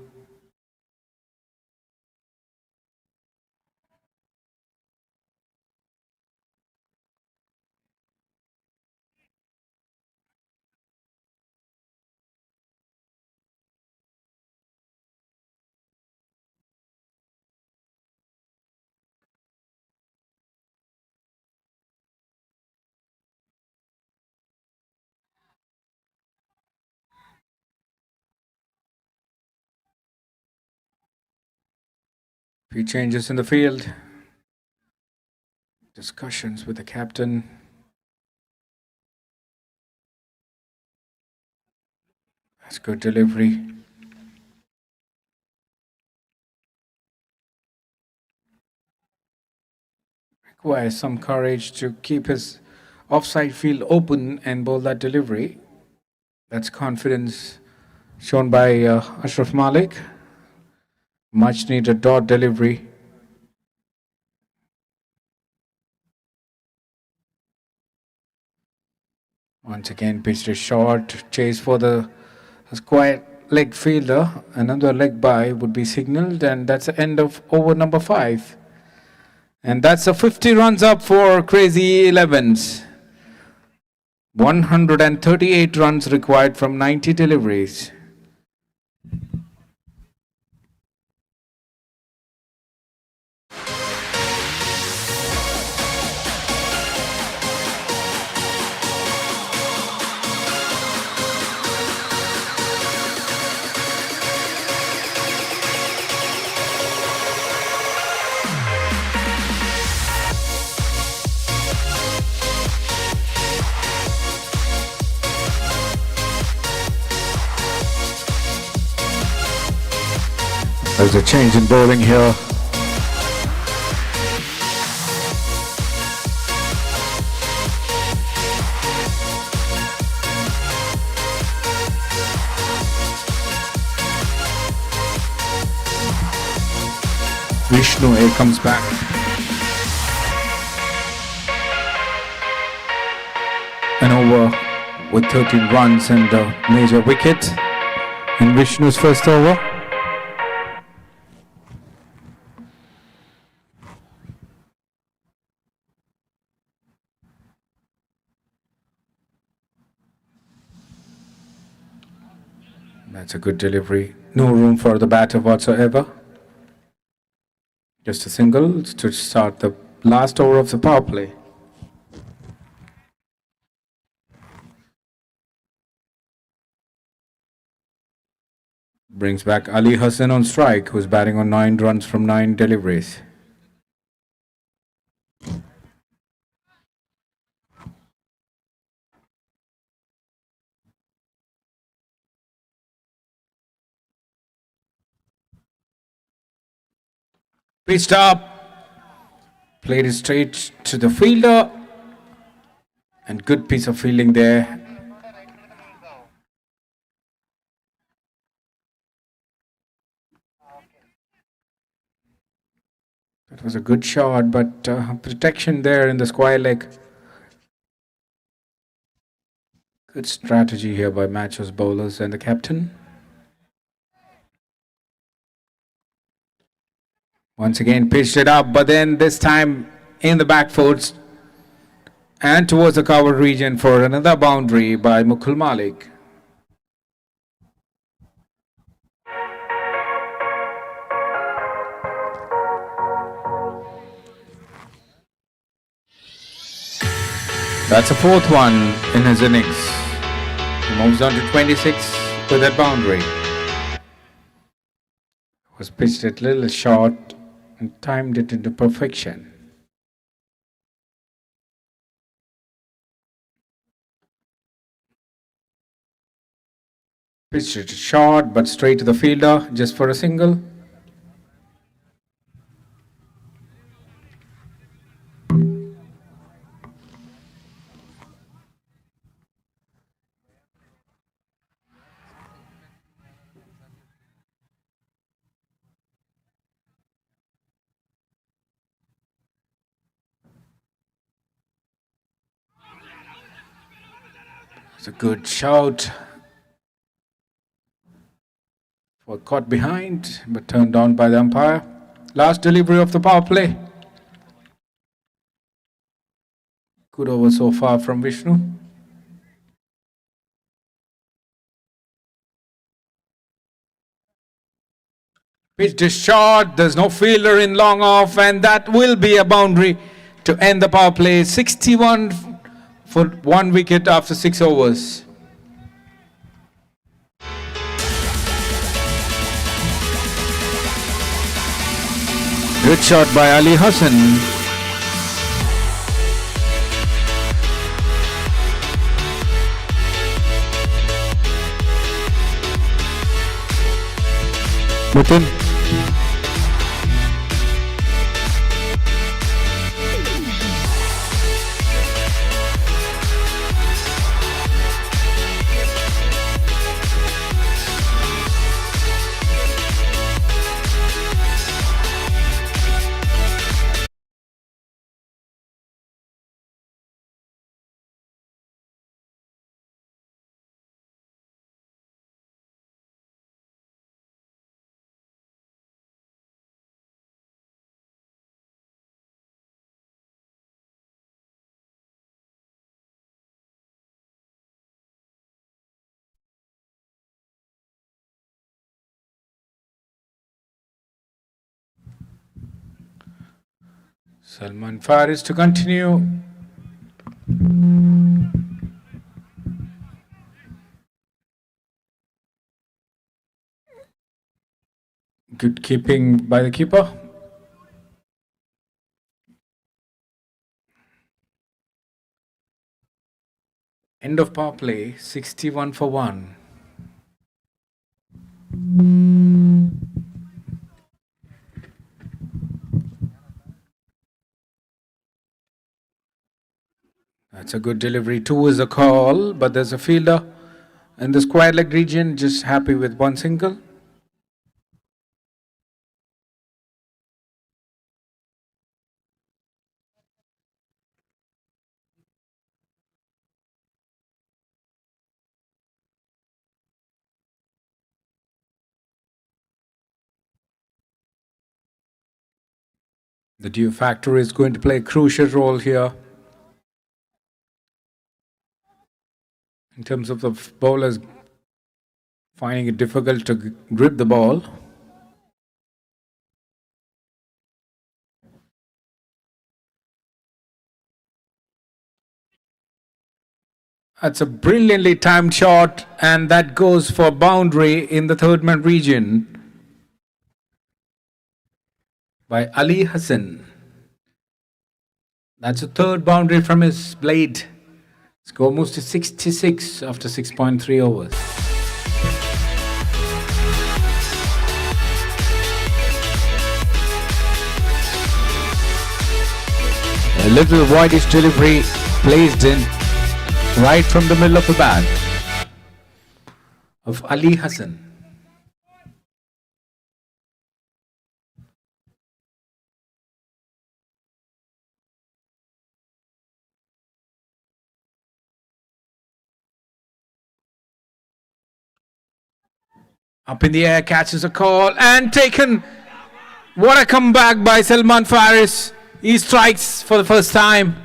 Few changes in the field. Discussions with the captain. That's good delivery. Requires some courage to keep his offside field open and bowl that delivery. That's confidence shown by Ashraf Malik. Much needed dot delivery. Once again, pitched a short. Chase for the square leg fielder. Another leg bye would be signaled, and that's the end of over number 5. And that's a 50 runs up for Crazy 11s. 138 runs required from 90 deliveries. There's a change in bowling here. Vishnu A comes back. An over. with 13 runs and a major wicket in Vishnu's first over. That's a good delivery. No room for the batter whatsoever. Just a single to start the last over of the power play. Brings back Ali Hassan on strike, who's batting on 9 runs from 9 deliveries. Pitched up, played it straight to the fielder, and good piece of fielding there. That was a good shot, but protection there in the square leg. Good strategy here by MACHOS bowlers and the captain. Once again pitched it up, but then this time in the back foot and towards the cover region for another boundary by Mukul Malik. That's a 4th one in his innings. He moves on to 26 with that boundary. Was pitched it a little short and timed it into perfection. Pitched it short but straight to the fielder just for a single. It's a good shout. For caught behind but turned on by the umpire. Last delivery of the power play. Good over so far from Vishnu. Pitched is short. There's no fielder in long off, and that will be a boundary to end the power play. 61 for 1 wicket after 6 overs. Good shot by Ali Hassan. Mutun. Salman Faris to continue. Good keeping by the keeper. End of power play, 61 for 1. That's a good delivery. 2 is a call, but there's a fielder in the square leg region, just happy with 1 single. The dew factor is going to play a crucial role here in terms of the bowlers finding it difficult to grip the ball. That's a brilliantly timed shot, and that goes for boundary in the third man region by Ali Hassan. That's a third boundary from his blade. Score moves to 66 after 6.3 overs. A little whitish delivery placed in right from the middle of the bat of Ali Hassan. Up in the air, catches a call and taken. What a comeback by Salman Faris. He strikes for the first time.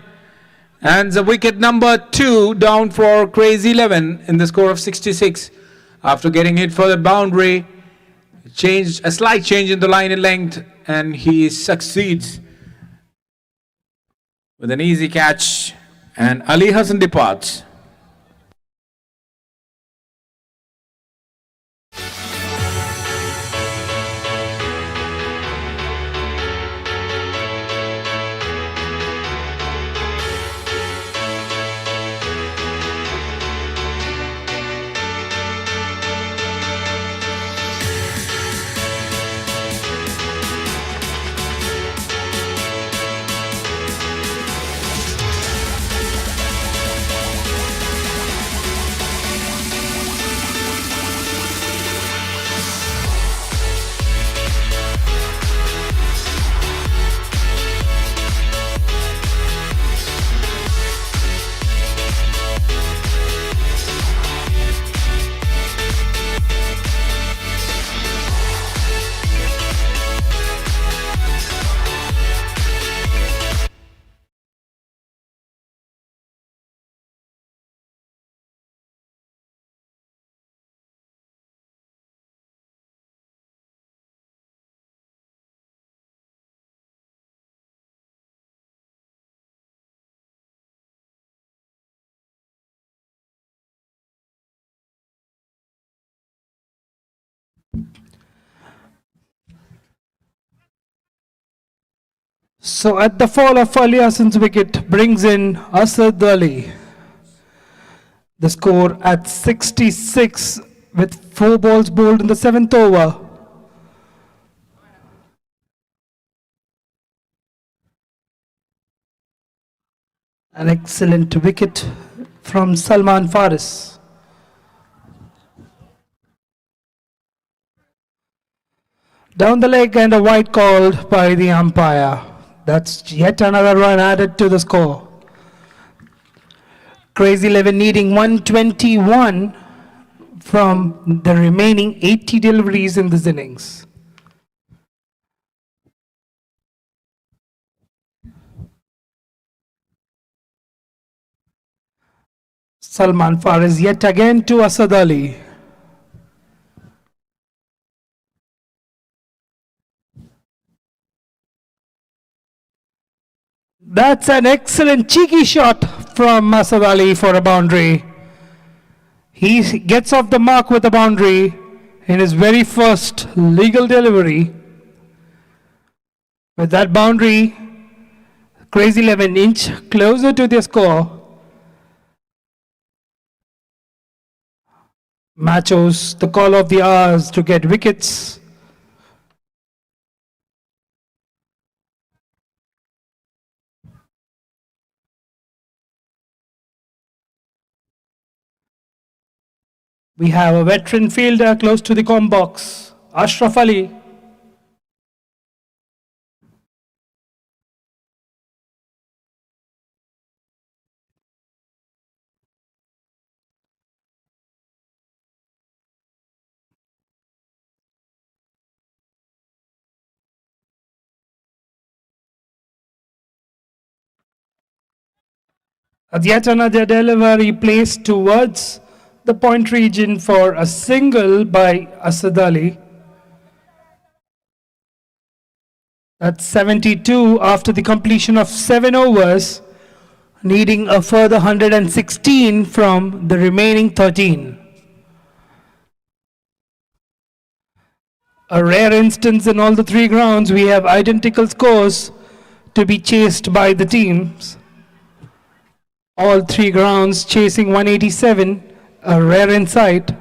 And the wicket number 2 down for Crazy 11 in the score of 66. After getting hit for the boundary, a slight change in the line and length, and he succeeds with an easy catch, and Ali Hassan departs. So at the fall of Ali Hassan's wicket brings in Asad Ali. The score at 66 with 4 balls bowled in the 7th over. An excellent wicket from Salman Faris. Down the leg and a wide called by the umpire. That's yet another run added to the score. Crazy 11 needing 121 from the remaining 80 deliveries in this innings. Salman Faris yet again to Asad Ali. That's an excellent cheeky shot from Asad Ali for a boundary. He gets off the mark with a boundary in his very first legal delivery. With that boundary, Crazy 11 inch closer to their score. Machos, the call of the hours to get wickets. We have a veteran fielder close to the comb box, Ashraf Ali. As yet another delivery placed towards the point region for a single by Asad Ali. That's 72 after the completion of 7 overs, needing a further 116 from the remaining 13. A rare instance in all the 3 grounds, we have identical scores to be chased by the teams. All 3 grounds chasing 187, a rare insight.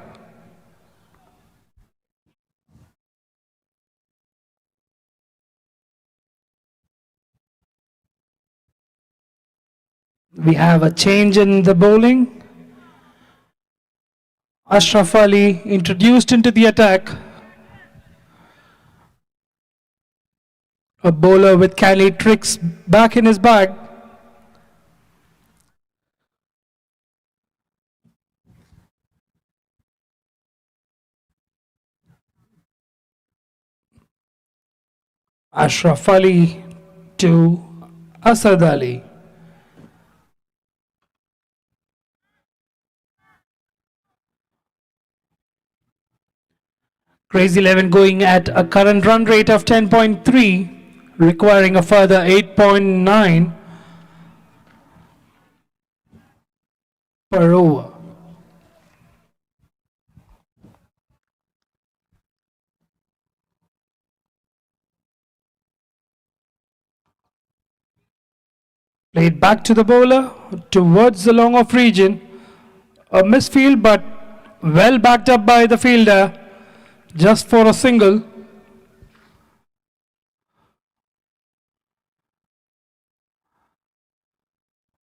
We have a change in the bowling. Ashraf Ali introduced into the attack. A bowler with Cali tricks back in his bag. Ashraf Ali to Asad Ali. Crazy 11 going at a current run rate of 10.3, requiring a further 8.9 per over. Played back to the bowler towards the long off region. A misfield, but well backed up by the fielder just for a single.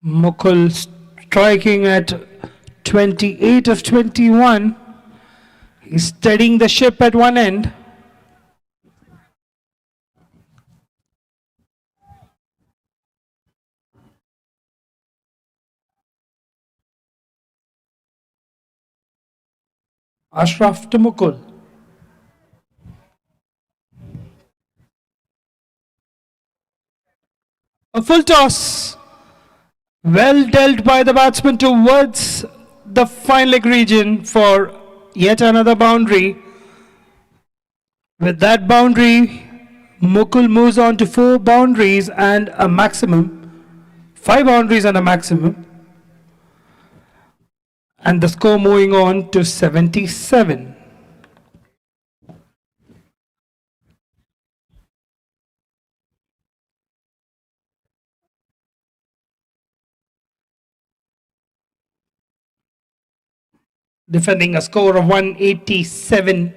Mukul striking at 28 of 21. He's steadying the ship at one end. Ashraf to Mukul. A full toss. Well dealt by the batsman towards the fine leg region for yet another boundary. With that boundary, Mukul moves on to 4 boundaries and a maximum. 5 boundaries and a maximum. And the score moving on to 77. Defending a score of 187,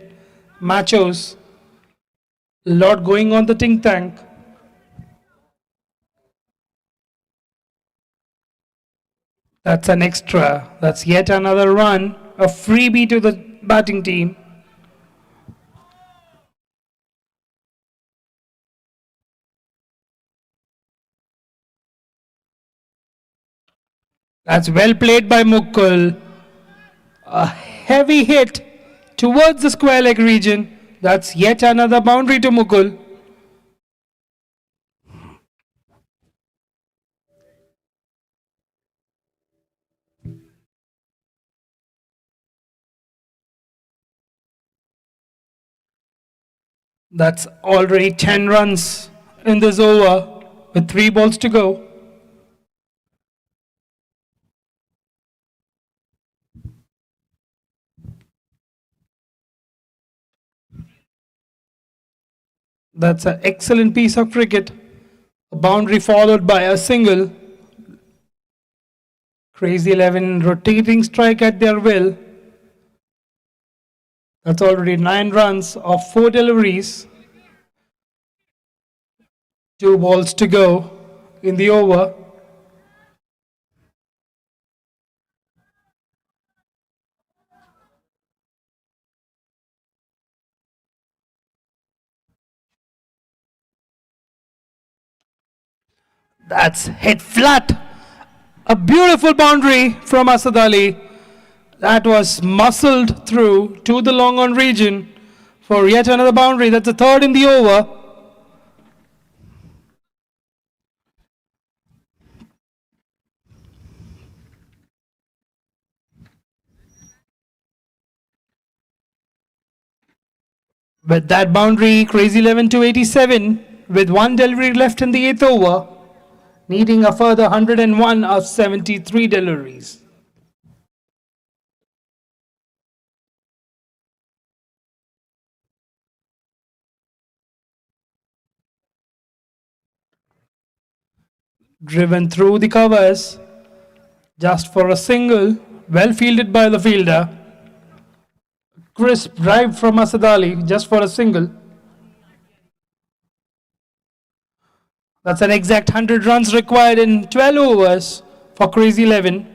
Machos. Lot going on the think tank. That's an extra. That's yet another run. A freebie to the batting team. That's well played by Mukul. A heavy hit towards the square leg region. That's yet another boundary to Mukul. That's already 10 runs in this over with 3 balls to go. That's an excellent piece of cricket. A boundary followed by a single. Crazy 11 rotating strike at their will. That's already 9 runs of 4 deliveries. 2 balls to go in the over. That's hit flat. A beautiful boundary from Asad Ali. That was muscled through to the long on region for yet another boundary. That's the 3rd in the over. With that boundary, Crazy 11 to 87, with one delivery left in the eighth over, needing a further 101 of 73 deliveries. Driven through the covers, just for a single, well fielded by the fielder. Crisp drive from Asad Ali, just for a single. That's an exact 100 runs required in 12 overs for Crazy 11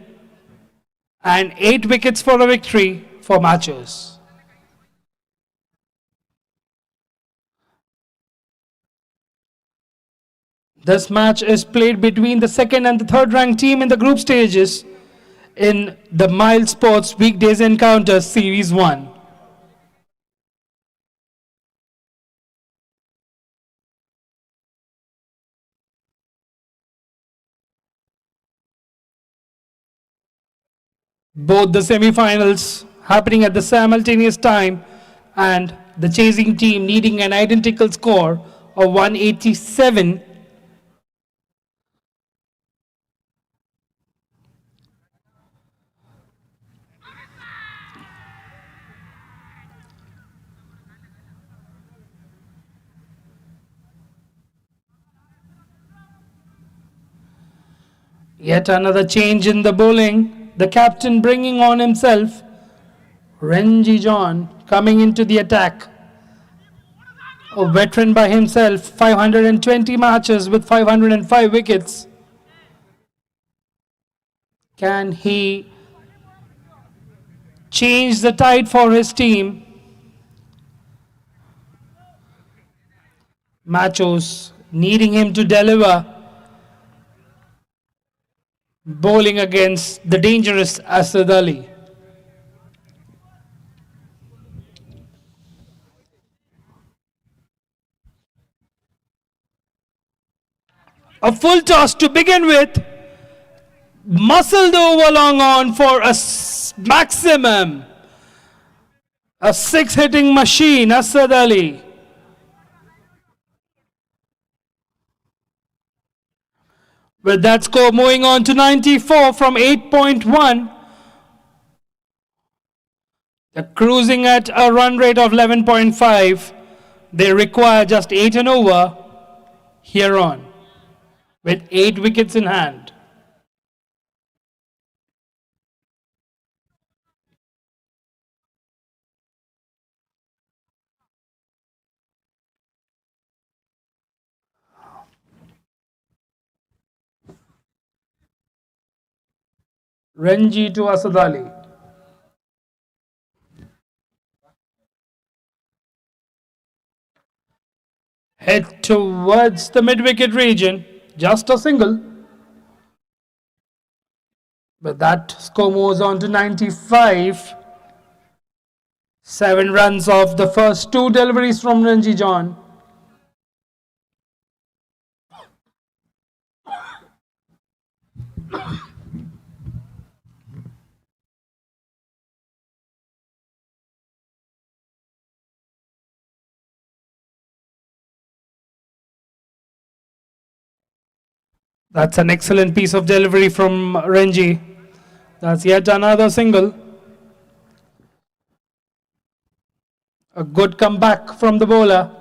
and 8 wickets for a victory for MACHOS. This match is played between the second and the third ranked team in the group stages in the Mild Sports Weekdays Encounter Series 1. Both the semi-finals happening at the simultaneous time and the chasing team needing an identical score of 187. Yet another change in the bowling. The captain bringing on himself Renji John coming into the attack. A veteran by himself, 520 matches with 505 wickets. Can he change the tide for his team? Machos needing him to deliver. Bowling against the dangerous Asad Ali. A full toss to begin with. Muscled over long on for a maximum. A 6-hitting machine, Asad Ali. With that score moving on to 94 from 8.1. They're cruising at a run rate of 11.5. They require just 8 and over here on, with 8 wickets in hand. Renji to Asad Ali. Head towards the mid-wicket region, just a single. But that score moves on to 95. 7 runs off the first 2 deliveries from Renji John. That's an excellent piece of delivery from Renji. That's yet another single. A good comeback from the bowler.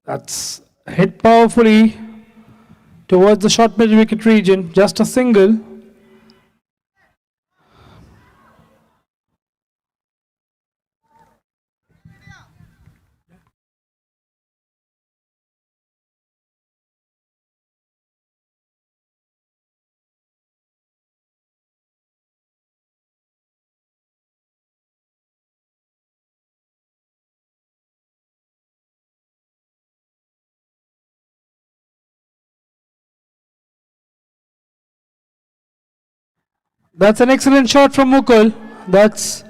That's hit powerfully towards the short mid-wicket region. Just a single. That's an excellent shot from Mukul. That's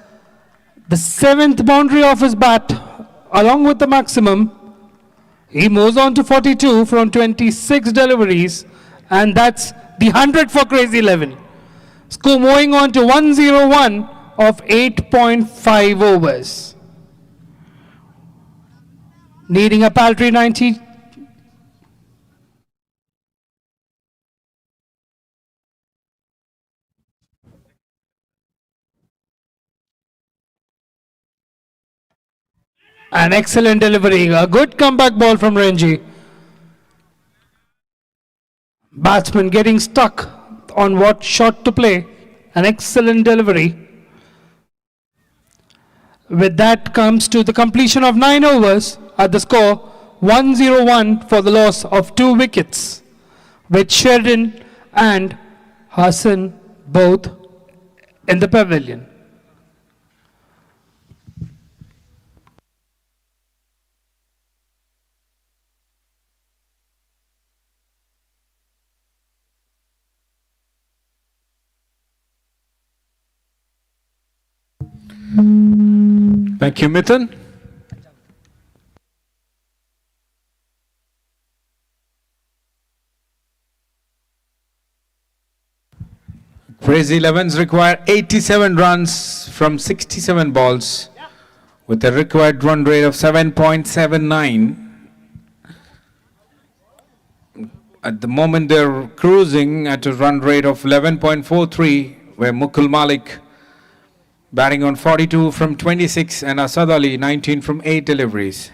the 7th boundary of his bat, along with the maximum. He moves on to 42 from 26 deliveries, and that's the 100 for Crazy 11. Score moving on to 101 of 8.5 overs. Needing a paltry 90. An excellent delivery, a good comeback ball from Renji. Batsman getting stuck on what shot to play. An excellent delivery. With that comes to the completion of 9 overs at the score 101 for the loss of 2 wickets, with Sheridan and Hassan both in the pavilion. Thank you, Mithun. Crazy 11s require 87 runs from 67 balls with a required run rate of 7.79. At the moment they're cruising at a run rate of 11.43, where Mukul Malik batting on 42 from 26 and Asad Ali 19 from 8 deliveries.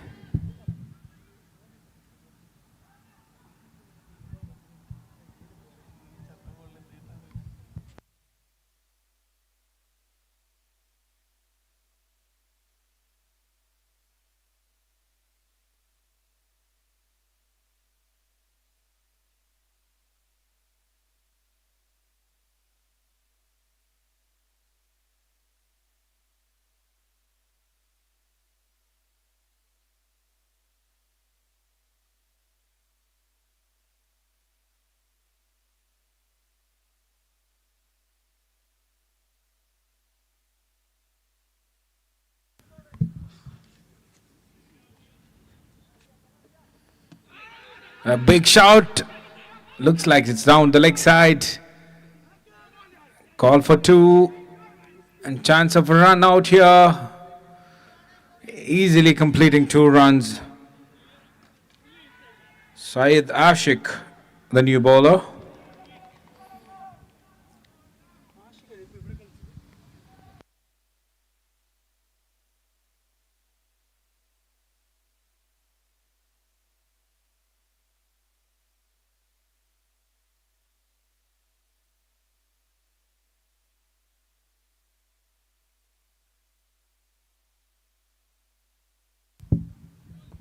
A big shout. Looks like it's down the leg side. Call for 2 and chance of a run out here. Easily completing 2 runs. Syed Ashik, the new bowler.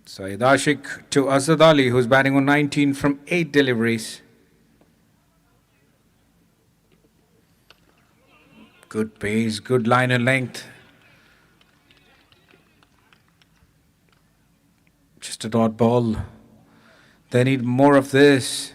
Syed Ashik to Asad Ali, who's batting on 19 from 8 deliveries. Good pace, good line and length. Just a dot ball. They need more of this.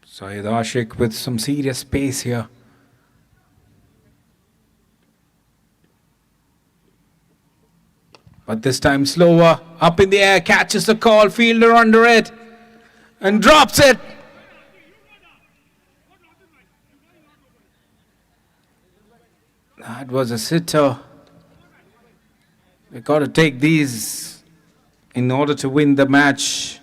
Syed Ashik with some serious pace here. But this time slower, up in the air, catches the call, fielder under it, and drops it. That was a sitter. We got to take these in order to win the match.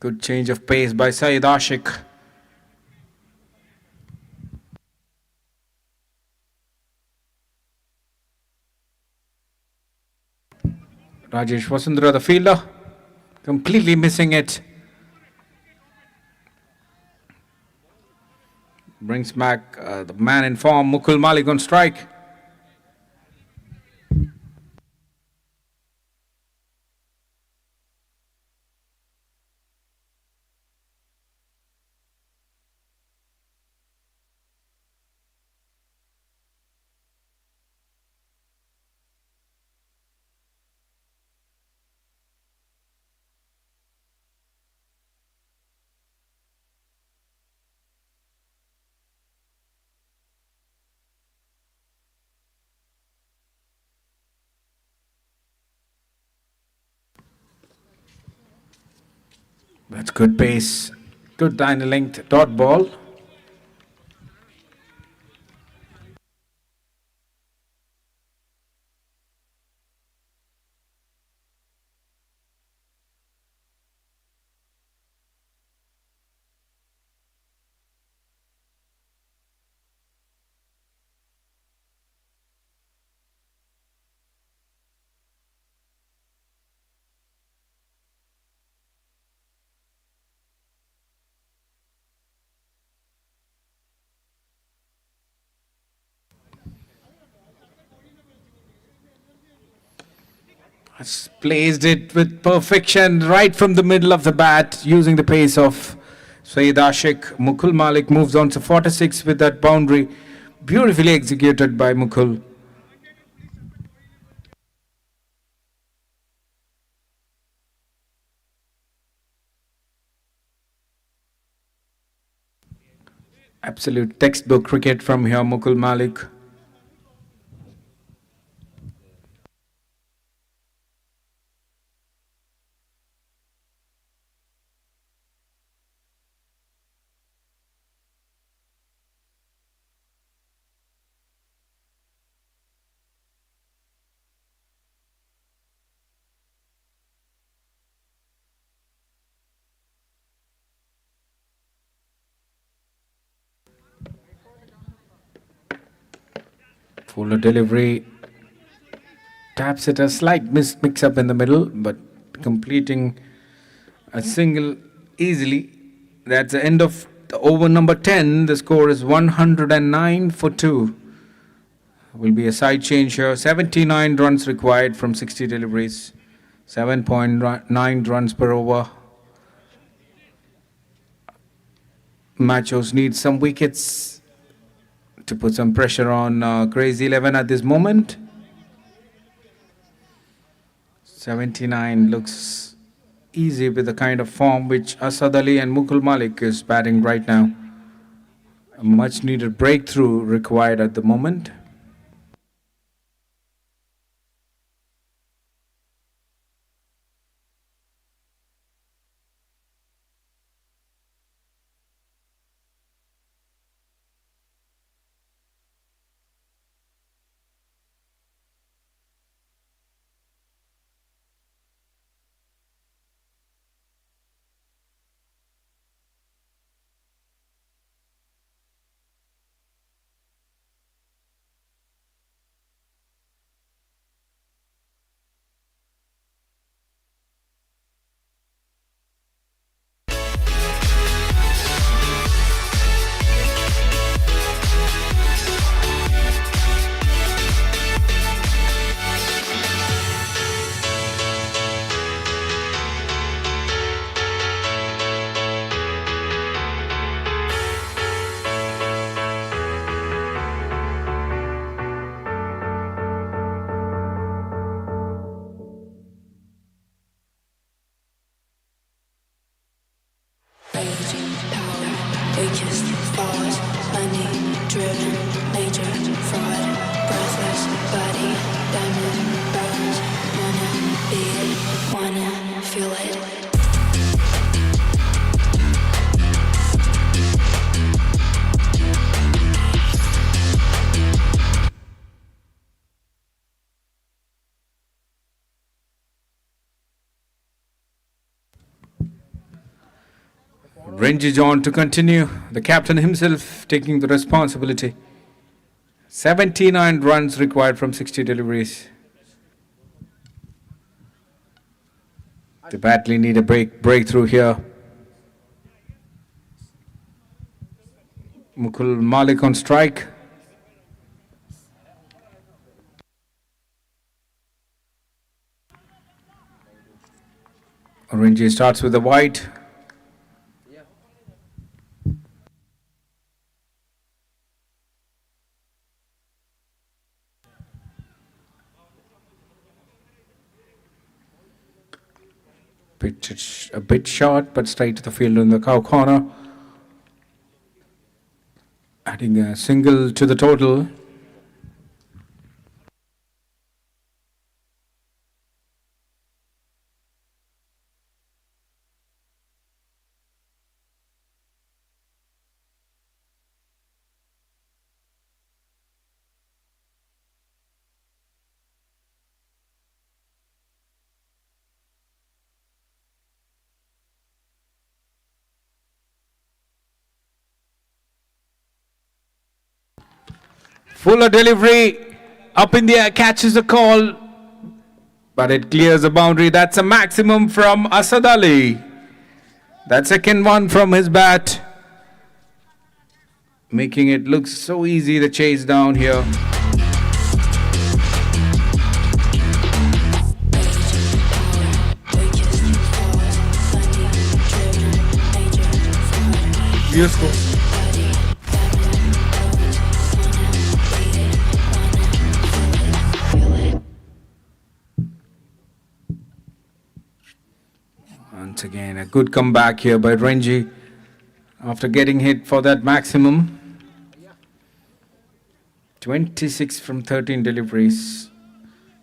Good change of pace by Syed Ashik. Rajesh Vasundhara, the fielder, completely missing it. Brings back the man in form, Mukul Malik on strike. That's good pace. Good line length. Dot ball. Has placed it with perfection right from the middle of the bat using the pace of Saeed Ashik. Mukul Malik moves on to 46 with that boundary. Beautifully executed by Mukul. Absolute textbook cricket from here, Mukul Malik. Fuller delivery. Taps it, a slight mix up in the middle, but completing a single easily. That's the end of the over number 10. The score is 109 for 2. Will be a side change here. 79 runs required from 60 deliveries. 7.9 runs per over. Machos need some wickets to put some pressure on Crazy 11 at this moment. 79 looks easy with the kind of form which Asad Ali and Mukul Malik is batting right now. A much needed breakthrough required at the moment. Raging power, weakest forward, money driven, major fraud, breathless body, diamond burns, wanna be it, wanna feel it. Ranges on to continue. The captain himself taking the responsibility. 79 runs required from 60 deliveries. They badly need a breakthrough here. Mukul Malik on strike. Orange starts with the white. Pitch a bit short, but straight to the field in the cow corner. Adding a single to the total. Fuller delivery. Up in the air, catches the call. But it clears the boundary. That's a maximum from Asad Ali. That second one from his bat. Making it look so easy, the chase down here. Beautiful. Once again, a good comeback here by Renji after getting hit for that maximum. 26 from 13 deliveries.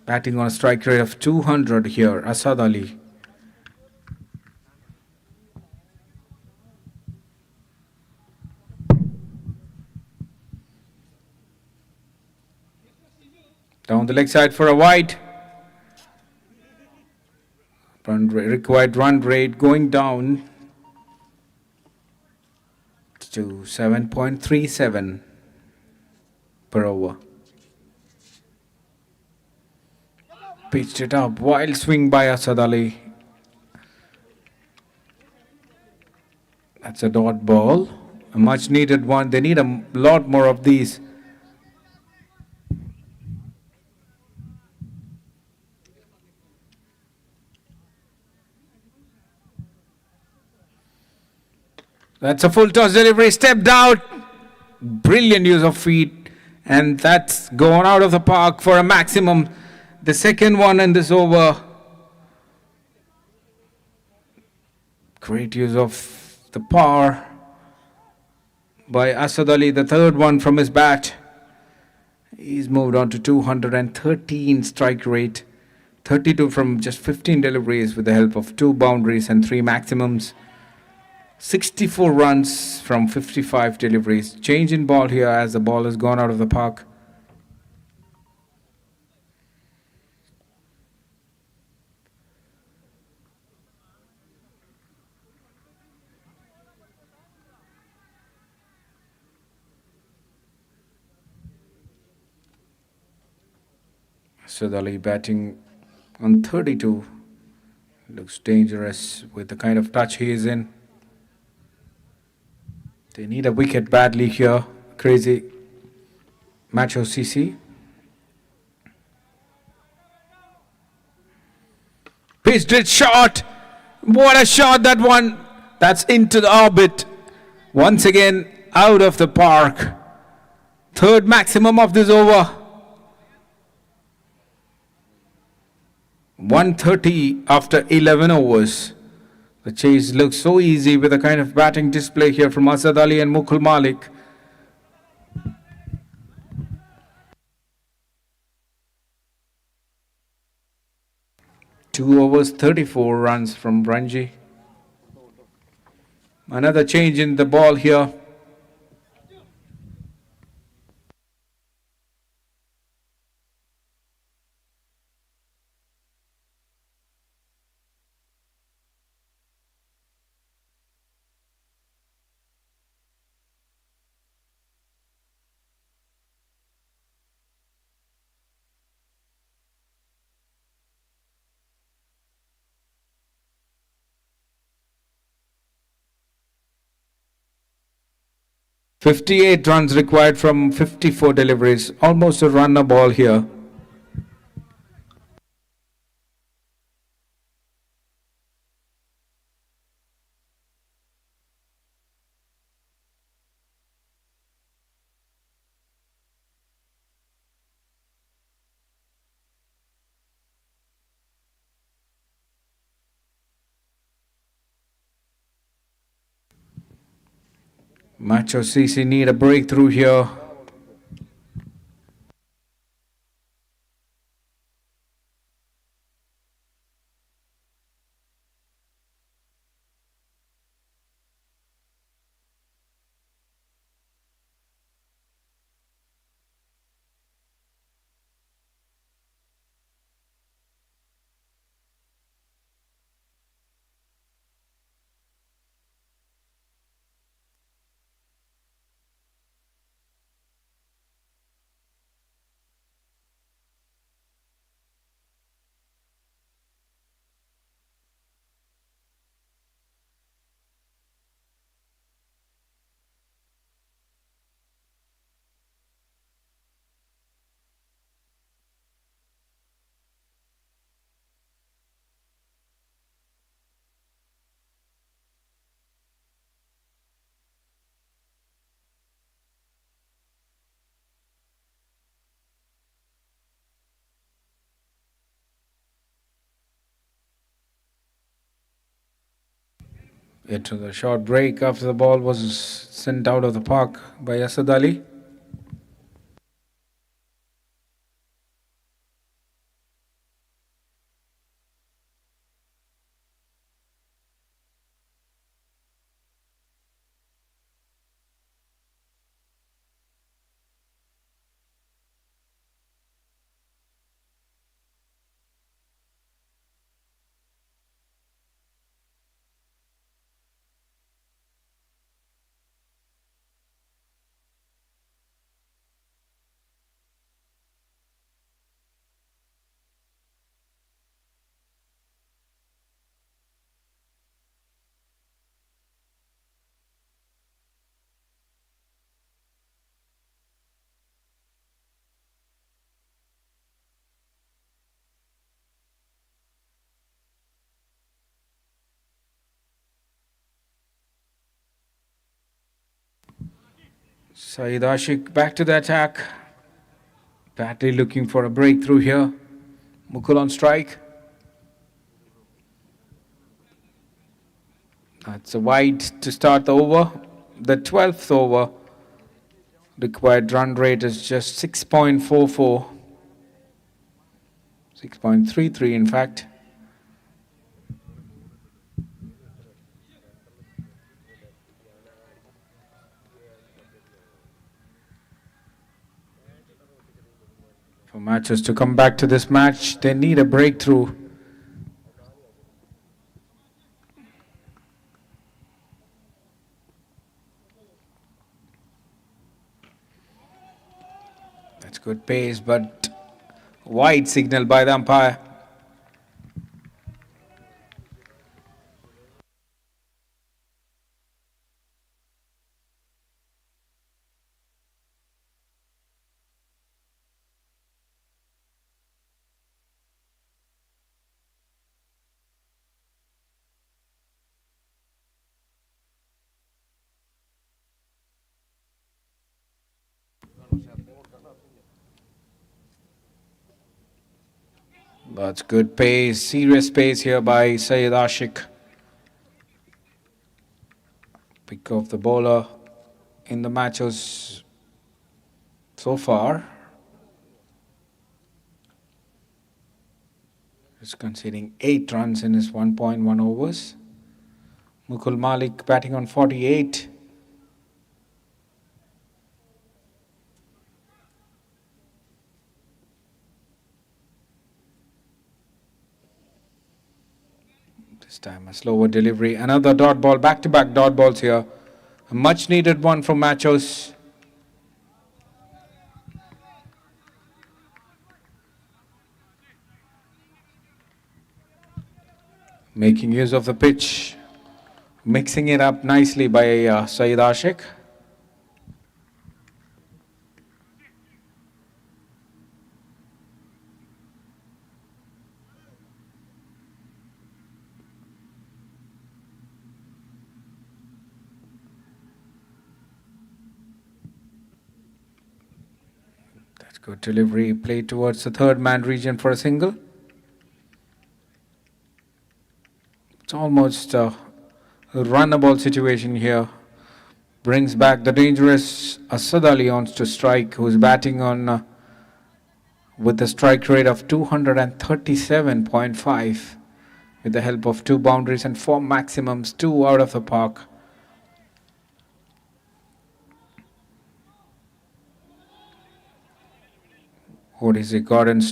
Batting on a strike rate of 200 here, Asad Ali. Down the leg side for a wide. Required run rate going down to 7.37 per over. Pitched it up. Wild swing by Asad Ali. That's a dot ball. A much needed one. They need a lot more of these. That's a full toss delivery, stepped out. Brilliant use of feet. And that's gone out of the park for a maximum. The second one in this over. Great use of the power by Asad Ali. The third one from his bat. He's moved on to 213 strike rate. 32 from just 15 deliveries with the help of 2 boundaries and 3 maximums. 64 runs from 55 deliveries. Change in ball here as the ball has gone out of the park. Asad Ali batting on 32. Looks dangerous with the kind of touch he is in. They need a wicket badly here. Crazy. MACHOS CC. Pitched it short. What a shot that one. That's into the orbit. Once again out of the park. Third maximum of this over. 130 after 11 overs. The chase looks so easy with the kind of batting display here from Asad Ali and Mukul Malik. Two overs, 34 runs from Ranji. Another change in the ball here. .58 runs required from 54 deliveries. Almost a runner ball here. MACHOS CC need a breakthrough here. It was a short break after the ball was sent out of the park by Asad Ali. Saeed Ashik back to the attack. Badly looking for a breakthrough here. Mukul on strike. That's a wide to start the over. The 12th over. Required run rate is just 6.44. 6.33 in fact. For Machos to come back to this match, they need a breakthrough. That's good pace, but wide signal by the umpire. That's good pace, serious pace here by Saeed Ashik. Pick of the bowler in the matches so far. He's conceding 8 runs in his 1.1 overs. Mukul Malik batting on 48. This time a slower delivery. Another dot ball, back-to-back dot balls here. A much needed one from Machos. Making use of the pitch. Mixing it up nicely by Saeed Ashik. That's good delivery. Play towards the third man region for a single. It's almost a runnable situation here. Brings back the dangerous Asad Ali on to strike, who's batting on with a strike rate of 237.5 with the help of 2 boundaries and 4 maximums, 2 out of the park. What is he got in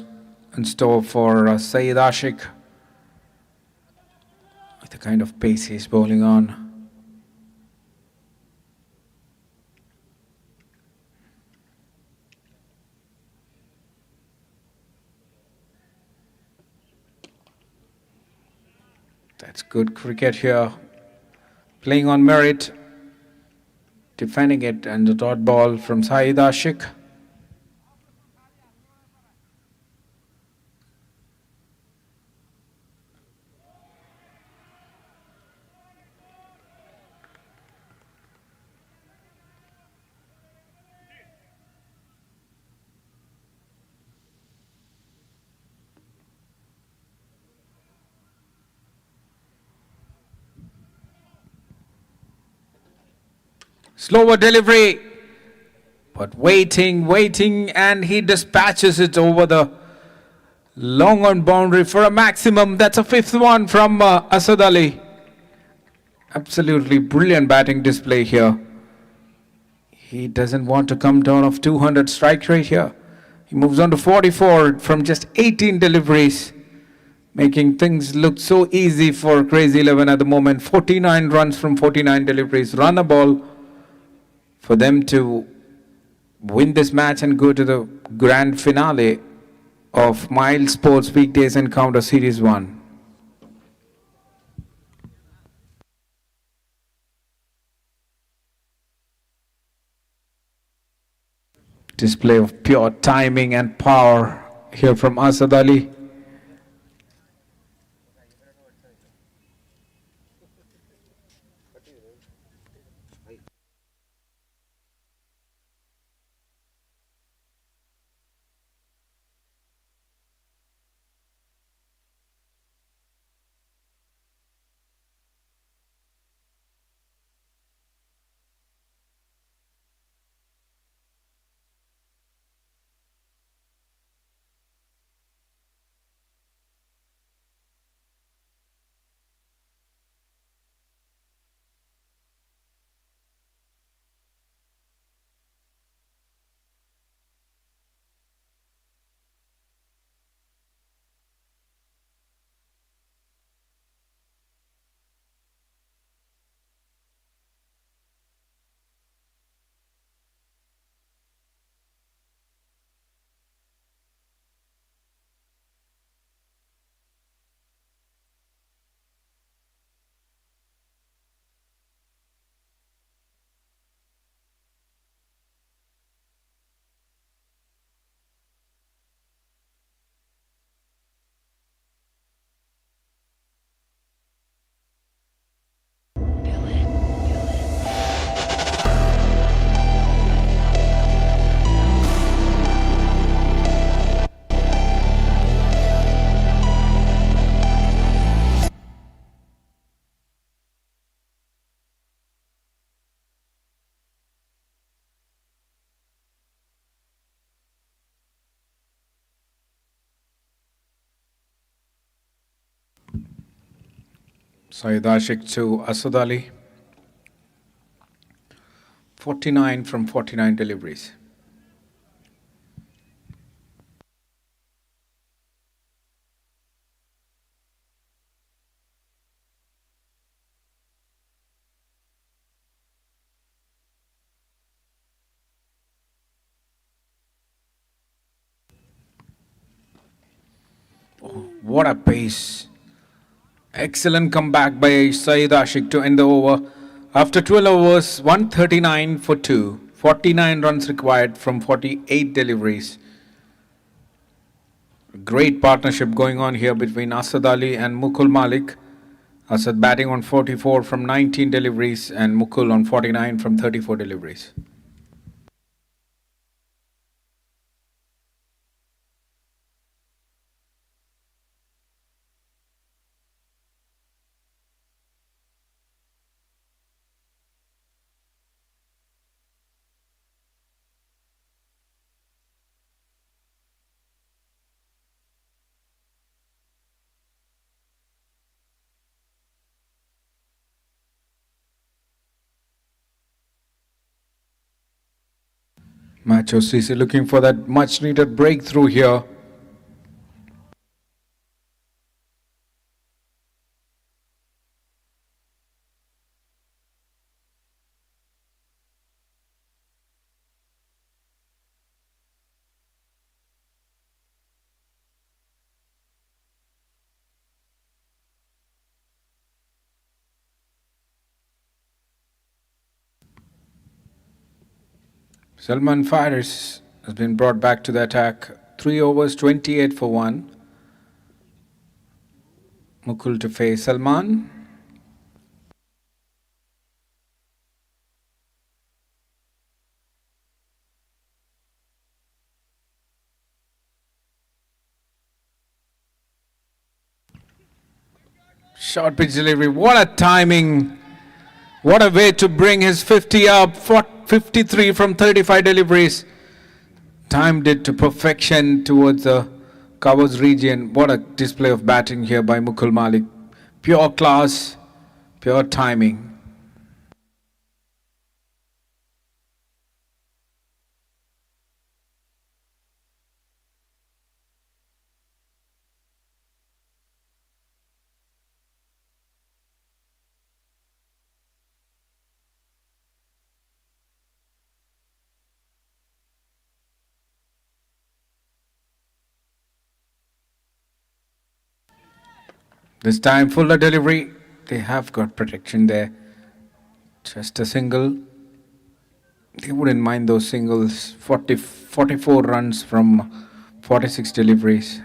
store for Saeed Ashik? With the kind of pace he's bowling on. That's good cricket here. Playing on merit. Defending it, and the dot ball from Saeed Ashik. Slower delivery. But waiting, and he dispatches it over the long on boundary for a maximum. That's a fifth one from Asad Ali. Absolutely brilliant batting display here. He doesn't want to come down of 200 strike rate here. He moves on to 44 from just 18 deliveries, making things look so easy for Crazy 11 at the moment. 49 runs from 49 deliveries. Run a ball for them to win this match and go to the grand finale of Miles Sports Weekdays Encounter Series 1. Display of pure timing and power here from Asad Ali. Syed Ashik to Asad Ali. 49 from 49 deliveries. Oh, what a pace. Excellent comeback by Syed Ashik to end the over. After 12 overs, 139 for 2. 49 runs required from 48 deliveries. Great partnership going on here between Asad Ali and Mukul Malik. Asad batting on 44 from 19 deliveries and Mukul on 49 from 34 deliveries. MACHOS CC looking for that much needed breakthrough here. Salman Faris has been brought back to the attack. 3 overs, 28 for 1. Mukul to face Salman. Short pitch delivery. What a timing What a way to bring his 50 up, 53 from 35 deliveries. Timed it to perfection towards the covers region. What a display of batting here by Mukul Malik. Pure class, pure timing. This time fuller delivery. They have got protection there. Just a single. They wouldn't mind those singles. 44 runs from 46 deliveries.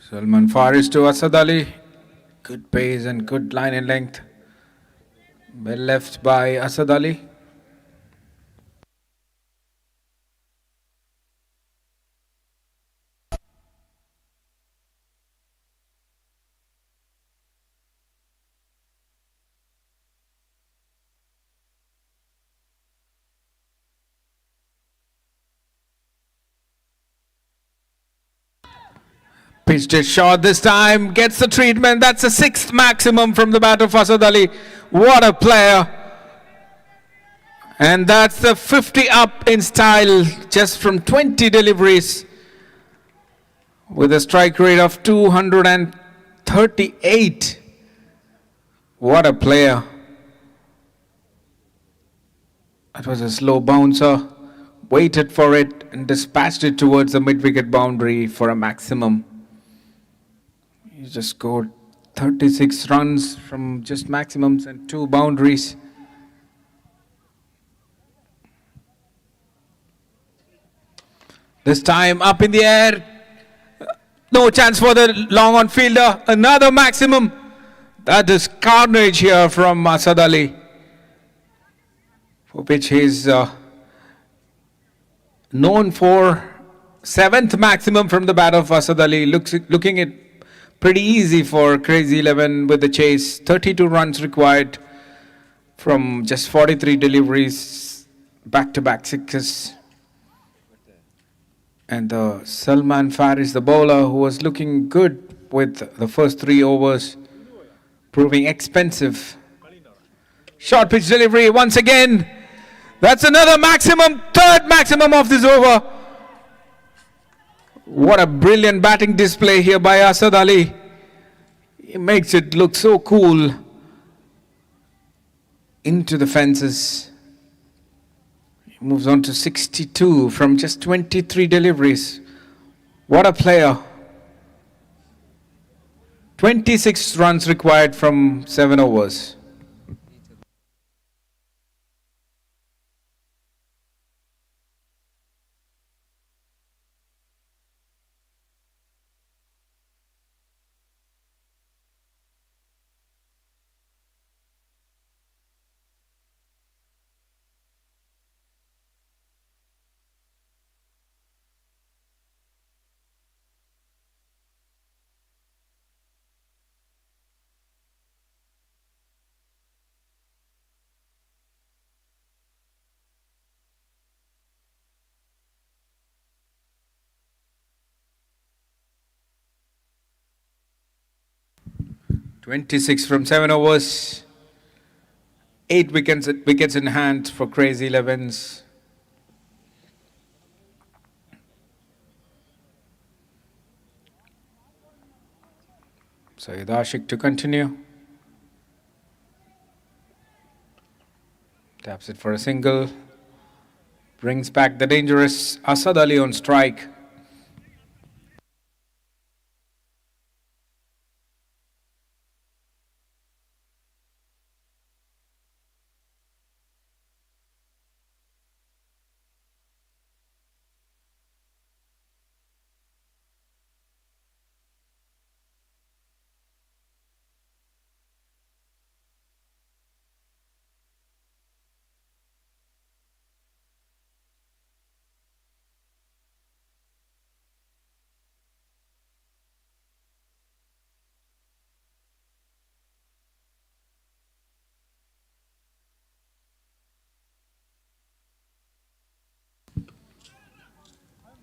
Salman Faris to Asad Ali. Good pace and good line and length. Well left by Asad Ali. Pitched it short this time, gets the treatment. That's the 6th maximum from the bat of Asad Ali. What a player. And that's the 50 up in style, just from 20 deliveries, with a strike rate of 238. What a player. That was a slow bouncer. Waited for it and dispatched it towards the mid-wicket boundary for a maximum. He just scored 36 runs from just maximums and 2 boundaries. This time up in the air. No chance for the long on fielder. Another maximum. That is carnage here from Asad Ali, for which he's known for. 7th maximum from the bat of Asad Ali. Looking at pretty easy for Crazy 11 with the chase. 32 runs required from just 43 deliveries, back-to-back sixes. And Salman Faris, the bowler, who was looking good with the first 3 overs, proving expensive. Short pitch delivery once again. That's another maximum, 3rd maximum of this over. What a brilliant batting display here by Asad Ali. He makes it look so cool. Into the fences. He moves on to 62 from just 23 deliveries. What a player. 26 runs required from 7 overs. .26 from 7 overs. 8 wickets in hand for Crazy 11s. Syed Ashik to continue. Taps it for a single. Brings back the dangerous Asad Ali on strike.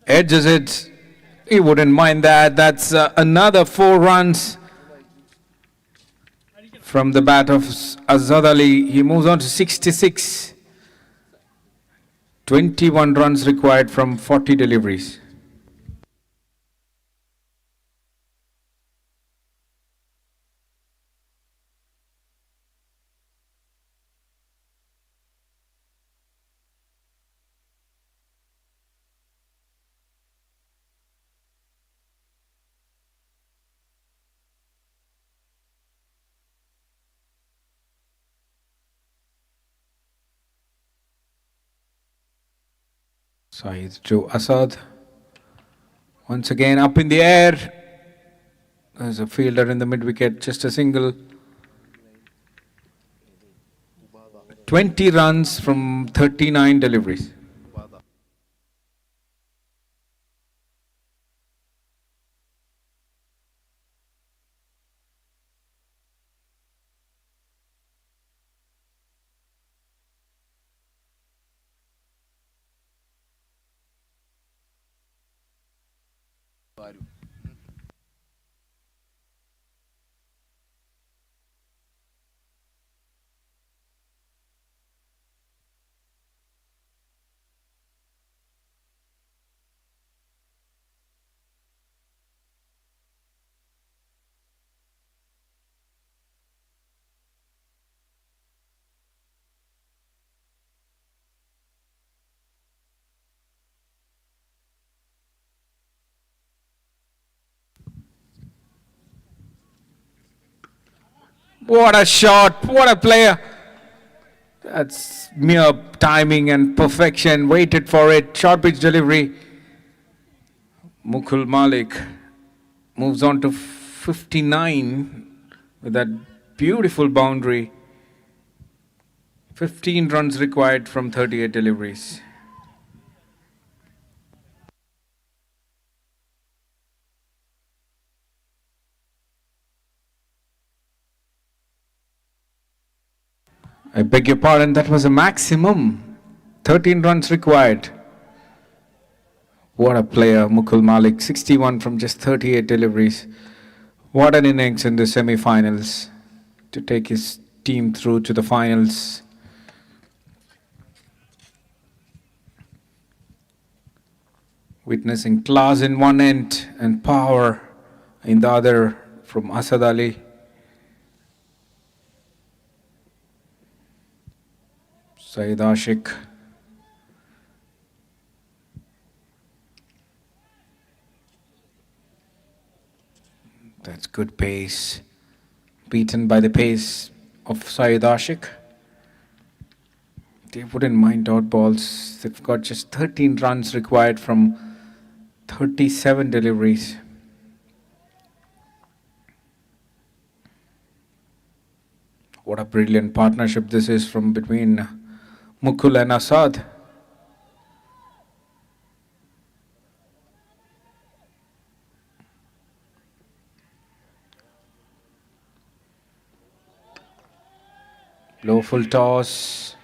Edges it. He wouldn't mind that. That's another 4 runs from the bat of Azad Ali. He moves on to 66. 21 runs required from 40 deliveries. Side to Asad. Once again up in the air. There's a fielder in the mid wicket, just a single. 20 runs from 39 deliveries. What a shot, what a player. That's mere timing and perfection. Waited for it. Short pitch delivery. Mukul Malik moves on to 59 with that beautiful boundary. 15 runs required from 38 deliveries. I beg your pardon, that was a maximum. 13 runs required. What a player, Mukul Malik. 61 from just 38 deliveries. What an innings in the semi-finals to take his team through to the finals. Witnessing class in one end and power in the other from Asad Ali. Saeed Ashik. That's good pace. Beaten by the pace of Saeed Ashik. They wouldn't mind dot balls. They've got just 13 runs required from 37 deliveries. What a brilliant partnership this is from between Mukul and Asad. Low full toss.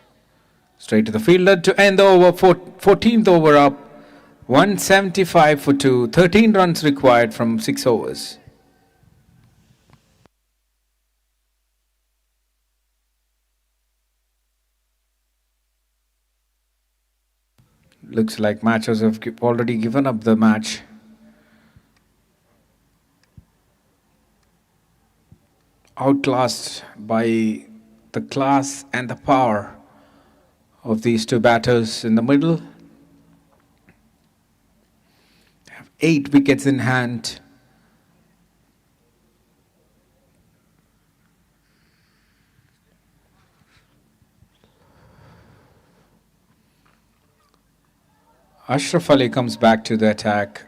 Straight to the fielder to end the over. 14th over up. 175 for 2. 13 runs required from 6 overs. Looks like MACHOS have already given up the match. Outclassed by the class and the power of these two batters in the middle. They have 8 wickets in hand. Ashraf Ali comes back to the attack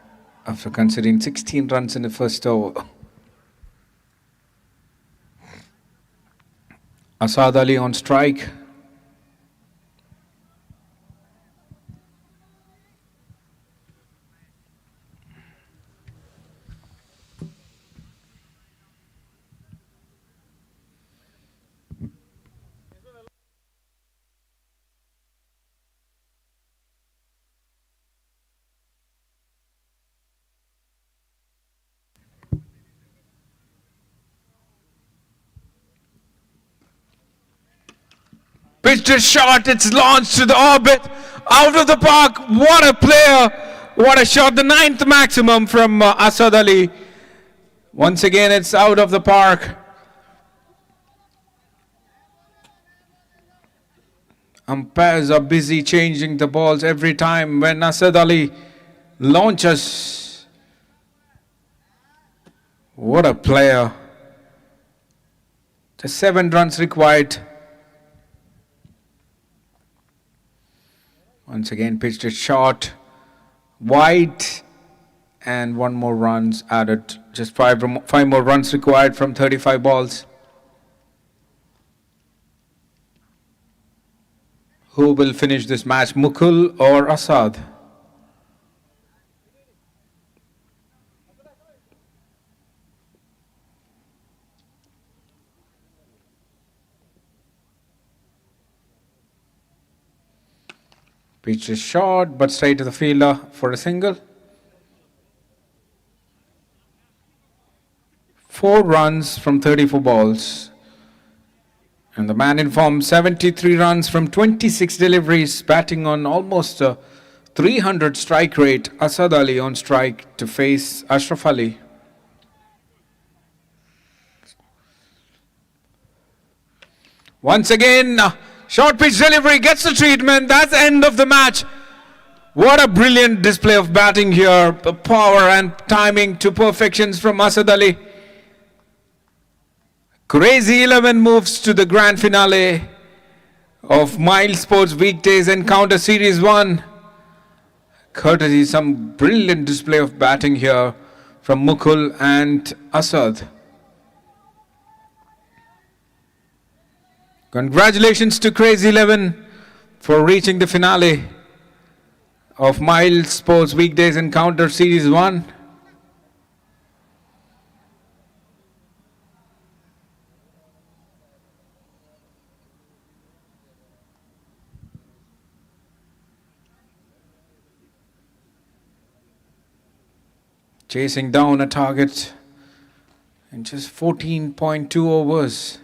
after conceding 16 runs in the first over. Asad Ali on strike. pitched a shot. It's launched to the orbit. Out of the park. What a player. What a shot. The 9th maximum from Asad Ali. Once again, it's out of the park. Umpires are busy changing the balls every time when Asad Ali launches. What a player. Just 7 runs required. Once again, pitched it short, wide, and 1 more runs added. Just 5 more runs required from 35 balls. Who will finish this match, Mukul or Asad? Pitch is short, but straight to the fielder for a single. 4 runs from 34 balls. And the man in form, 73 runs from 26 deliveries, batting on almost a 300 strike rate. Asad Ali on strike to face Ashraf Ali. Once again, short pitch delivery gets the treatment. That's the end of the match. What a brilliant display of batting here. Power and timing to perfections from Asad Ali. Crazy 11 moves to the grand finale of Miles Sports Weekdays Encounter Series 1. Courtesy some brilliant display of batting here from Mukul and Asad. Congratulations to Crazy 11 for reaching the finale of Miles Sports Weekdays Encounter Series 1. Chasing down a target in just 14.2 overs.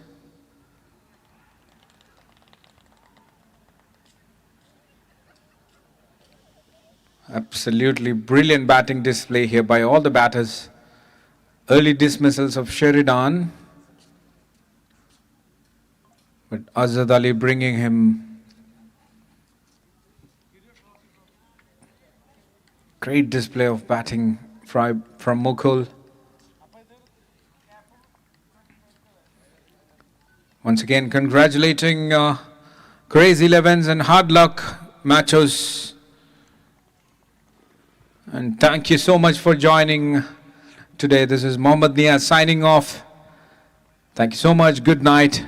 Absolutely brilliant batting display here by all the batters. Early dismissals of Sheridan, but Asad Ali bringing him. Great display of batting from Mukul. Once again, congratulating Crazy 11s and hard luck, Machos. And thank you so much for joining today. This is MACHOS signing off. Thank you so much. Good night.